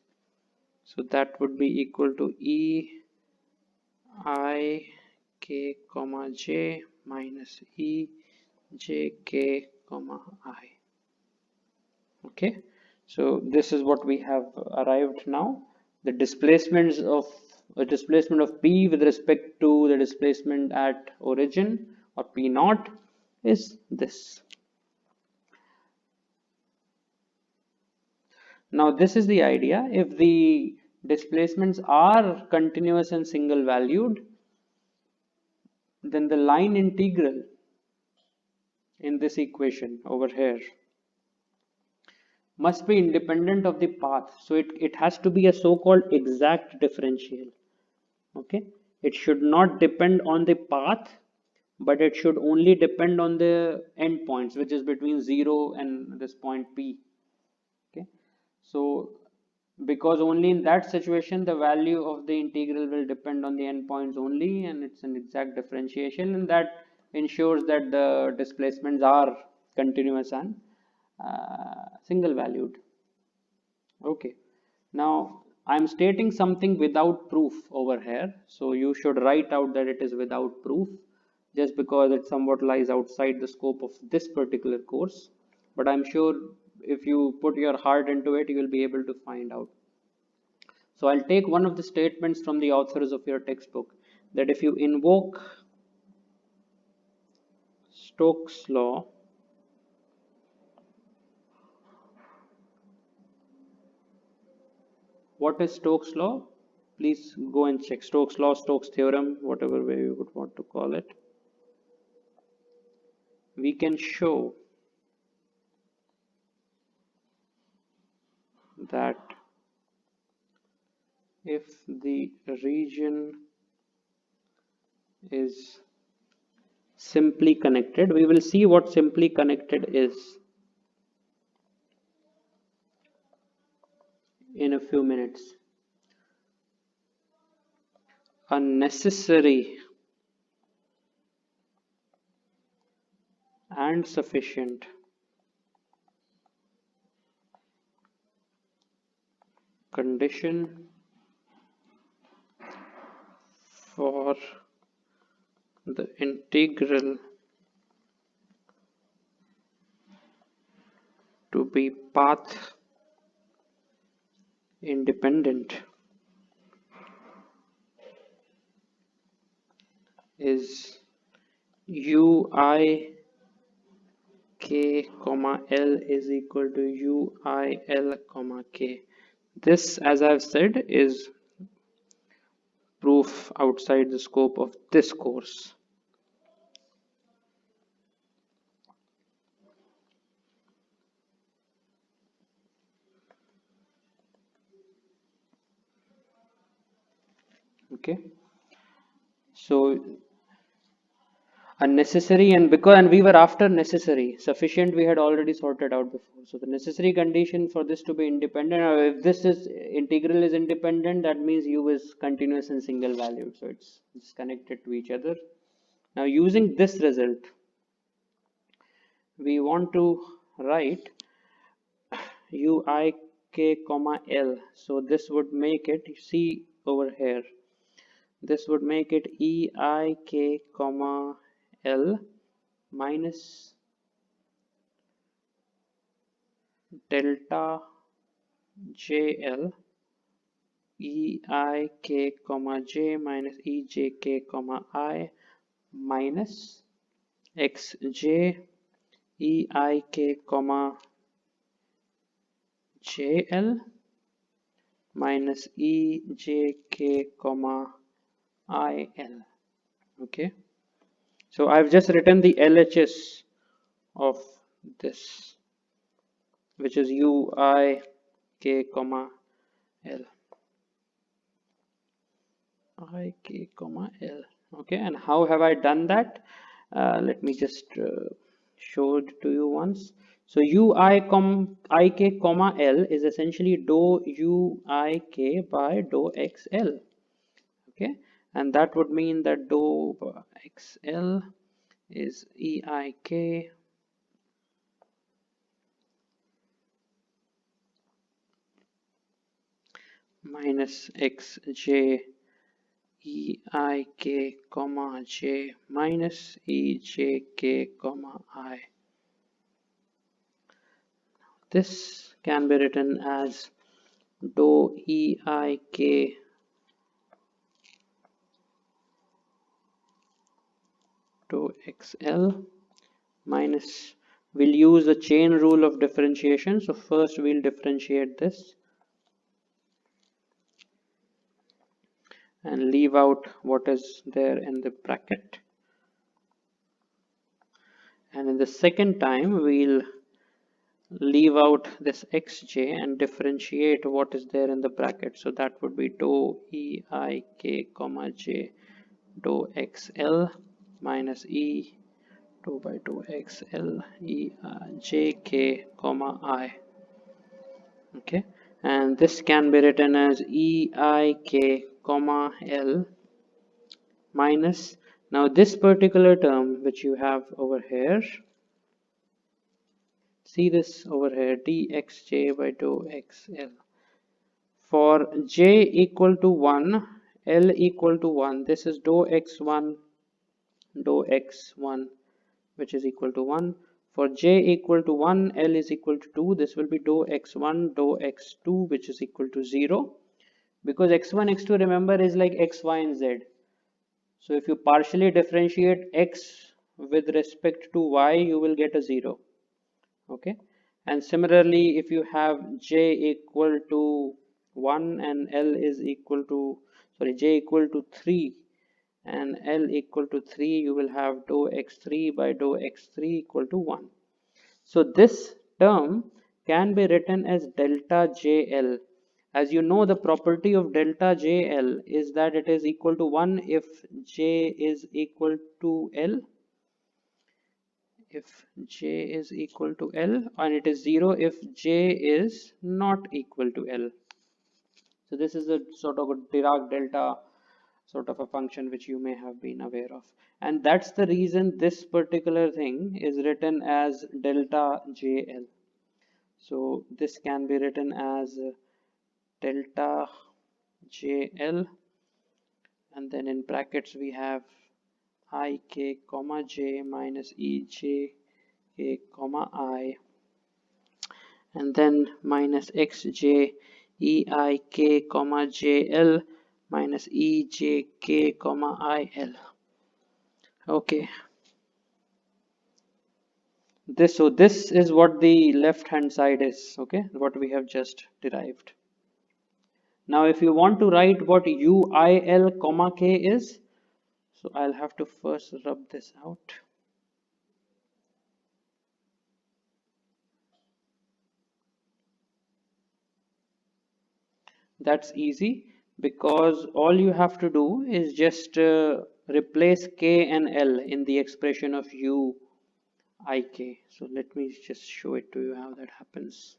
So that would be equal to e I k comma j minus e j k comma I. Okay, so this is what we have arrived now. The displacements of a displacement of p with respect to the displacement at origin, or p naught, is this. Now this is the idea. If the displacements are continuous and single valued, then the line integral in this equation over here must be independent of the path. So it has to be a so-called exact differential. Okay, it should not depend on the path, but it should only depend on the endpoints, which is between 0 and this point P. Okay, so because only in that situation the value of the integral will depend on the endpoints only, and it's an exact differentiation, and that ensures that the displacements are continuous and single valued. Okay, now I'm stating something without proof over here, so you should write out that it is without proof, just because it somewhat lies outside the scope of this particular course, but I'm sure if you put your heart into it, you will be able to find out. So I'll take one of the statements from the authors of your textbook, that if you invoke Stokes' law, what is Stokes' law? Please go and check Stokes' law, Stokes' theorem, whatever way you would want to call it. We can show that if the region is simply connected, we will see what simply connected is in a few minutes. A necessary and sufficient condition for the integral to be path independent is ui k comma l is equal to ui l comma k. This, as I've said, is proof outside the scope of this course. Okay, so unnecessary, and we were after necessary, sufficient we had already sorted out before. So the necessary condition for this to be independent, or if this is integral is independent, that means u is continuous and single valued, so it's connected to each other. Now using this result, we want to write ui k comma l. So this would make it, you see over here, this would make it ei k comma l minus delta jl ei k comma j minus ej k comma I minus xj ei k comma jl minus ej comma il. Okay, so I've just written the LHS of this, which is ui k comma l, I k comma l. Okay, and how have I done that? Let me just show it to you once. So I k comma l is essentially dou ui k by dou xl. Okay, and that would mean that dou xl is eik minus xj eik comma j minus ejk comma I. This can be written as dou eik dou xl minus, we'll use the chain rule of differentiation. So first we'll differentiate this and leave out what is there in the bracket, and in the second time we'll leave out this xj and differentiate what is there in the bracket. So that would be dou eik comma j dou xl minus e dou by dou xl jk comma I. Okay, and this can be written as eik comma l minus, now this particular term which you have over here, see this over here, dxj by dou xl. For j equal to 1, l equal to 1, this is dou x1 which is equal to 1. For j equal to 1, l is equal to 2, this will be dou x1 dou x2 which is equal to 0, because x1 x2 remember is like x, y and z. So if you partially differentiate x with respect to y, you will get a 0. Okay, and similarly if you have j equal to 1 and l is equal to, sorry, j equal to 3 and l equal to 3, you will have dou x3 by dou x3 equal to 1. So this term can be written as delta jl. As you know, the property of delta jl is that it is equal to 1 if j is equal to l, if j is equal to l, and it is 0 if j is not equal to l. So this is a sort of a Dirac delta sort of a function which you may have been aware of, and that's the reason this particular thing is written as delta jl. So this can be written as delta JL, and then in brackets we have ik comma j minus ej k comma I, and then minus xj eik comma jl minus ejk comma il. Okay, so this is what the left hand side is, okay, what we have just derived. Now if you want to write what uil comma k is, so I'll have to first rub this out. That's easy, because all you have to do is just replace k and l in the expression of u ik. So let me just show it to you how that happens.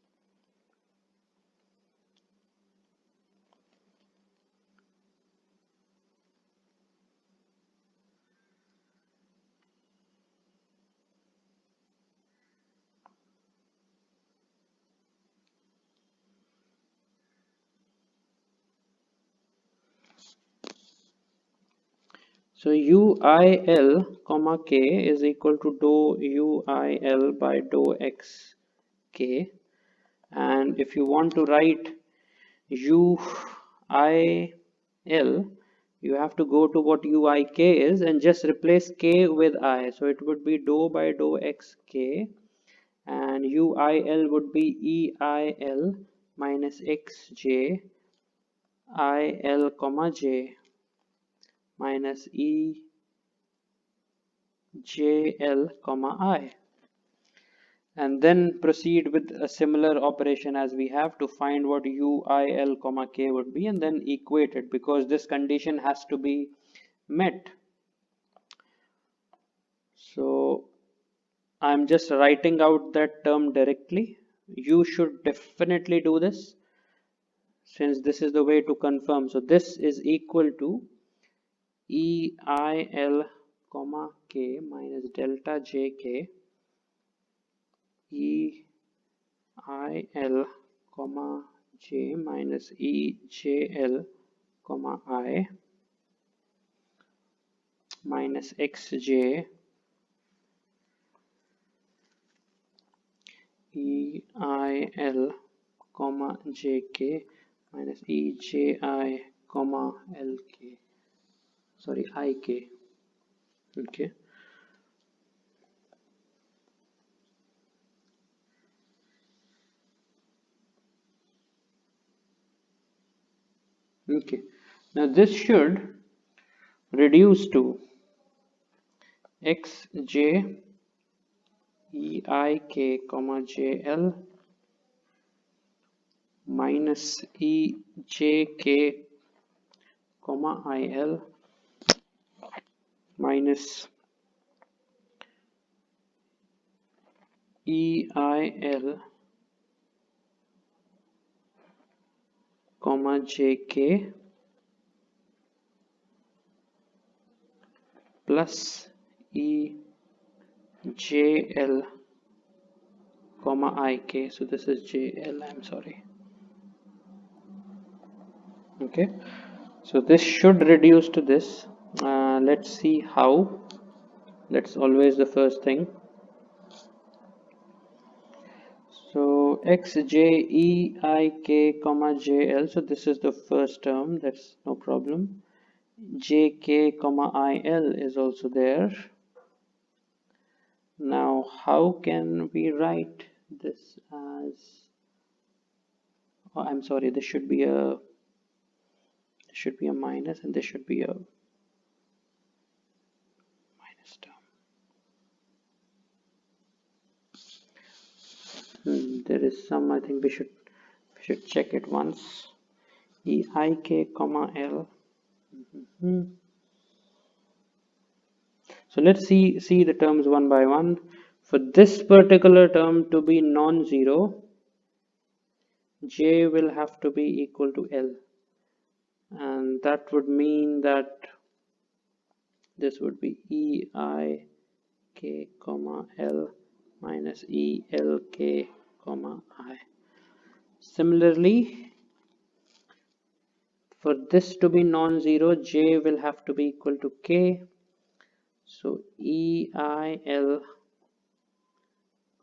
So uil comma k is equal to dou uil by dou x k, and if you want to write uil, you have to go to what uik is and just replace k with I. So it would be dou by dou x k, and uil would be eil minus xj il comma j minus ejl comma I, and then proceed with a similar operation as we have to find what uil comma k would be, and then equate it, because this condition has to be met. So I'm just writing out that term directly. You should definitely do this, since this is the way to confirm. So this is equal to eil comma k minus delta jk eil comma j minus ejl comma I minus xj eil comma jk minus eji comma lk, sorry, ik. Okay, okay, now this should reduce to xj eik comma jl minus ejk comma il minus eil comma jk plus ejl comma ik. So this is jl, I'm sorry. Okay, so this should reduce to this. Let's see how. That's always the first thing. So xj eik comma jl, so this is the first term, that's no problem. jk comma il is also there. Now how can we write this as, oh, I'm sorry, this should be a minus, and this should be a minus term. There is some, I think we should check it once. eik comma l. So let's see the terms one by one. For this particular term to be non-zero, j will have to be equal to l, and that would mean that this would be eik comma l minus elk comma I. Similarly, For this to be non-zero, J will have to be equal to K. So EIL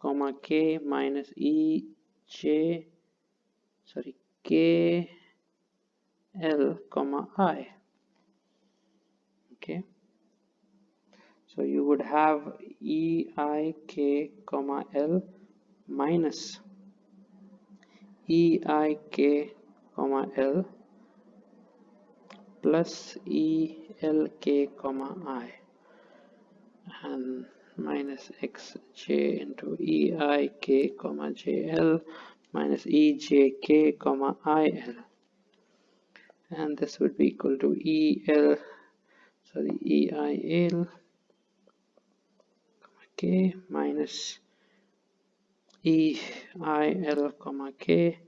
comma K minus EJ, sorry, KL comma I. Okay. So you would have EIK comma L minus EIK comma L plus ELK comma I, and minus XJ into EIK comma JL minus EJK comma IL, and this would be equal to EIL K minus EIL comma K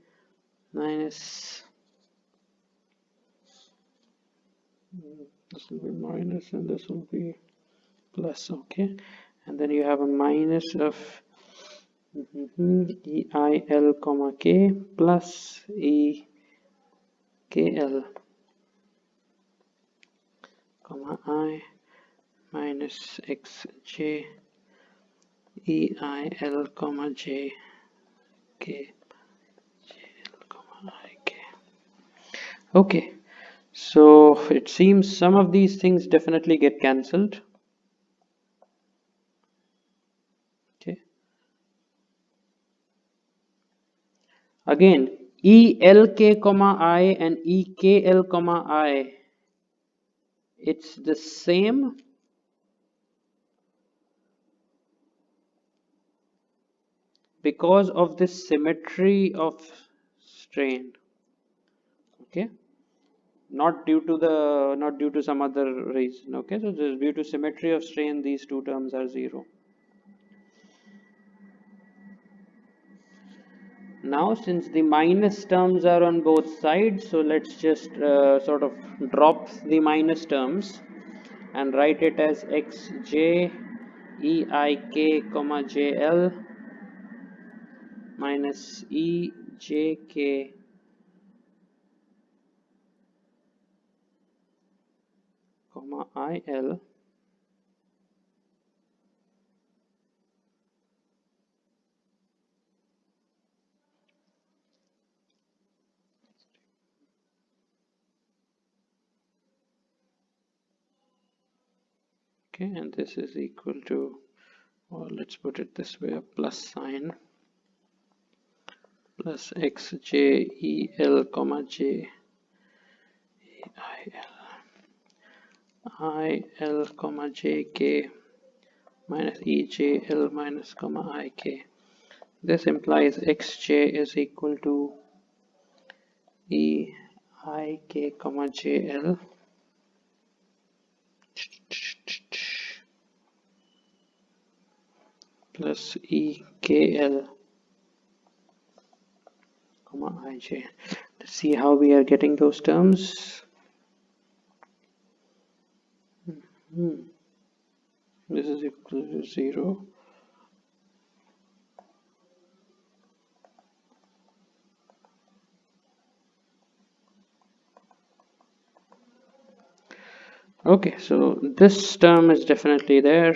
minus, this will be minus and this will be plus. Okay, and then you have a minus of EIL comma K plus EKL comma I minus XJ EIL comma JK JL comma IK. Okay, so it seems some of these things definitely get cancelled. Okay, again ELK comma I and EKL comma I, it's the same because of this symmetry of strain. Okay, not due to some other reason. Okay, so just due to symmetry of strain, these two terms are zero. Now since the minus terms are on both sides, so let's just sort of drop the minus terms and write it as xj eik comma jl minus ejk comma il okay, and this is equal to, or let's put it this way, a plus sign, plus xjel comma j il comma jk minus ejl minus comma ik. This implies xj is equal to eik comma jl plus ekl comma ij. Let's see how we are getting those terms. This is equal to 0. Okay, so this term is definitely there.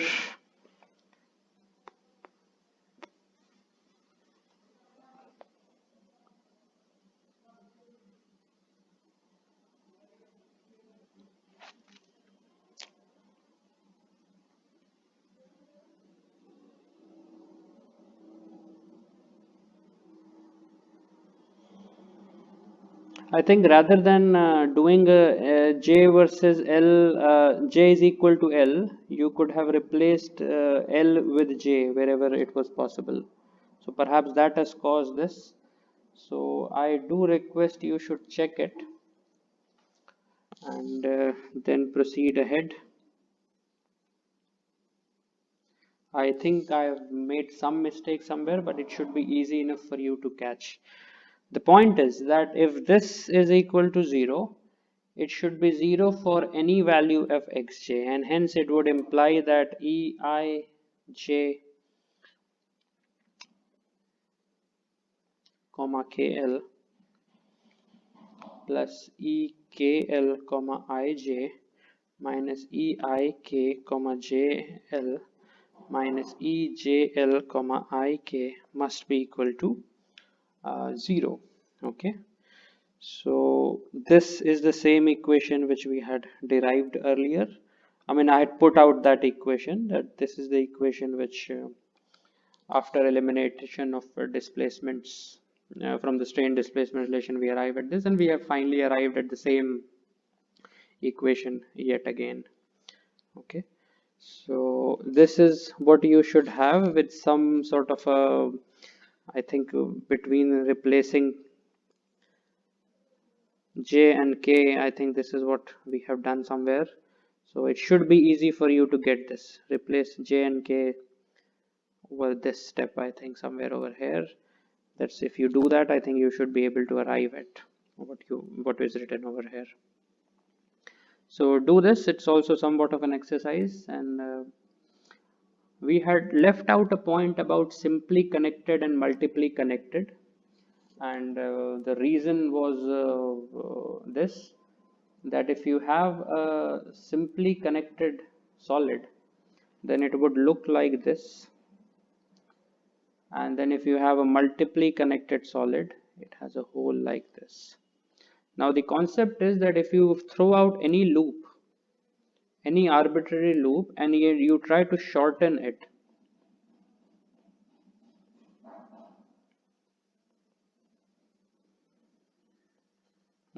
I think rather than doing a J versus L, J is equal to L, you could have replaced L with J wherever it was possible. So perhaps that has caused this. So I do request you should check it and then proceed ahead. I think I have made some mistake somewhere, but it should be easy enough for you to catch. The point is that if this is equal to 0, it should be 0 for any value of xj, and hence it would imply that eij comma kl plus ek KL comma IJ minus EIK comma JL minus EJL comma IK must be equal to 0. Okay, so this is the same equation which we had derived earlier. I mean, I had put out that equation, that this is the equation which after elimination of displacements from the strain displacement relation we arrive at this, and we have finally arrived at the same equation yet again. Okay, so this is what you should have with some sort of a, I think between replacing J and K, I think this is what we have done somewhere. So it should be easy for you to get this. Replace J and K over this step, I think somewhere over here. That's, if you do that, I think you should be able to arrive at what is written over here. So do this. It's also somewhat of an exercise, and we had left out a point about simply connected and multiply connected, and the reason was this, that if you have a simply connected solid, then it would look like this, and then if you have a multiply connected solid, it has a hole like this. Now the concept is that if you throw out any loop, any arbitrary loop, and you try to shorten it,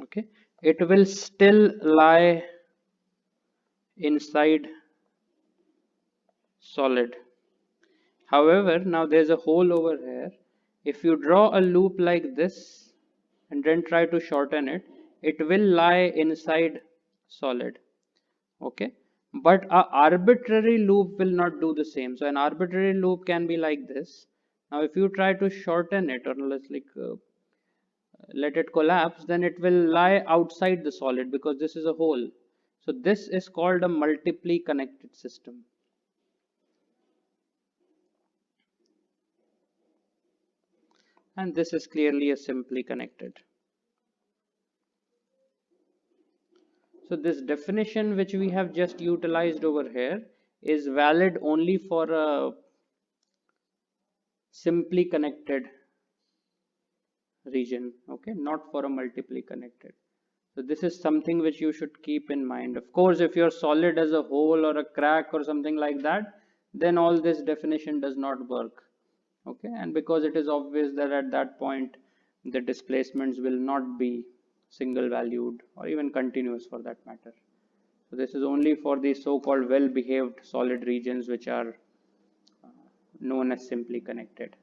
okay, it will still lie inside solid. However, now there's a hole over here. If you draw a loop like this and then try to shorten it, it will lie inside solid. Okay, but a arbitrary loop will not do the same. So an arbitrary loop can be like this. Now if you try to shorten it, or let's let it collapse, then it will lie outside the solid because this is a hole. So this is called a multiply connected system. And this is clearly a simply connected. So this definition which we have just utilized over here is valid only for a simply connected region, okay, not for a multiply connected. So this is something which you should keep in mind. Of course, if your solid has a hole or a crack or something like that, then all this definition does not work. Okay, and because it is obvious that at that point the displacements will not be single valued or even continuous for that matter. So this is only for the so-called well-behaved solid regions which are known as simply connected.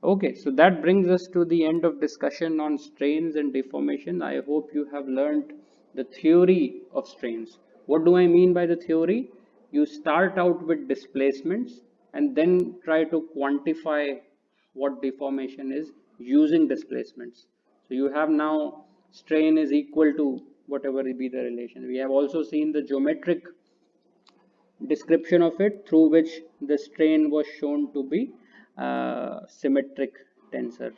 Okay, so that brings us to the end of discussion on strains and deformation. I hope you have learned the theory of strains. What do I mean by the theory? You start out with displacements and then try to quantify what deformation is using displacements. So you have now strain is equal to whatever be the relation. We have also seen the geometric description of it, through which the strain was shown to be symmetric tensor.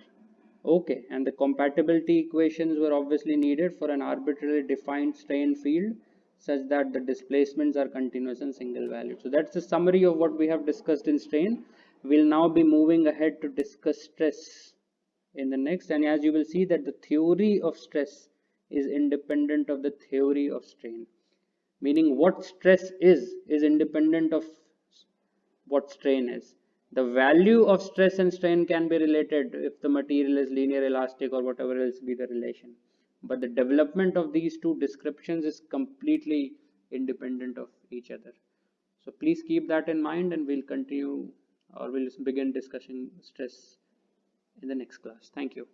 Okay, and the compatibility equations were obviously needed for an arbitrarily defined strain field such that the displacements are continuous and single valued. So that's the summary of what we have discussed in strain. We'll now be moving ahead to discuss stress in the next, and as you will see that the theory of stress is independent of the theory of strain, meaning what stress is independent of what strain is. The value of stress and strain can be related if the material is linear elastic or whatever else be the relation, but the development of these two descriptions is completely independent of each other. So please keep that in mind, and we'll continue, or we'll begin discussing stress in the next class. Thank you.